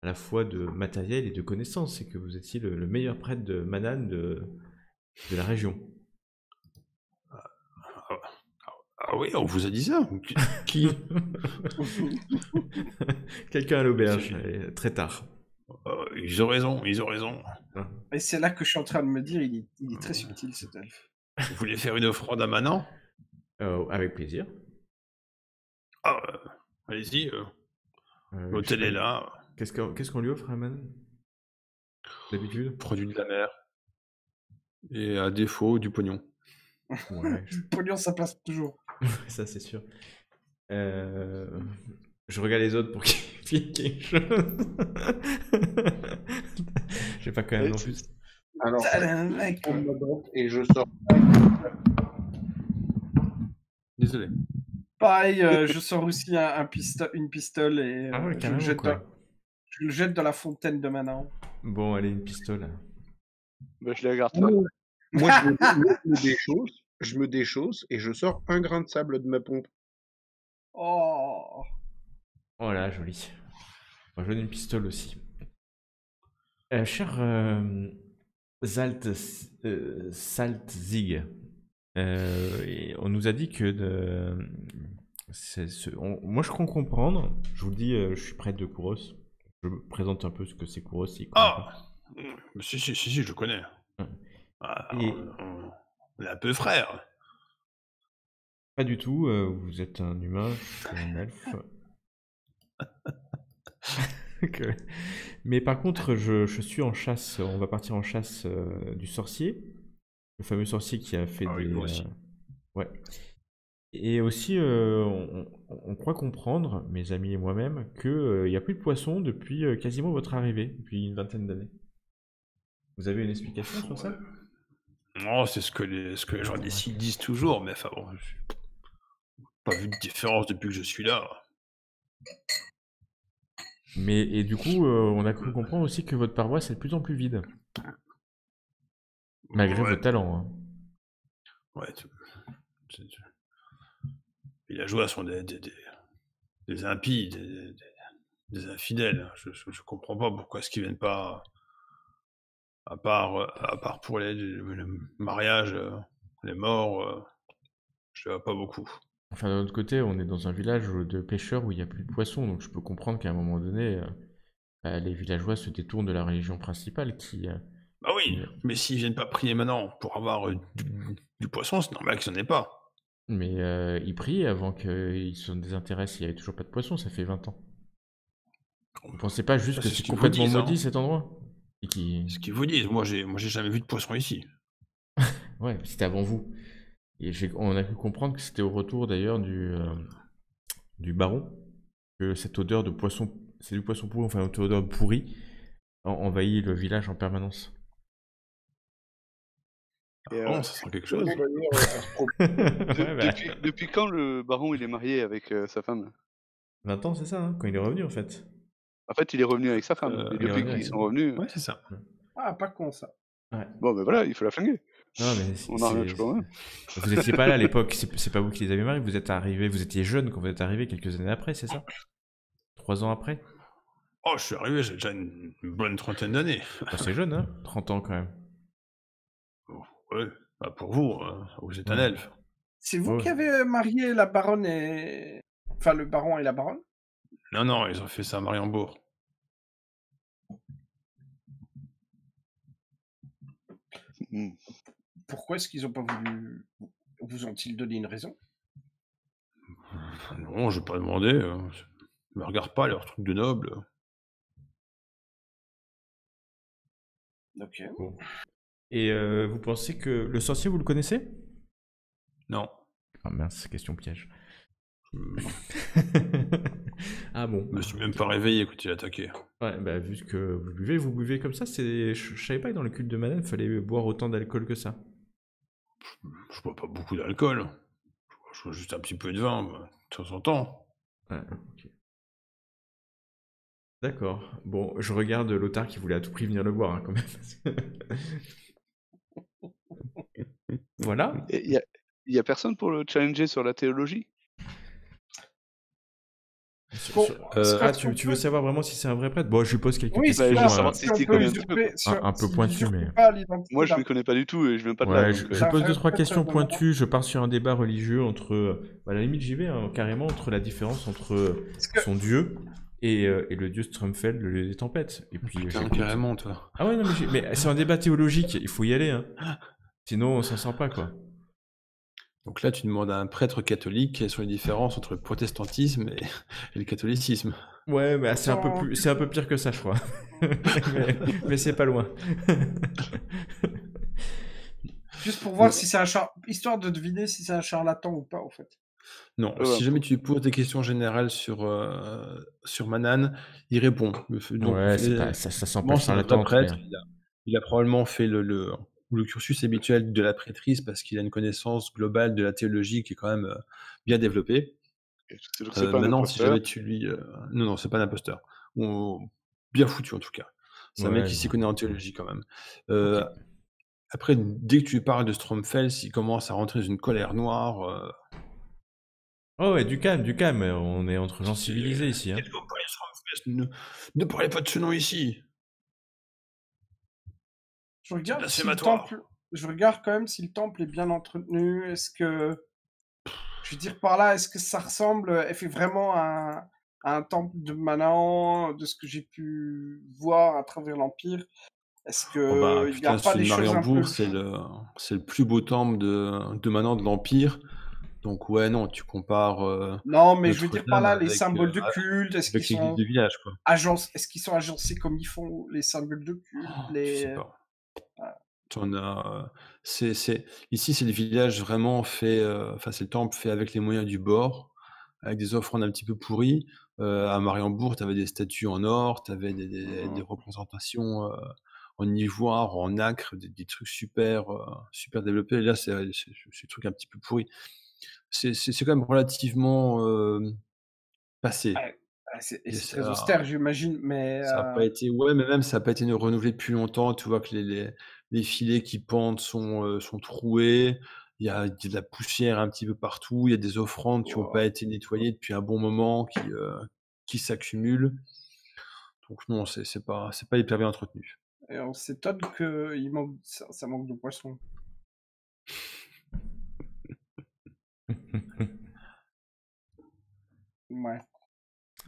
Speaker 4: à la fois de matériel et de connaissances, et que vous étiez le meilleur prêtre de Manane de la région.
Speaker 1: Ah oui, on vous a dit ça? Qui?
Speaker 4: Quelqu'un à l'auberge, très tard.
Speaker 1: Ils ont raison, ils ont raison.
Speaker 2: Et c'est là que je suis en train de me dire, il est très subtil cet elfe.
Speaker 1: Vous voulez faire une offrande à Manan?
Speaker 4: Avec plaisir.
Speaker 1: Ah, allez-y, l'hôtel est là.
Speaker 4: Qu'est-ce qu'on lui offre à Manon d'habitude?
Speaker 1: Produit de la mer. Et à défaut, du pognon.
Speaker 4: Ouais,
Speaker 2: Le pognon, ça passe toujours.
Speaker 4: ça c'est sûr. Je regarde les autres pour qu'il y ait quelque chose. Je sais pas quand même non plus.
Speaker 5: alors,
Speaker 2: Mec.
Speaker 5: on me droite et je sors.
Speaker 1: Désolé.
Speaker 2: Pareil, je sors aussi une pistole et
Speaker 4: Ah ouais,
Speaker 2: je, le
Speaker 4: carrément,
Speaker 2: jette
Speaker 4: quoi.
Speaker 2: je le jette dans la fontaine de Manan.
Speaker 4: Bon, allez, une pistole.
Speaker 3: Bah, je les regarde pas.
Speaker 5: Moi, je me déchausse et je sors un grain de sable de ma pompe.
Speaker 2: Oh.
Speaker 4: Oh là, joli. Moi, je donne une pistole aussi. Cher Saltzig, et on nous a dit que moi je crois comprendre. Je vous le dis, je suis prêtre de Kouros. Je me présente un peu ce que c'est Kouros.
Speaker 1: Si, je connais.
Speaker 4: Ouais.
Speaker 1: On est un peu frères.
Speaker 4: Pas du tout, vous êtes un humain, je suis un elfe. Mais par contre, je suis en chasse, on va partir en chasse du sorcier, le fameux sorcier qui a fait des...
Speaker 1: moi aussi.
Speaker 4: Ouais. Et aussi, on croit comprendre, mes amis et moi-même, qu'il n'y a plus de poissons depuis quasiment votre arrivée, depuis une vingtaine d'années. Vous avez une explication sur ça?
Speaker 1: Non, c'est ce que les gens d'ici disent toujours, mais enfin bon, j'ai pas vu de différence depuis que je suis là.
Speaker 4: Et du coup, on a cru comprendre aussi que votre paroisse est de plus en plus vide. Malgré votre talent. Hein.
Speaker 1: Ouais, les villageois sont des impies, des infidèles. Je comprends pas pourquoi est-ce qu'ils viennent pas, à part pour le mariage, les morts, je vois pas beaucoup.
Speaker 4: Enfin, d'un autre côté, on est dans un village de pêcheurs où il n'y a plus de poissons, donc je peux comprendre qu'à un moment donné, les villageois se détournent de la religion principale qui...
Speaker 1: Bah oui, mais s'ils viennent pas prier maintenant pour avoir du poisson, c'est normal qu'ils en aient pas.
Speaker 4: Mais ils prient avant qu'ils se désintéressent, il n'y avait toujours pas de poisson, ça fait 20 ans. Vous pensez pas juste
Speaker 1: Ça,
Speaker 4: que
Speaker 1: c'est ce
Speaker 4: c'est
Speaker 1: qu'ils vous
Speaker 4: complètement
Speaker 1: disent,
Speaker 4: maudit
Speaker 1: hein.
Speaker 4: cet endroit?
Speaker 1: Ce qu'ils vous disent, moi j'ai jamais vu de poisson ici.
Speaker 4: Ouais, c'était avant vous. Et on a pu comprendre que c'était au retour d'ailleurs du baron, que cette odeur de poisson, c'est du poisson pourri, enfin une odeur pourrie, envahit le village en permanence.
Speaker 3: Et,
Speaker 1: Bon, ça sent quelque chose.
Speaker 4: Ouais, bah,
Speaker 3: depuis quand le baron il est marié avec sa femme?
Speaker 4: 20 ans, c'est ça, hein, quand il est revenu en fait.
Speaker 3: En fait, il est revenu avec sa femme. Et
Speaker 4: il est
Speaker 3: depuis
Speaker 4: revenu
Speaker 3: qu'ils
Speaker 4: avec
Speaker 3: sont
Speaker 4: sa-
Speaker 3: revenus.
Speaker 1: Ouais, c'est ça.
Speaker 2: Ah, pas con ça.
Speaker 4: Ouais.
Speaker 3: Bon, ben voilà, il faut la flinguer.
Speaker 4: Non, mais
Speaker 3: On en revient toujours là.
Speaker 4: Vous étiez pas là à l'époque, c'est pas vous qui les avez mariés, vous êtes arrivé, vous étiez jeune quand vous êtes arrivé quelques années après, c'est ça? 3 ans après?
Speaker 1: Oh, je suis arrivé, j'ai déjà une bonne trentaine d'années.
Speaker 4: Bah, c'est jeune, hein? 30 ans quand même.
Speaker 1: Ouais, bah pour vous, vous êtes un
Speaker 4: Ouais.
Speaker 1: elfe.
Speaker 2: C'est vous
Speaker 4: Ouais.
Speaker 2: qui avez marié la baronne et... Enfin, le baron et la baronne?
Speaker 1: Non, ils ont fait ça à Mariembourg.
Speaker 2: Pourquoi est-ce qu'ils n'ont pas voulu... Vous ont-ils donné une raison?
Speaker 1: Non, je vais pas demander. Me regarde pas leur truc de noble.
Speaker 2: Ok.
Speaker 4: Bon. Et vous pensez que le sorcier, vous le connaissez?
Speaker 1: Non.
Speaker 4: Ah mince, question piège.
Speaker 1: Je
Speaker 4: Ah bon.
Speaker 1: me suis même pas réveillé quand il a attaqué.
Speaker 4: Ouais, bah vu que vous buvez comme ça, je savais pas que dans le culte de Manan, il fallait boire autant d'alcool que ça.
Speaker 1: Je bois pas beaucoup d'alcool. Je bois juste un petit peu de vin de temps en temps.
Speaker 4: Ouais, ok. D'accord. Bon, je regarde Lothar qui voulait à tout prix venir le voir, hein, quand même. Voilà.
Speaker 3: Et il y a personne pour le challenger sur la théologie?
Speaker 2: Bon,
Speaker 4: tu veux savoir vraiment si c'est un vrai prêtre? Bon, je lui pose quelques
Speaker 2: Oui,
Speaker 3: Bah, je veux
Speaker 4: questions
Speaker 3: savoir
Speaker 2: si
Speaker 3: si
Speaker 2: on
Speaker 3: tu
Speaker 2: peut
Speaker 3: connais un petit peu,
Speaker 2: usurper...
Speaker 4: un peu
Speaker 2: s'il
Speaker 4: pointues,
Speaker 2: usurpe
Speaker 4: mais...
Speaker 2: pas l'identité
Speaker 3: Moi, je
Speaker 2: d'un-
Speaker 3: ne connais pas du tout et je viens pas de
Speaker 4: Ouais,
Speaker 3: là.
Speaker 4: je
Speaker 3: Donc,
Speaker 2: Ça
Speaker 4: pose
Speaker 2: ferait
Speaker 4: 2-3
Speaker 2: peut-être
Speaker 4: questions
Speaker 2: de
Speaker 4: pointues, je pars sur un débat religieux entre... à la limite, j'y vais, hein, carrément, entre la différence entre
Speaker 2: Parce que-
Speaker 4: son dieu et le dieu Strumfeld, le dieu des tempêtes. Et puis,
Speaker 1: Putain,
Speaker 4: j'écoute.
Speaker 1: carrément, toi.
Speaker 4: Ah ouais, non, mais c'est un débat théologique, il faut y aller, hein. Sinon, on s'en sort pas, quoi.
Speaker 1: Donc là, tu demandes à un prêtre catholique quelles sont les différences entre le protestantisme et le catholicisme.
Speaker 4: Ouais, mais c'est un peu
Speaker 2: Attends.
Speaker 4: plus, c'est un peu pire que ça, je crois. mais c'est pas loin.
Speaker 2: Juste pour voir si c'est un histoire de deviner si c'est un charlatan ou pas, en fait.
Speaker 1: Non,
Speaker 3: Ouais,
Speaker 1: si jamais tu lui poses des questions générales sur Manan, il répond. Donc,
Speaker 4: Ouais, ça sent pas
Speaker 1: bon,
Speaker 4: le
Speaker 1: c'est un vrai
Speaker 4: charlatan, très
Speaker 1: prêtre.
Speaker 4: bien.
Speaker 1: Il a probablement fait le cursus habituel de la prêtrise parce qu'il a une connaissance globale de la théologie qui est quand même bien développée.
Speaker 3: donc c'est pas un
Speaker 1: Maintenant, si
Speaker 3: imposteur.
Speaker 1: jamais tu lui... Non, c'est pas un imposteur. Bien foutu, en tout cas. C'est un
Speaker 4: Ouais,
Speaker 1: mec qui
Speaker 4: je
Speaker 1: s'y
Speaker 4: vois.
Speaker 1: connaît en théologie, quand même.
Speaker 4: Ok.
Speaker 1: Après, dès que tu parles de Stromfels, il commence à rentrer dans une colère noire.
Speaker 4: Oh ouais, du calme, on est entre gens civilisés ici, hein.
Speaker 1: Qu'est-ce que vous parlez de Stromfels? Ne parlez pas de ce nom ici.
Speaker 2: Je regarde si le
Speaker 1: Blasphématoire.
Speaker 2: temple... Je regarde quand même si le temple est bien entretenu. Est-ce que... Je veux dire par là, est-ce que ça ressemble... Elle fait vraiment à un temple de Manan, de ce que j'ai pu voir à travers l'Empire? Est-ce
Speaker 1: Oh bah,
Speaker 2: que il n'y a
Speaker 1: putain,
Speaker 2: pas
Speaker 1: celui
Speaker 2: des
Speaker 1: de
Speaker 2: choses un peu...
Speaker 1: Mariembourg, c'est le plus beau temple de Manan de l'Empire. Donc ouais, non, tu compares
Speaker 2: Non, mais je veux dire par
Speaker 1: Notre-Dame
Speaker 2: là, les symboles de culte, est-ce qu'ils
Speaker 1: avec l'église
Speaker 2: sont
Speaker 1: du village, quoi.
Speaker 2: est-ce qu'ils sont agencés comme ils font les symboles de culte,
Speaker 1: Je sais pas.
Speaker 2: Voilà.
Speaker 1: T'en as, ici, c'est le village vraiment fait, enfin, c'est le temple fait avec les moyens du bord, avec des offrandes un petit peu pourries. À Mariembourg, tu avais des statues en or, tu avais des représentations en ivoire, en nacre, des trucs super développés. Et là, c'est des trucs un petit peu pourris. C'est quand même relativement passé.
Speaker 2: Ouais, c'est
Speaker 1: Et
Speaker 2: très
Speaker 1: ça,
Speaker 2: austère, j'imagine, mais
Speaker 1: ça a pas été, ouais, mais même ça a pas été renouvelé depuis longtemps. Tu vois que les filets qui pendent sont troués. Il y a de la poussière un petit peu partout. Il y a des offrandes qui n'ont pas été nettoyées depuis un bon moment, qui s'accumulent. Donc non, c'est pas hyper bien entretenu.
Speaker 2: et on s'étonne que ça manque de poissons. Ouais,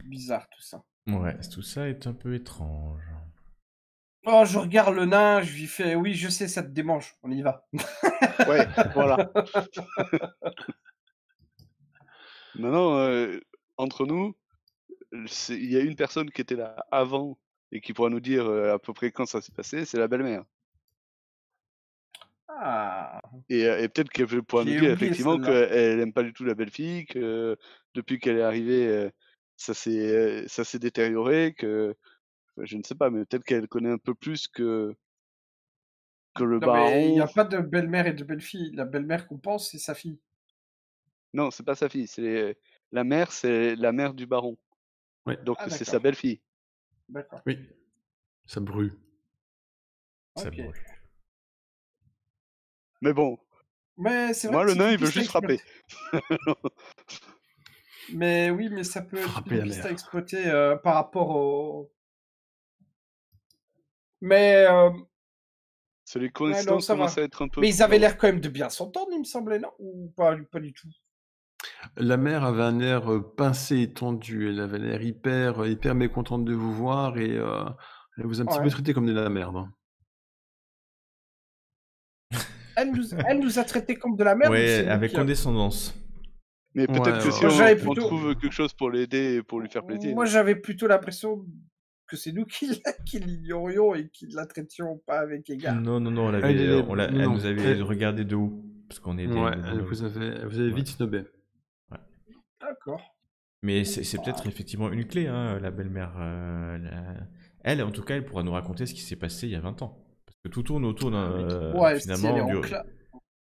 Speaker 2: bizarre tout ça.
Speaker 4: Ouais, tout ça est un peu étrange.
Speaker 2: Oh, je regarde le nain, je lui fais oui, je sais, ça te démange, on y va.
Speaker 3: Ouais, voilà. Maintenant, entre nous, il y a une personne qui était là avant et qui pourra nous dire à peu près quand ça s'est passé, c'est la belle-mère.
Speaker 2: Ah,
Speaker 3: Et peut-être qu'elle pourra
Speaker 2: je
Speaker 3: nous
Speaker 2: l'ai
Speaker 3: dire
Speaker 2: oublié
Speaker 3: effectivement
Speaker 2: celle-là.
Speaker 3: qu'elle aime pas du tout la belle-fille, que depuis qu'elle est arrivée, ça s'est détérioré, que je ne sais pas, mais peut-être qu'elle connaît un peu plus que le
Speaker 2: Non, mais il n'y
Speaker 3: baron.
Speaker 2: a pas de belle-mère et de belle-fille. La belle-mère qu'on pense, c'est sa fille.
Speaker 3: Non, c'est pas sa fille, c'est la mère du baron.
Speaker 1: Ouais.
Speaker 3: Donc
Speaker 2: Ah,
Speaker 3: c'est
Speaker 2: d'accord.
Speaker 3: sa belle-fille.
Speaker 2: D'accord.
Speaker 1: Oui, ça brûle.
Speaker 4: Ça
Speaker 2: Ok.
Speaker 4: brûle.
Speaker 3: Mais bon,
Speaker 2: Mais c'est vrai
Speaker 3: moi
Speaker 2: que
Speaker 3: le
Speaker 2: c'est
Speaker 3: nain
Speaker 2: une
Speaker 3: il veut
Speaker 2: piste à
Speaker 3: juste frapper.
Speaker 2: exploiter. Mais oui, mais ça peut être
Speaker 1: Frapper
Speaker 2: une
Speaker 1: la
Speaker 2: piste à
Speaker 1: mer.
Speaker 2: exploiter par rapport au... Mais
Speaker 3: C'est les
Speaker 2: ouais, non,
Speaker 3: coïncidences
Speaker 2: ça
Speaker 3: commencent
Speaker 2: va.
Speaker 3: à être un peu
Speaker 2: Mais ils avaient
Speaker 3: troublantes.
Speaker 2: l'air quand même de bien s'entendre, il me semblait, non? Ou pas du tout?
Speaker 1: La mère avait un air pincé et tendu. Elle avait l'air hyper mécontente de vous voir et elle vous a un petit peu
Speaker 2: Ouais.
Speaker 1: traité comme de la merde, hein.
Speaker 2: elle nous a traités comme de la merde.
Speaker 4: Ouais,
Speaker 2: c'est nous
Speaker 4: avec
Speaker 2: qui a-
Speaker 4: condescendance.
Speaker 3: Mais peut-être
Speaker 1: Ouais,
Speaker 3: que
Speaker 1: ouais,
Speaker 3: si
Speaker 2: Moi, j'avais
Speaker 3: on
Speaker 2: plutôt-
Speaker 3: trouve quelque chose pour l'aider et pour lui faire plaisir.
Speaker 2: Moi, j'avais plutôt l'impression que c'est nous qui l'ignorions et qui la traitions pas avec égard.
Speaker 4: Non, elle
Speaker 1: Elle, elle est-
Speaker 4: elle
Speaker 1: non,
Speaker 4: nous avait
Speaker 1: elle-
Speaker 4: regardé de haut. Parce qu'on était
Speaker 1: Ouais,
Speaker 4: des bonhommes.
Speaker 1: vous avez
Speaker 4: Ouais.
Speaker 1: vite snobé.
Speaker 2: D'accord.
Speaker 4: Mais c'est peut-être effectivement une clé, hein, la belle-mère. Elle, en tout cas, elle pourra nous raconter ce qui s'est passé il y a 20 ans. Parce que tout tourne autour
Speaker 2: Ouais, si
Speaker 4: finalement
Speaker 2: elle est en cla-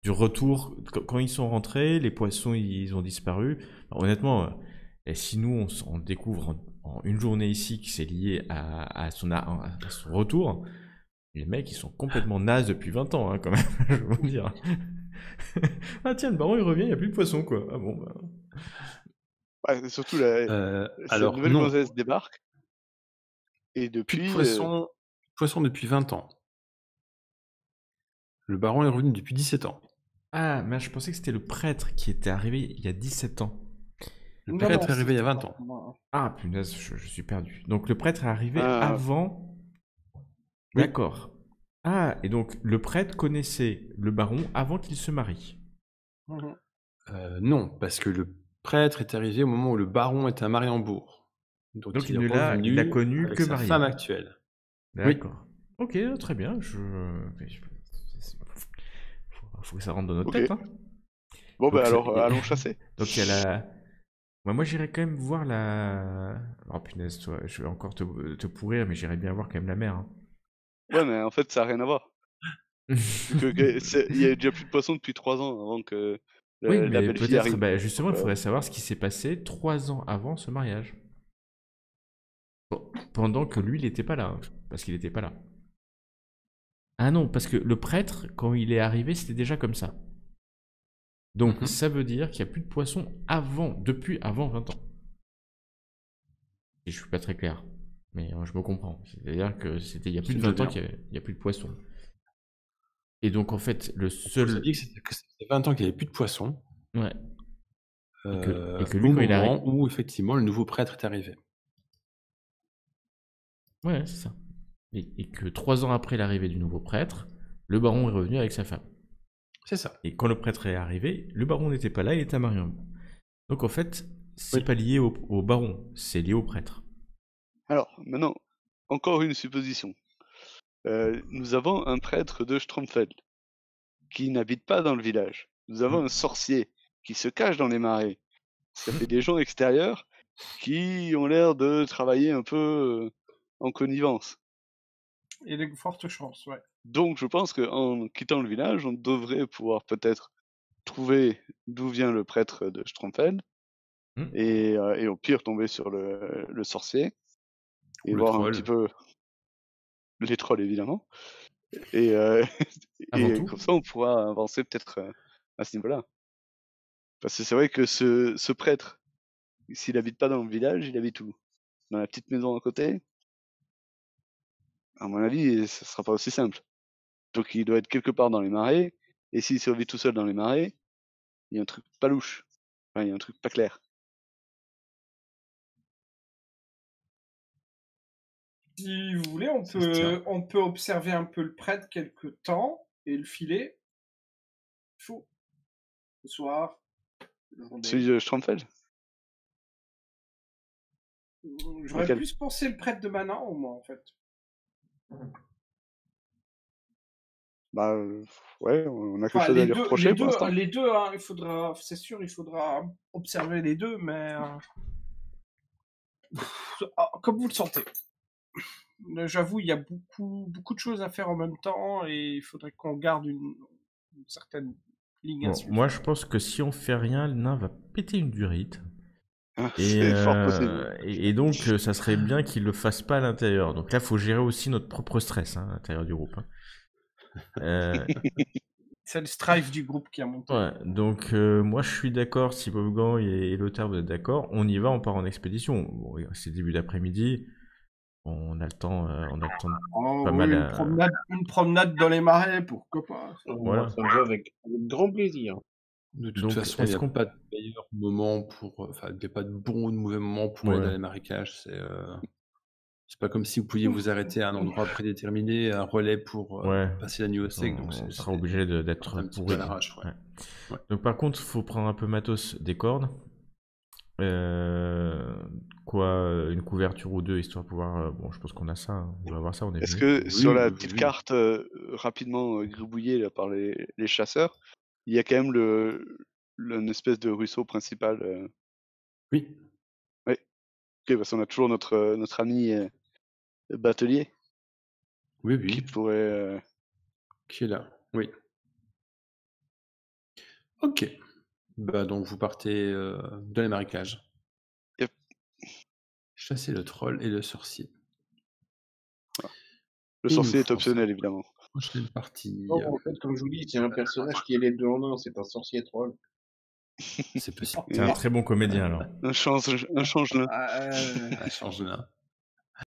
Speaker 4: du retour. Quand ils sont rentrés, les poissons, ils ont disparu. Alors, honnêtement, et si nous, on découvre en une journée ici que c'est lié à son retour, les mecs, ils sont complètement nazes depuis 20 ans, hein, quand même, je veux vous dire. Ah tiens, le baron, il revient, il n'y a plus de poissons, quoi. Ah bon, bah...
Speaker 3: Ouais, surtout, cette
Speaker 1: Alors,
Speaker 3: nouvelle
Speaker 1: non.
Speaker 3: gonzesse débarque. Et
Speaker 1: Plus
Speaker 3: depuis.
Speaker 1: de poisson depuis 20 ans. Le baron est revenu depuis 17 ans.
Speaker 4: Ah, mais je pensais que c'était le prêtre qui était arrivé il y a 17 ans.
Speaker 1: Le
Speaker 2: Non,
Speaker 1: prêtre
Speaker 2: non,
Speaker 1: est arrivé il y a
Speaker 2: c'est-
Speaker 1: 20 ans.
Speaker 4: Ah, punaise, je suis perdu. Donc le prêtre est arrivé
Speaker 3: Ah.
Speaker 4: avant...
Speaker 1: Oui.
Speaker 4: D'accord. Ah, et donc le prêtre connaissait le baron avant qu'il se marie.
Speaker 2: Mhm.
Speaker 1: Non, parce que le prêtre est arrivé au moment où le baron était à Mariembourg.
Speaker 4: Donc
Speaker 1: il
Speaker 4: il
Speaker 1: est
Speaker 4: ne l'a
Speaker 1: revenu
Speaker 4: connu
Speaker 1: avec
Speaker 4: que
Speaker 1: sa
Speaker 4: marié.
Speaker 1: femme actuelle.
Speaker 4: D'accord. Ok, très bien. Faut que ça rentre dans notre
Speaker 3: Ok.
Speaker 4: tête. Hein.
Speaker 3: Bon,
Speaker 4: Donc,
Speaker 3: bah alors,
Speaker 4: ça-
Speaker 3: allons chasser.
Speaker 4: Donc il y a la... Moi j'irais quand même voir la... Oh punaise, toi, je vais encore te pourrir, mais j'irais bien voir quand même la mer. Hein.
Speaker 3: Ouais, mais en fait, ça n'a rien à voir. Il y a déjà plus de poissons depuis 3 ans avant que
Speaker 4: Oui,
Speaker 3: la
Speaker 4: mais
Speaker 3: belle fille
Speaker 4: peut-être,
Speaker 3: arrive.
Speaker 4: bah, justement, il
Speaker 3: Ouais.
Speaker 4: faudrait savoir ce qui s'est passé 3 ans avant ce mariage. Bon, pendant que lui, il n'était pas là. Hein, parce qu'il n'était pas là. Ah non, parce que le prêtre, quand il est arrivé, c'était déjà comme ça. Donc,
Speaker 1: Mhm.
Speaker 4: ça veut dire qu'il n'y a plus de poissons depuis avant 20 ans. Et je suis pas très clair. Mais je me comprends. C'est-à-dire que il y a plus de
Speaker 1: C'est
Speaker 4: 20 ans
Speaker 1: déjà
Speaker 4: qu'il n'y a plus de poissons. Et donc, en fait, le
Speaker 1: Vous
Speaker 4: seul...
Speaker 1: saviez que c'était 20 ans qu'il n'y avait plus de poissons.
Speaker 4: Ouais. Et que
Speaker 1: Au
Speaker 4: lui, quand il
Speaker 1: moment
Speaker 4: arrive...
Speaker 1: où effectivement le nouveau prêtre est arrivé.
Speaker 4: Ouais, c'est ça. Et que 3 ans après l'arrivée du nouveau prêtre, le baron est revenu avec sa femme.
Speaker 1: C'est ça.
Speaker 4: Et quand le prêtre est arrivé, le baron n'était pas là, il était à Mariembourg. Donc en fait, c'est
Speaker 1: Oui.
Speaker 4: pas lié au baron, c'est lié au prêtre.
Speaker 3: Alors, maintenant, encore une supposition. Nous avons un prêtre de Stromfeld qui n'habite pas dans le village. Nous avons un sorcier qui se cache dans les marais. Ça fait des gens extérieurs qui ont l'air de travailler un peu en connivence.
Speaker 2: Il y a de fortes chances, ouais.
Speaker 3: Donc je pense qu'en quittant le village, on devrait pouvoir peut-être trouver d'où vient le prêtre de Stromfeld
Speaker 4: Hmm.
Speaker 3: et au pire tomber sur le sorcier et
Speaker 1: Ou le
Speaker 3: voir un
Speaker 1: troll.
Speaker 3: petit peu les trolls évidemment. Et,
Speaker 4: Avant
Speaker 3: et
Speaker 4: tout.
Speaker 3: comme ça on pourra avancer peut-être à ce niveau-là. Parce que c'est vrai que ce prêtre, s'il habite pas dans le village, il habite où? Dans la petite maison à côté? À mon avis, ça sera pas aussi simple. Donc il doit être quelque part dans les marais, et s'il survit tout seul dans les marais, il y a un truc pas louche. Enfin, il y a un truc pas clair.
Speaker 2: Si vous voulez, on
Speaker 1: Ça se tient.
Speaker 2: peut observer un peu le prêtre quelque temps et le filer. Fou. Ce soir. la journée.
Speaker 3: Celui de Stromfeld?
Speaker 2: J'aurais
Speaker 3: Lequel?
Speaker 2: plus pensé le prêtre de Manan, moi, en fait.
Speaker 3: Bah ouais, on a quelque
Speaker 2: Enfin,
Speaker 3: chose à lui reprocher pour l'instant.
Speaker 2: les deux, hein, c'est sûr, il faudra observer les deux, mais comme vous le sentez. J'avoue, il y a beaucoup de choses à faire en même temps et il faudrait qu'on garde une certaine ligne à
Speaker 4: Bon,
Speaker 2: suivre.
Speaker 4: moi je pense que si on fait rien, le nain va péter une durite.
Speaker 3: Ah,
Speaker 4: Et,
Speaker 3: c'est fort possible.
Speaker 4: et donc ça serait bien qu'il le fasse pas à l'intérieur. Donc là, il faut gérer aussi notre propre stress à l'intérieur du groupe. Hein.
Speaker 2: C'est le strife du groupe qui a monté.
Speaker 4: Ouais, donc moi je suis d'accord, si Wolfgang et Lothar vous êtes d'accord, on y va, on part en expédition. Bon, c'est début d'après-midi, on a le temps,
Speaker 2: Oh,
Speaker 4: pas
Speaker 2: oui,
Speaker 4: mal
Speaker 2: une promenade dans les marais, pourquoi pas.
Speaker 4: Voilà.
Speaker 5: Ça me va avec grand plaisir.
Speaker 1: De toute
Speaker 4: Donc,
Speaker 1: façon, il n'y
Speaker 4: est-ce
Speaker 1: a
Speaker 4: qu'on-
Speaker 1: pas de meilleur moment pour. Enfin, il n'y a pas de bon ou de mauvais moment pour
Speaker 4: Ouais.
Speaker 1: aller dans les marécages. C'est pas comme si vous pouviez vous arrêter à un endroit prédéterminé, un relais pour
Speaker 4: Ouais.
Speaker 1: passer la nuit au sec. Donc
Speaker 4: On
Speaker 1: c'est
Speaker 4: sera obligé d'être
Speaker 1: un petit peu
Speaker 4: pourri.
Speaker 1: à l'arrache. Ouais.
Speaker 4: Ouais.
Speaker 1: Ouais.
Speaker 4: Donc par contre, faut prendre un peu matos, des cordes, une couverture ou deux, histoire de pouvoir. Bon, je pense qu'on a ça. On doit avoir ça. On est
Speaker 3: Est-ce
Speaker 4: venu.
Speaker 3: que
Speaker 1: Oui,
Speaker 3: sur la
Speaker 1: oui,
Speaker 3: petite
Speaker 1: oui.
Speaker 3: carte rapidement gribouillée là, par les chasseurs, il y a quand même une espèce de ruisseau principal
Speaker 1: Oui.
Speaker 3: Oui. Ok, parce qu'on a toujours notre ami batelier
Speaker 1: Oui,
Speaker 3: qui
Speaker 1: oui.
Speaker 3: pourrait.
Speaker 1: Qui est là. Oui. Ok. Bah donc vous partez dans les marécages.
Speaker 3: Yep.
Speaker 1: Chasser le troll et le sorcier.
Speaker 3: Le
Speaker 1: Et nous
Speaker 3: sorcier est
Speaker 1: ferons ça
Speaker 3: optionnel,
Speaker 1: pour la
Speaker 3: évidemment.
Speaker 1: prochaine partie.
Speaker 5: Non, en fait, comme je vous dis, c'est un personnage qui est les deux en un, c'est un sorcier troll.
Speaker 1: C'est possible.
Speaker 4: C'est un très bon comédien alors.
Speaker 3: Un change-nain.
Speaker 2: Ah,
Speaker 1: Ah, change de nain.